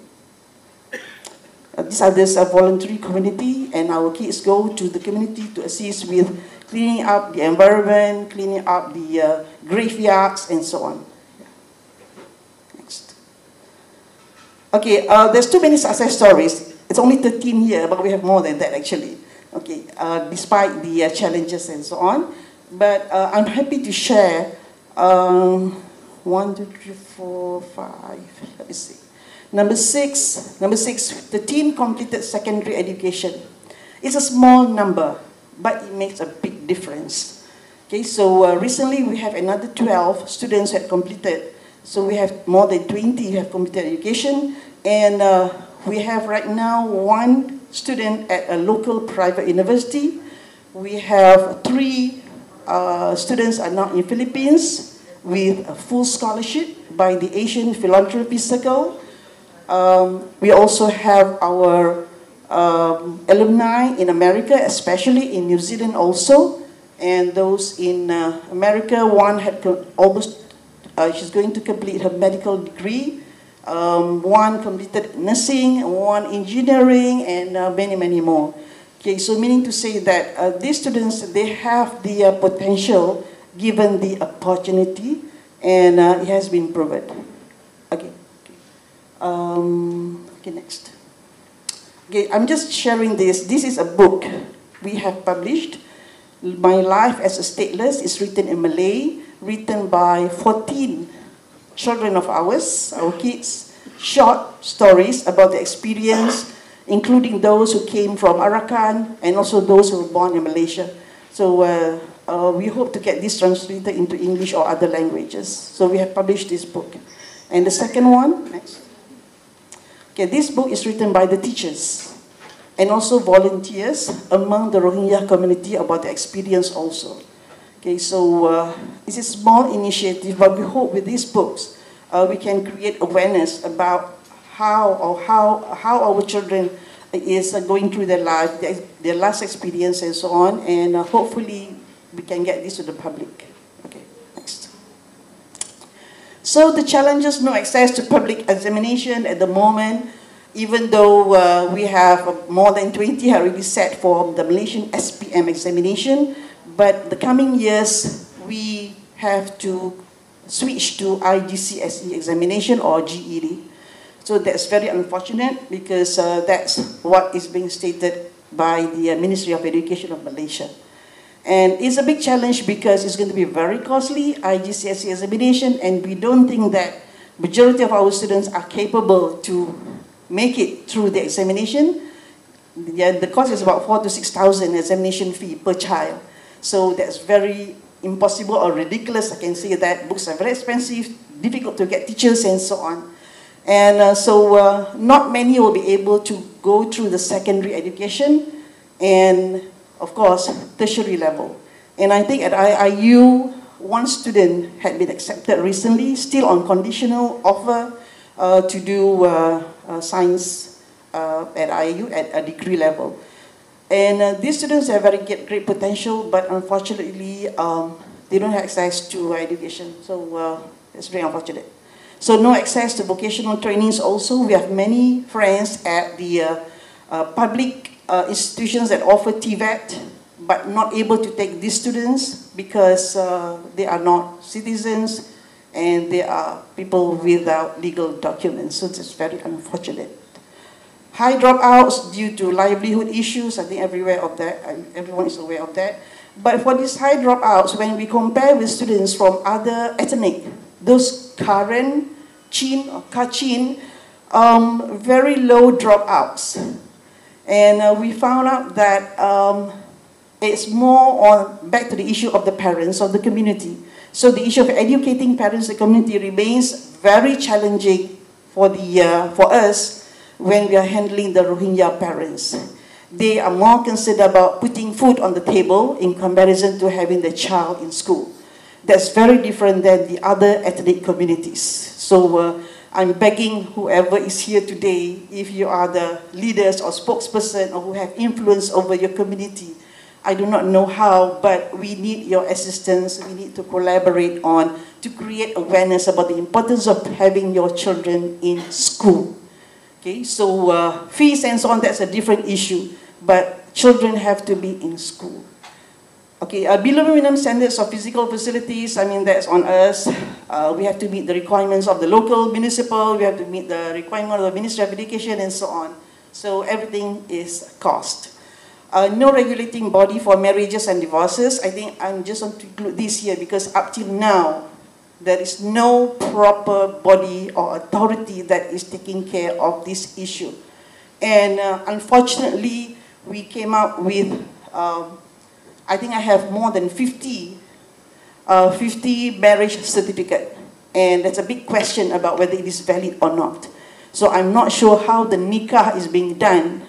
These are this voluntary community, and our kids go to the community to assist with cleaning up the environment, cleaning up the graveyards, and so on. Next. Okay, there's too many success stories. It's only 13 here, but we have more than that actually. Okay, despite the challenges and so on. But I'm happy to share 1, 2, 3, 4, 5. Let me see. Number six, the teen completed secondary education. It's a small number, but it makes a big difference. Okay, so recently we have another 12 students who have completed. So we have more than 20 who have completed education, and we have right now 1 student at a local private university. We have 3 students are now in Philippines with a full scholarship by the Asian Philanthropy Circle. We also have our alumni in America, especially in New Zealand also, and those in America, one had she's going to complete her medical degree, one completed nursing, one engineering, and many, many more. Okay, so meaning to say that these students, they have the potential given the opportunity, and it has been proven. Okay. Okay, next. Okay, I'm just sharing this. This is a book we have published. My Life as a Stateless is written in Malay, written by 14 children of ours, our kids, short stories about the experience, including those who came from Arakan and also those who were born in Malaysia. So we hope to get this translated into English or other languages. So we have published this book. And the second one, next. Okay, this book is written by the teachers. and also volunteers among the Rohingya community about the experience also. Okay, so it's a small initiative, but we hope with these books we can create awareness about how our children is going through their life, their last experience and so on, and hopefully we can get this to the public. Okay, next. So the challenges: no access to public examination at the moment, even though we have more than 20 already set for the Malaysian SPM examination, but the coming years we have to switch to IGCSE examination or GED. So that's very unfortunate because that's what is being stated by the Ministry of Education of Malaysia. And it's a big challenge because it's going to be very costly, IGCSE examination, and we don't think that majority of our students are capable to make it through the examination. Yeah, the cost is about 4,000 to 6,000 examination fee per child. So that's very impossible or ridiculous. I can say that books are very expensive, difficult to get teachers and so on. And so not many will be able to go through the secondary education and, of course, tertiary level. And I think at IIU, one student had been accepted recently, still on conditional offer to do science at IIU at a degree level. And these students have very great potential, but unfortunately, they don't have access to education. So it's very unfortunate. So no access to vocational trainings also. We have many friends at the public institutions that offer TVET, but not able to take these students because they are not citizens and they are people without legal documents. So it's very unfortunate. High dropouts due to livelihood issues. I think everyone is aware of that. But for these high dropouts, when we compare with students from other ethnic, those Karen, Chin, or Kachin, very low dropouts. And we found out that it's more back to the issue of the parents, of the community. So the issue of educating parents, the community remains very challenging for us when we are handling the Rohingya parents. They are more concerned about putting food on the table in comparison to having the child in school. That's very different than the other ethnic communities. So I'm begging whoever is here today, if you are the leaders or spokesperson or who have influence over your community, I do not know how, but we need your assistance. We need to collaborate to create awareness about the importance of having your children in school. Okay, so fees and so on, that's a different issue, but children have to be in school. Okay, below minimum standards of physical facilities, I mean, that's on us. We have to meet the requirements of the local, municipal, we have to meet the requirement of the Ministry of Education and so on. So everything is cost. No regulating body for marriages and divorces. I think I'm just going to include this here because up till now, there is no proper body or authority that is taking care of this issue. And unfortunately, we came up with, I think I have more than 50 marriage certificates. And that's a big question about whether it is valid or not. So I'm not sure how the nikah is being done.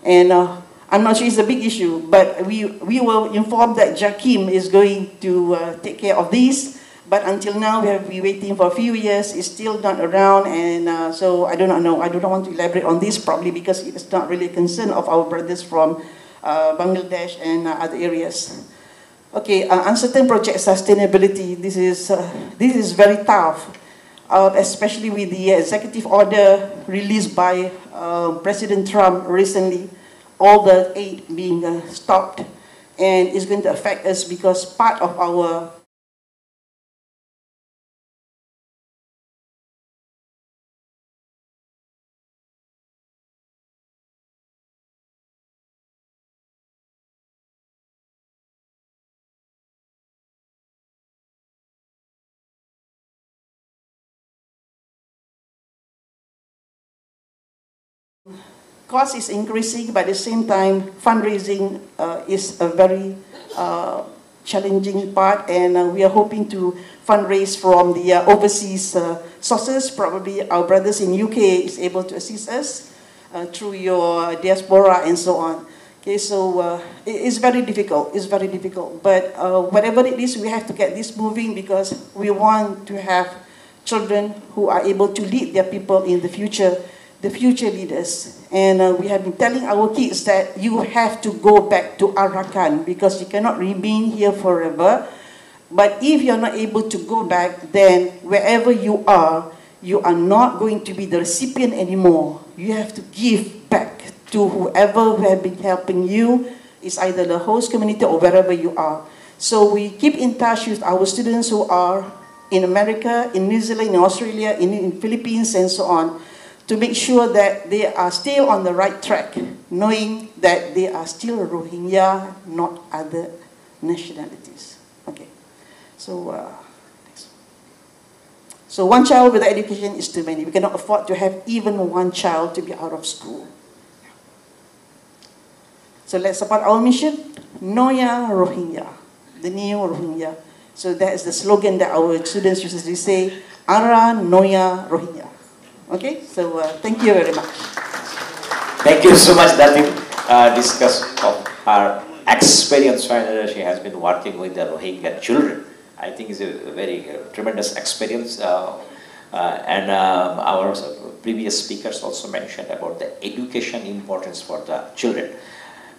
And I'm not sure it's a big issue, but we will inform that Jakim is going to take care of this. But until now, we have been waiting for a few years. It's still not around, and so I do not know. I do not want to elaborate on this, probably because it's not really a concern of our brothers from Bangladesh and other areas. Okay, uncertain project sustainability. This is very tough, especially with the executive order released by President Trump recently. All the aid being stopped, and it's going to affect us because part of our cost is increasing, but at the same time, fundraising is a very challenging part, and we are hoping to fundraise from the overseas sources. Probably our brothers in UK is able to assist us. through your diaspora and so on. Okay, so it's very difficult. It's very difficult. But whatever it is, we have to get this moving because we want to have children who are able to lead their people in the future leaders. And we have been telling our kids that you have to go back to Arakan because you cannot remain here forever. But if you're not able to go back, then wherever you are not going to be the recipient anymore. You have to give back to whoever who have been helping you. It's either the host community or wherever you are. So we keep in touch with our students who are in America, in New Zealand, in Australia, in Philippines, and so on, to make sure that they are still on the right track, knowing that they are still Rohingya, not other nationalities. Okay. So one child without education is too many. We cannot afford to have even one child to be out of school. So let's support our mission, Noya Rohingya, the new Rohingya. So that is the slogan that our students usually say, Ara Noya Rohingya. Okay, so thank you very much. Thank you so much, Datin. Discuss of her experience when she has been working with the Rohingya children. I think it's a very tremendous experience. And our previous speakers also mentioned about the education importance for the children.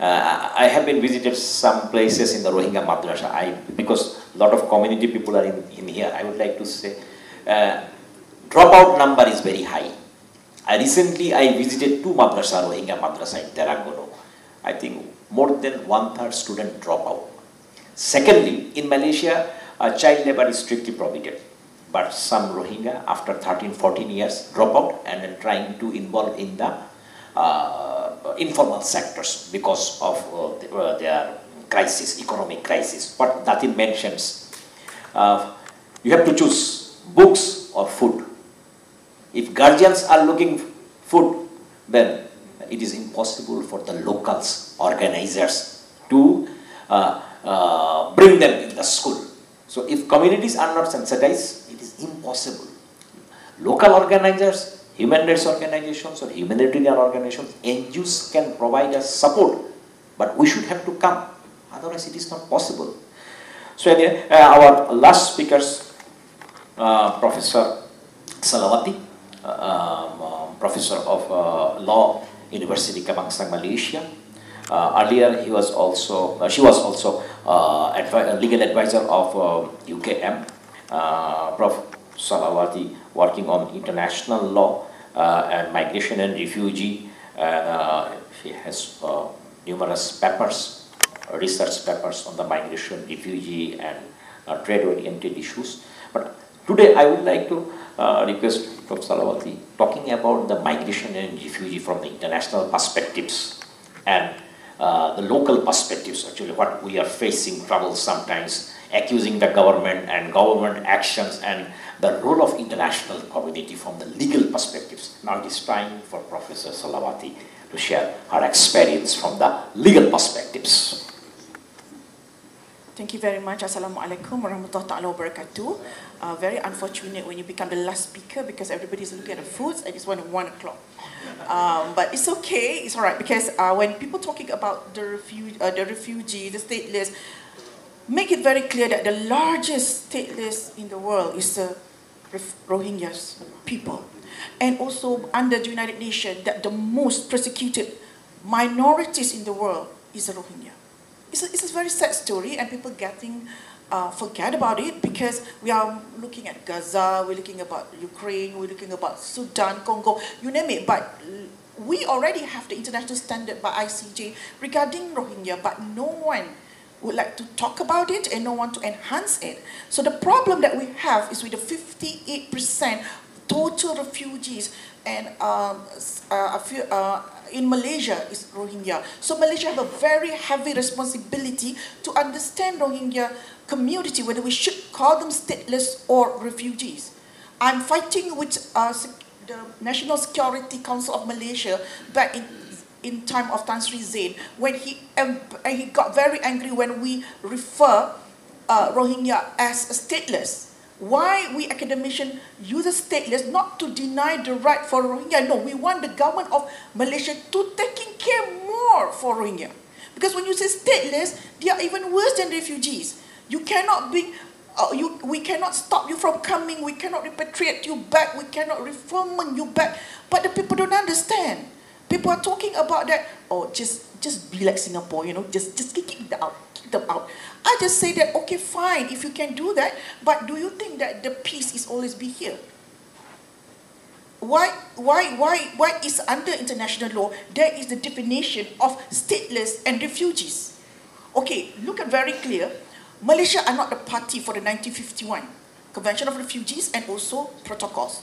I have been visited some places in the Rohingya madrasa. Because a lot of community people are in here, I would like to say, dropout number is very high. Recently, I visited 2 madrasa, Rohingya madrasa in Terengganu. I think more than 1/3 student drop out. Secondly, in Malaysia, child labor is strictly prohibited. But some Rohingya, after 13-14 years, drop out and then trying to involve in the informal sectors because of their crisis, economic crisis. What Datin mentions, you have to choose books or food. If guardians are looking food, then it is impossible for the locals, organizers, to bring them in the school. So if communities are not sensitized, it is impossible. Local organizers, human rights organizations or humanitarian organizations, NGOs can provide us support, but we should have to come, otherwise it is not possible. So again, our last speakers, Professor Salawati, Professor of Law, University Kebangsaan Malaysia. Earlier, she was also legal advisor of UKM. Prof. Salawati working on international law and migration and refugee. She has numerous papers, research papers on the migration, refugee, and trade-oriented issues. But today, I would like to request Prof. Salawati talking about the migration and refugee from the international perspectives and the local perspectives, actually, what we are facing trouble sometimes, accusing the government and government actions and the role of international community from the legal perspectives. Now it is time for Professor Salawati to share her experience from the legal perspectives. Thank you very much. Assalamualaikum warahmatullahi ta'ala wabarakatuh. Very unfortunate when you become the last speaker because everybody's looking at the foods and it's 1 o'clock. But it's okay, it's all right, because when people talking about the refugee, the stateless, make it very clear that the largest stateless in the world is the Rohingyas people. And also under the United Nations, that the most persecuted minorities in the world is the Rohingya. It's a very sad story, and people forget about it because we are looking at Gaza, we're looking about Ukraine, we're looking about Sudan, Congo, you name it. But we already have the international standard by ICJ regarding Rohingya, but no one would like to talk about it and no one to enhance it. So the problem that we have is with the 58% total refugees and in Malaysia is Rohingya. So Malaysia have a very heavy responsibility to understand Rohingya community, whether we should call them stateless or refugees. I'm fighting with the National Security Council of Malaysia back in time of Tan Sri Zain, when he got very angry when we refer Rohingya as stateless. Why we academicians use the stateless not to deny the right for Rohingya. No, we want the government of Malaysia to taking care more for Rohingya. Because when you say stateless, they are even worse than refugees. You cannot be, we cannot stop you from coming. We cannot repatriate you back. We cannot reform you back. But the people don't understand. People are talking about that. Oh, just be like Singapore, you know, just kick them out. I just say that, okay, fine, if you can do that, but do you think that the peace is always be here? Why is under international law, there is the definition of stateless and refugees? Okay, look at very clear, Malaysia are not the party for the 1951 Convention of Refugees and also protocols.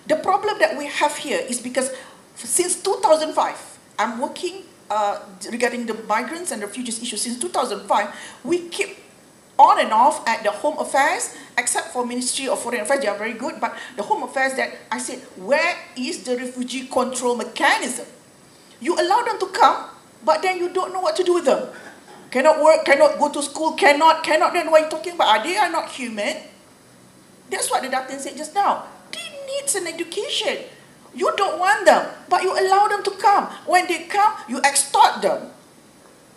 The problem that we have here is because since 2005, I'm working regarding the migrants and refugees issue. Since 2005, we keep on and off at the Home Affairs, except for Ministry of Foreign Affairs, they are very good, but the Home Affairs that I said, where is the refugee control mechanism? You allow them to come, but then you don't know what to do with them. Cannot work, cannot go to school, cannot, then what are you talking about? They are not human. That's what the Datin said just now. They need an education. You don't want them, but you allow them to come. When they come, you extort them.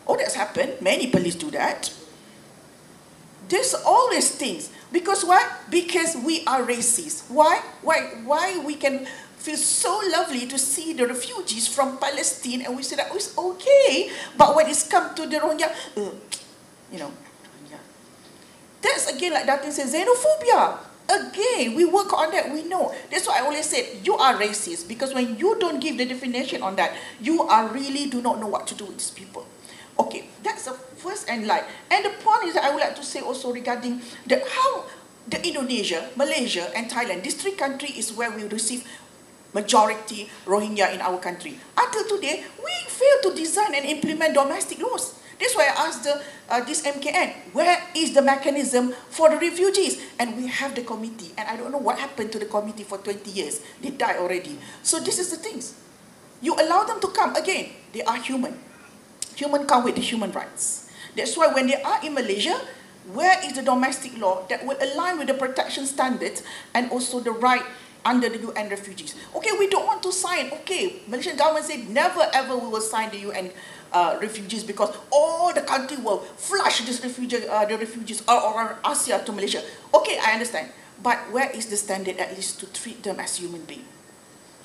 Oh, that's happened. Many police do that. There's always things. Because why? Because we are racist. Why we can feel so lovely to see the refugees from Palestine and we say that, oh, it's okay. But when it's come to the Rohingya, you know, Rohingya. That's again, like Datin says, xenophobia. Again, we work on that, we know. That's why I always said, you are racist, because when you don't give the definition on that, you are really do not know what to do with these people. Okay, that's the first and like. And the point is that I would like to say also regarding how the Indonesia, Malaysia, and Thailand, these three countries is where we receive majority Rohingya in our country. Until today, we fail to design and implement domestic laws. That's why I asked this MKN, where is the mechanism for the refugees? And we have the committee, and I don't know what happened to the committee for 20 years. They died already. So this is the things. You allow them to come. Again, they are human. Human come with the human rights. That's why when they are in Malaysia, where is the domestic law that will align with the protection standards and also the right under the UN refugees? Okay, we don't want to sign. Okay, Malaysian government said never ever we will sign the UN refugees because all the country will flush this the refugees or Asia to Malaysia. Okay, I understand. But where is the standard at least to treat them as human beings?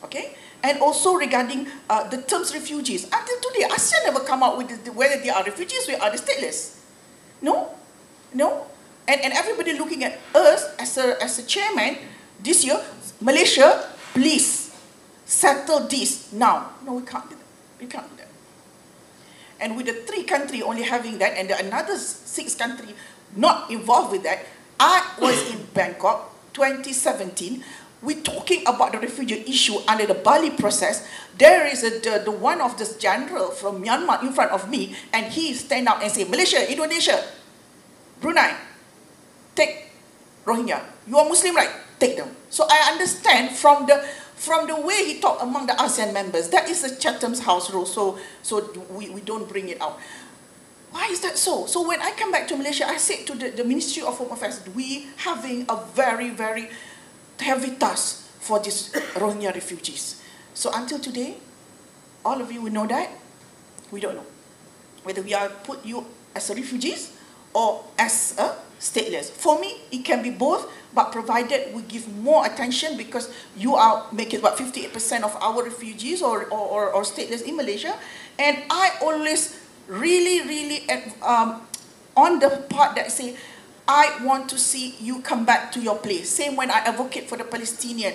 Okay? And also regarding the terms refugees. Until today, ASEAN never come out with whether they are refugees or are they stateless. No? No? And everybody looking at us as a chairman this year, Malaysia, please settle this now. No, we can't do that. We can't do that. And with the 3 countries only having that, and another 6 countries not involved with that, I was in Bangkok, 2017. We're talking about the refugee issue under the Bali process. There is the one of the general from Myanmar in front of me, and he stand up and say, Malaysia, Indonesia, Brunei, take Rohingya. You are Muslim, right? Take them. So I understand from the way he talked among the ASEAN members, that is the Chatham's house rule, so we don't bring it out. Why is that so? So when I come back to Malaysia, I said to the Ministry of Home Affairs, we having a very, very heavy task for these Rohingya refugees. So until today, all of you will know that, we don't know whether we are put you as a refugees or as a stateless. For me, it can be both, but provided we give more attention because you are making about 58% of our refugees or stateless in Malaysia. And I always really on the part that say, I want to see you come back to your place. Same when I advocate for the Palestinian.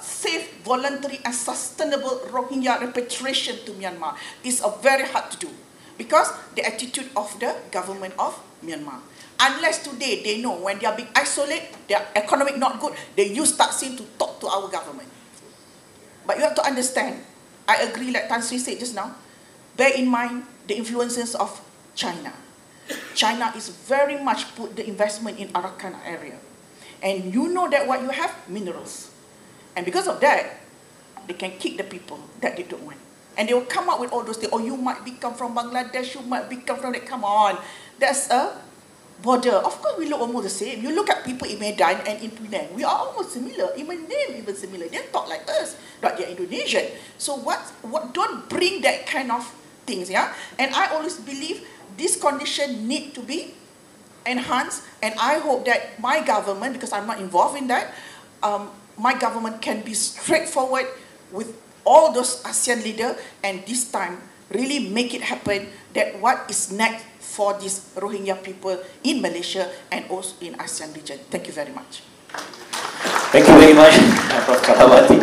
Safe, voluntary and sustainable Rohingya repatriation to Myanmar is very hard to do because the attitude of the government of Myanmar. Unless today they know when they are being isolated, their economic not good, they use Taksim to talk to our government. But you have to understand, I agree like Tan Sri said just now, bear in mind the influences of China. China is very much put the investment in Arakan area. And you know that what you have? Minerals. And because of that, they can kick the people that they don't want. And they will come up with all those things. Oh, you might become from Bangladesh, you might become from that. Come on. That's a border, of course we look almost the same. You look at people in Medan and in Penang, we are almost similar, even name even similar. They talk like us, but they're Indonesian. So what don't bring that kind of things, yeah? And I always believe this condition need to be enhanced, and I hope that my government, because I'm not involved in that, my government can be straightforward with all those ASEAN leaders, and this time really make it happen that what is next for these Rohingya people in Malaysia and also in ASEAN region. Thank you very much. Thank you very much, Prof. Kalawati,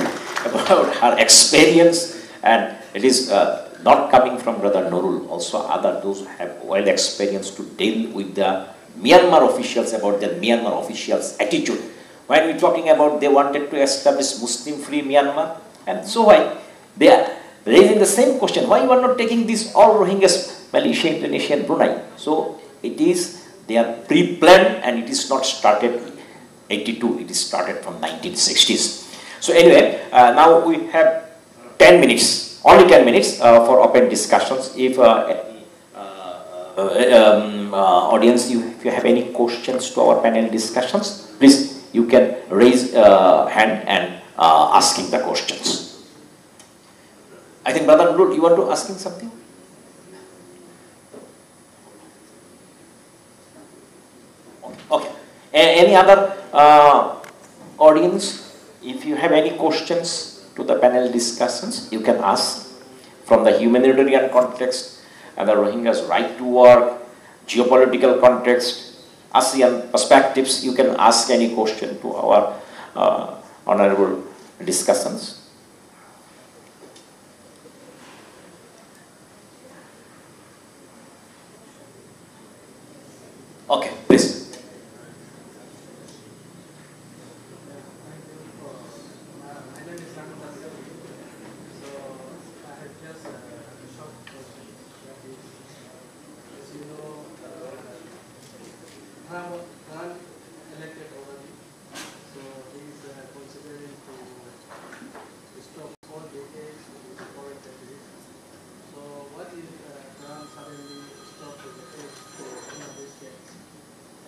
about her experience, and it is not coming from Brother Nurul, also other those who have well experience to deal with the Myanmar officials, about the Myanmar officials' attitude. When we're talking about they wanted to establish Muslim-free Myanmar, and so why they are raising the same question, why you are not taking this all Rohingyas, Malaysia, Indonesia, and Brunei? So it is, they are pre-planned, and it is not started 82, it is started from 1960s. So anyway, now we have 10 minutes, only 10 minutes for open discussions. If audience, if you have any questions to our panel discussions, please, you can raise hand and asking the questions. I think Brother Nurul, you want to asking something? Okay. Any other audience? If you have any questions to the panel discussions, you can ask from the humanitarian context and the Rohingyas' right to work, geopolitical context, ASEAN perspectives. You can ask any question to our honorable discussants. Okay, please. Elected already, so he is considering to stop all decades of the foreign activities. So what if Trump suddenly stops the case for one of these cases?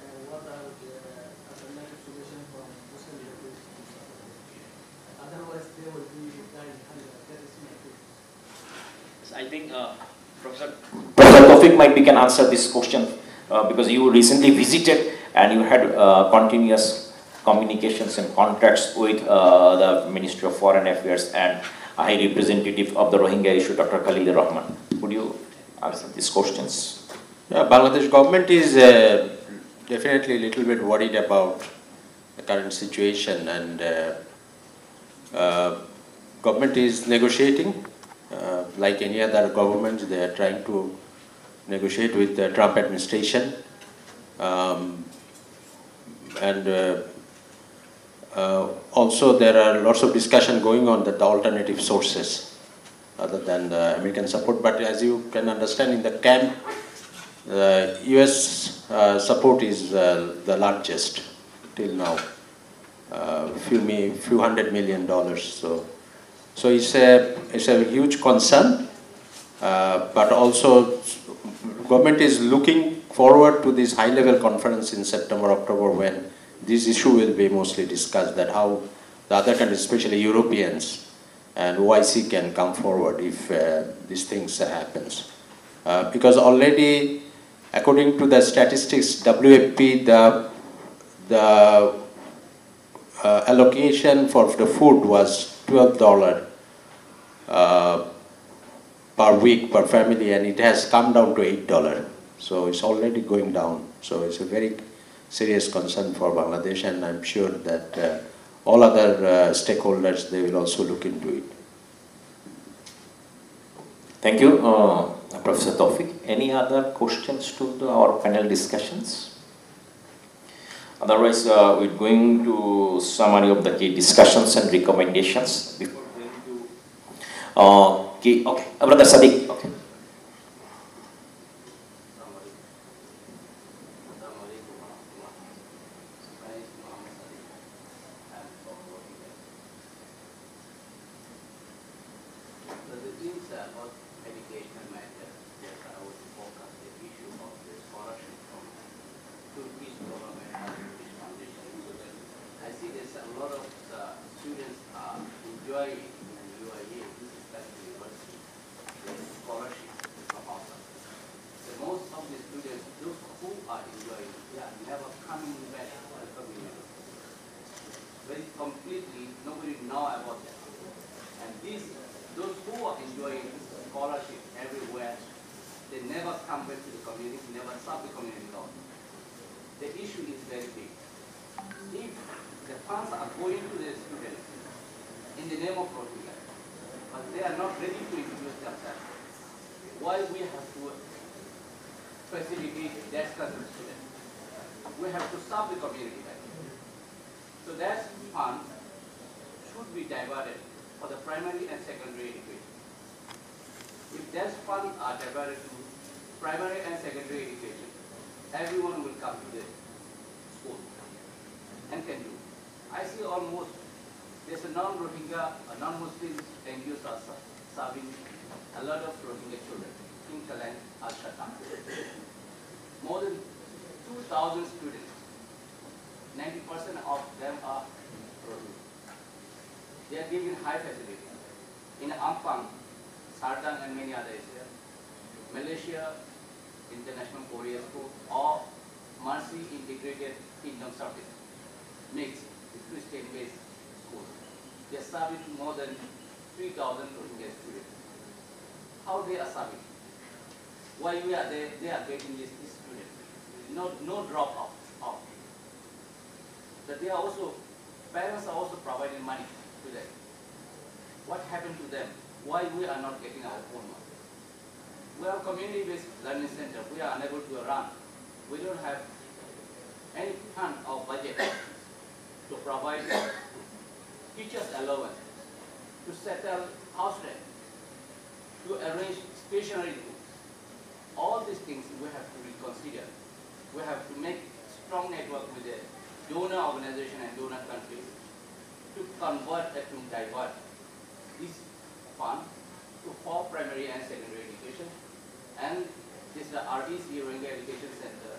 And what are the alternative solutions for Muslim leaders? Otherwise, they will be dying hunger. That is my opinion. I think Professor Taufik might be can answer this question because you recently visited and you had continuous communications and contacts with the Ministry of Foreign Affairs and High Representative of the Rohingya issue, Dr. Khalil Rahman. Would you answer these questions? Yeah, Bangladesh government is definitely a little bit worried about the current situation, and government is negotiating. Like any other government, they are trying to negotiate with the Trump administration. Also there are lots of discussion going on that the alternative sources other than the American support. But as you can understand, in the camp, the US support is the largest till now, few $100 million. So it's a huge concern, but also government is looking forward to this high-level conference in September, October, when this issue will be mostly discussed, that how the other countries, especially Europeans and OIC, can come forward if these things happens. Because already, according to the statistics, WFP, the allocation for the food was $12 per week per family, and it has come down to $8. So it's already going down. So it's a very serious concern for Bangladesh, and I'm sure that all other stakeholders, they will also look into it. Thank you, Professor Taufik. Any other questions to our panel discussions? Otherwise, we're going to summary of the key discussions and recommendations. Before going to, okay, Brother Sadiq. Okay. lot of students are enjoying in UAE, this is like university, the scholarship from outside. So most of the students, those who are enjoying, they are never coming back to the community. Very completely, nobody know about that. And those who are enjoying scholarship everywhere, they never come back to the community, never serve the community at all. The issue is very big. If the funds are going to the students in the name of Rohingya, but they are not ready to introduce themselves, why we have to facilitate that kind of students? We have to serve the community back. So that fund should be diverted for the primary and secondary education. If those funds are diverted to primary and secondary education, everyone will come to the school and can do. I see almost there's a non-Rohingya, non-Muslim NGOs are serving a lot of Rohingya children in Kalang, Al-Shatan. More than 2,000 students, 90% of them are Rohingya. They are given high facilities. In Ampang, Sartang and many others, Malaysia International Korea School or Mercy Integrated Kingdom Service, mixed with Christian-based schools. They are serving more than 3,000 Rohingya students. How they are serving? Why we are there? They are getting these students. No drop out. But they are also, parents are also providing money to them. What happened to them? Why we are not getting our own money? We are a community-based learning center. We are unable to run. We don't have any fund or budget to provide teachers allowance, to settle house rent, to arrange stationery books. All these things we have to reconsider. We have to make strong network with the donor organization and donor countries to convert and to divert this fund for primary and secondary education. And this is the REC Rohingya Education Center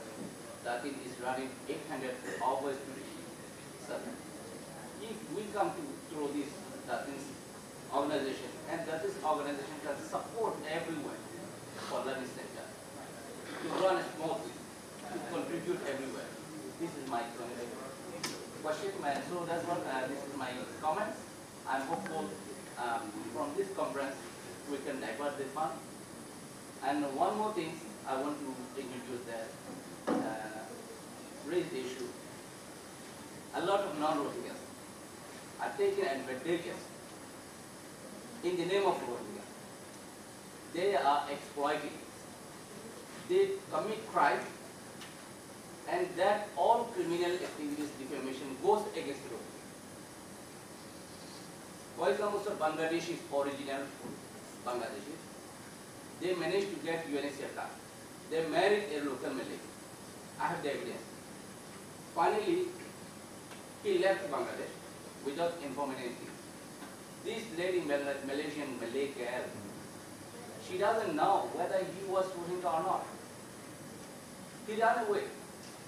that is running 800 hours to serve. If we come to through this organization, and that this organization can support everyone for learning center to run smoothly, to contribute everywhere. This is my question, so that's what this is my comments. I'm hopeful from this conference we can divert the fund. And one more thing I want to introduce that raise the issue. A lot of non-Rohingyas are taken advantages in the name of Rohingya. They are exploited. They commit crime, and that all criminal activities, defamation goes against Rohingya. For example, sir, Bangladesh is original Bangladeshi. They managed to get UNHCR card. They married a local Malay. I have the evidence. Finally, he left Bangladesh without informing anything. This lady, Malaysian Malay girl, she doesn't know whether he was Rohingya or not. He ran away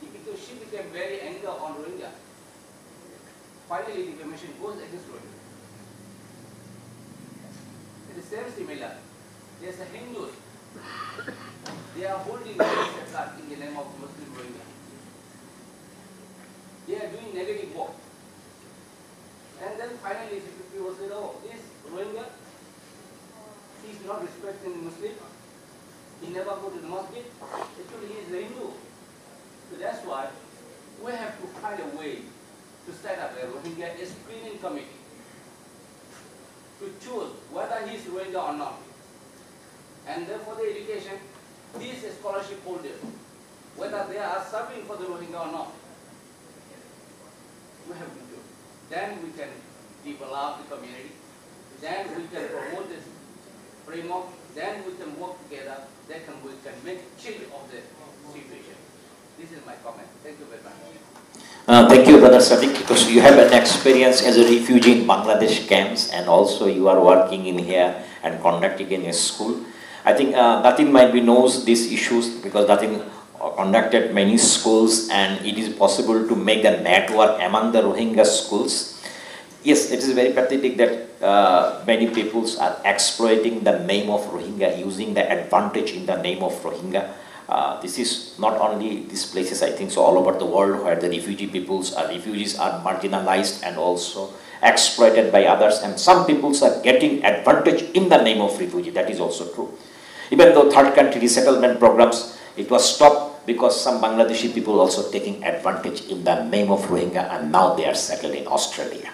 because she became very angry on Rohingya. Finally, defamation goes against Rohingya. It is same similar. There's a Hindus. They are holding UNHCR card in the name of Muslim Rohingya. They are doing negative work. And then finally people say, oh, this Rohingya, he is not respecting Muslim. He never go to the mosque. Actually, he is a Hindu. So that's why we have to find a way to set up a Rohingya screening committee to choose whether he is Rohingya or not. And then for the education, these scholarship holders, whether they are serving for the Rohingya or not, we have to do. Then we can develop the community. Then we can promote this framework. Then we can work together. Then we can make change of the situation. This is my comment. Thank you very much. Thank you, Brother Sadiq, because you have an experience as a refugee in Bangladesh camps, and also you are working in here and conducting in a school. I think Datin might be knows these issues because Datin conducted many schools, and it is possible to make the network among the Rohingya schools. Yes, it is very pathetic that many peoples are exploiting the name of Rohingya, using the advantage in the name of Rohingya. This is not only these places, I think, so all over the world where the refugees are marginalized and also exploited by others, and some peoples are getting advantage in the name of refugee. That is also true. Even though third country resettlement programs, it was stopped because some Bangladeshi people also taking advantage in the name of Rohingya, and now they are settled in Australia.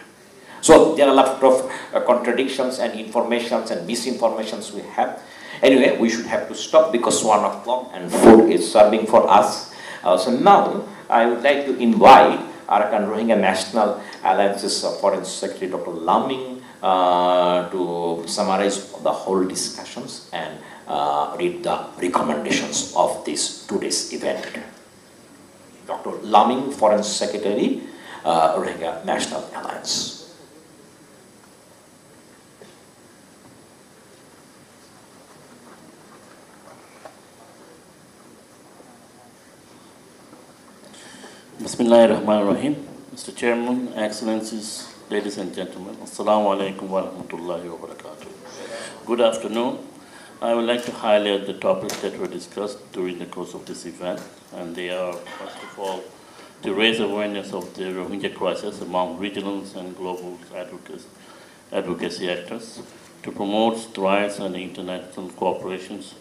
So there are a lot of contradictions and informations and misinformations we have. Anyway, we should have to stop because 1 o'clock and food is serving for us. So now I would like to invite Arakan Rohingya National Alliance's Foreign Secretary Dr. Laming to summarize the whole discussions and read the recommendations of this today's event. Dr. Laming, Foreign Secretary, Rohingya National Alliance. Bismillahirrahmanirrahim. Mr. Chairman, Excellencies, ladies and gentlemen, Assalamu alaikum wa rahmatullahi wa barakatuh. Good afternoon. I would like to highlight the topics that were discussed during the course of this event, and they are, first of all, to raise awareness of the Rohingya crisis among regional and global advocacy actors, to promote the rights and international cooperations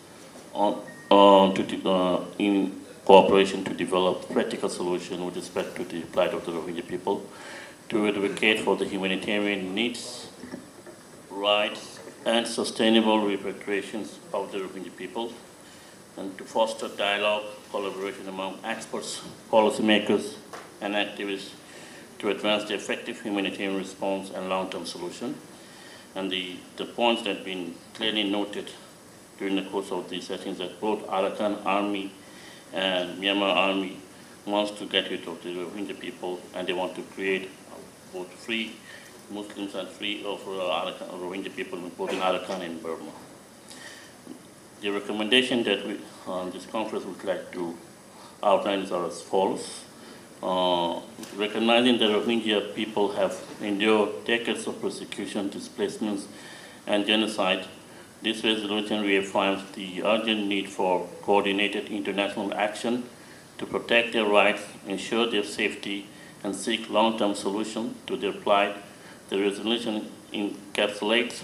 in cooperation to develop practical solutions with respect to the plight of the Rohingya people, to advocate for the humanitarian needs, rights, and sustainable repatriations of the Rohingya people, and to foster dialogue, collaboration among experts, policymakers, and activists to advance the effective humanitarian response and long-term solution. And the points that have been clearly noted during the course of these sessions that both Arakan Army and Myanmar Army wants to get rid of the Rohingya people, and they want to create both free Muslims and free of Rohingya people, both in Arakan and Burma. The recommendation that we on this conference would like to outline are as follows. Recognizing that Rohingya people have endured decades of persecution, displacements, and genocide, this resolution reaffirms the urgent need for coordinated international action to protect their rights, ensure their safety, and seek long-term solutions to their plight. The resolution encapsulates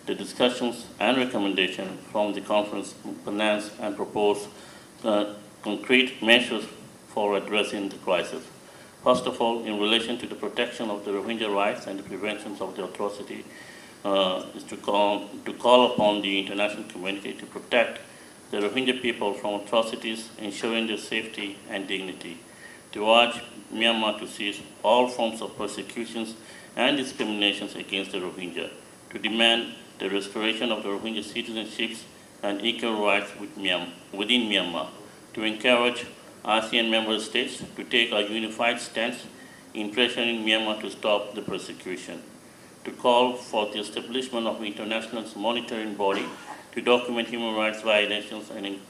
the discussions and recommendations from the conference, finance and propose concrete measures for addressing the crisis. First of all, in relation to the protection of the Rohingya rights and the prevention of the atrocity, is to call upon the international community to protect the Rohingya people from atrocities, ensuring their safety and dignity, to urge Myanmar to cease all forms of persecutions and discriminations against the Rohingya, to demand the restoration of the Rohingya citizenships and equal rights within Myanmar, to encourage ASEAN member states to take a unified stance in pressuring Myanmar to stop the persecution, to call for the establishment of international monitoring body to document human rights violations and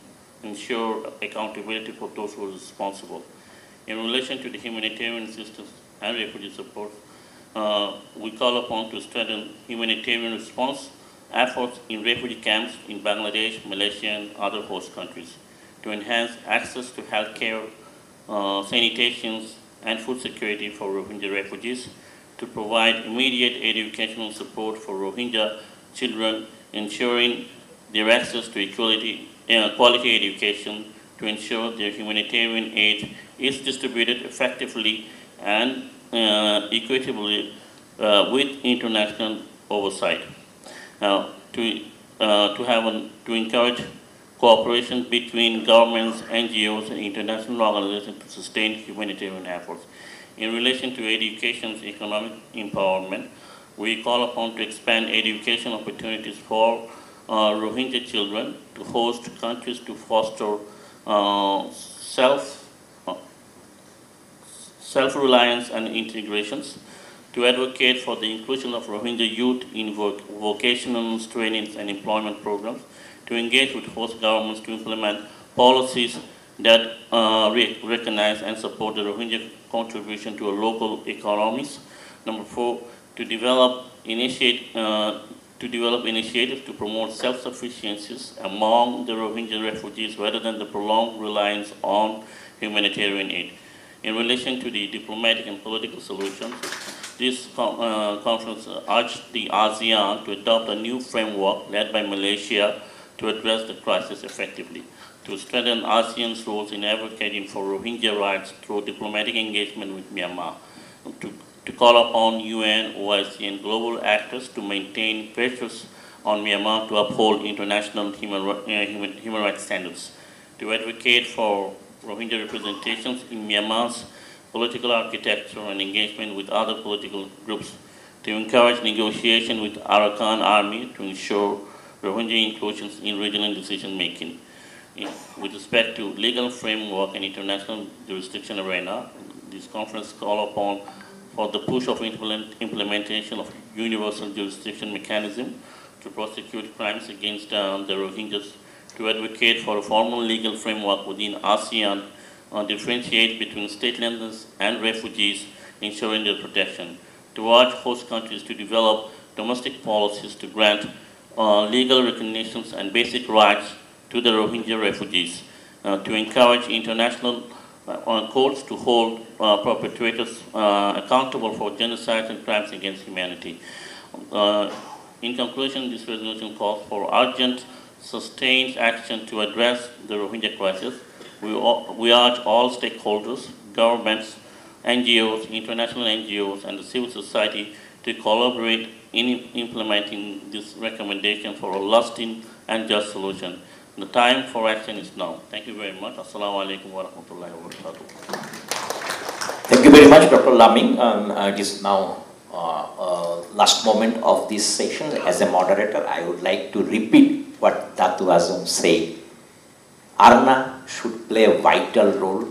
ensure accountability for those who are responsible. In relation to the humanitarian assistance and refugee support, we call upon to strengthen humanitarian response efforts in refugee camps in Bangladesh, Malaysia, and other host countries, to enhance access to healthcare, sanitation, and food security for Rohingya refugees, to provide immediate educational support for Rohingya children, ensuring their access to quality education, to ensure their humanitarian aid is distributed effectively and equitably with international oversight. To encourage cooperation between governments, NGOs, and international organizations to sustain humanitarian efforts. In relation to education's economic empowerment, we call upon to expand education opportunities for Rohingya children, to host countries to foster self-reliance and integrations, to advocate for the inclusion of Rohingya youth in vocational trainings and employment programs, to engage with host governments to implement policies that recognize and support the Rohingya contribution to local economies. Number 4, to develop initiatives to promote self-sufficiencies among the Rohingya refugees rather than the prolonged reliance on humanitarian aid. In relation to the diplomatic and political solutions, this conference urged the ASEAN to adopt a new framework led by Malaysia to address the crisis effectively, to strengthen ASEAN's roles in advocating for Rohingya rights through diplomatic engagement with Myanmar, to call upon UN, OIC, and global actors to maintain pressures on Myanmar to uphold international human rights standards, to advocate for Rohingya representations in Myanmar's political architecture and engagement with other political groups, to encourage negotiation with Arakan Army to ensure Rohingya inclusions in regional decision making. With respect to legal framework and international jurisdiction arena, this conference call upon for the push of implementation of universal jurisdiction mechanism to prosecute crimes against the Rohingyas, to advocate for a formal legal framework within ASEAN, differentiate between statelessness and refugees, ensuring their protection, to urge host countries to develop domestic policies to grant legal recognitions and basic rights to the Rohingya refugees, to encourage international courts to hold perpetrators accountable for genocide and crimes against humanity. In conclusion, this resolution calls for urgent, sustained action to address the Rohingya crisis. We urge all stakeholders, governments, NGOs, international NGOs, and the civil society to collaborate in implementing this recommendation for a lasting and just solution. The time for action is now. Thank you very much. Assalamu alaikum wa rahmatullahi wa barakatuh. Thank you very much, Dr. Laming. It is now last moment of this session. As a moderator, I would like to repeat what Datu Azam said. ARNA should play a vital role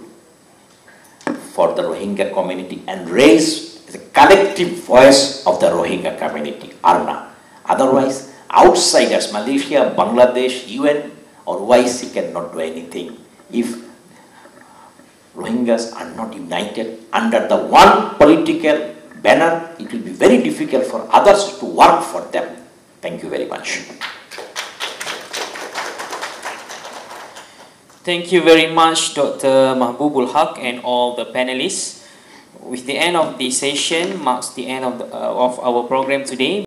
for the Rohingya community and raise the collective voice of the Rohingya community, ARNA. Otherwise, outsiders, Malaysia, Bangladesh, UN, or OIC cannot do anything. If Rohingyas are not united under the one political banner, it will be very difficult for others to work for them. Thank you very much. Thank you very much, Dr. Mahbubul Haq and all the panelists. With the end of the session marks the end of our program today.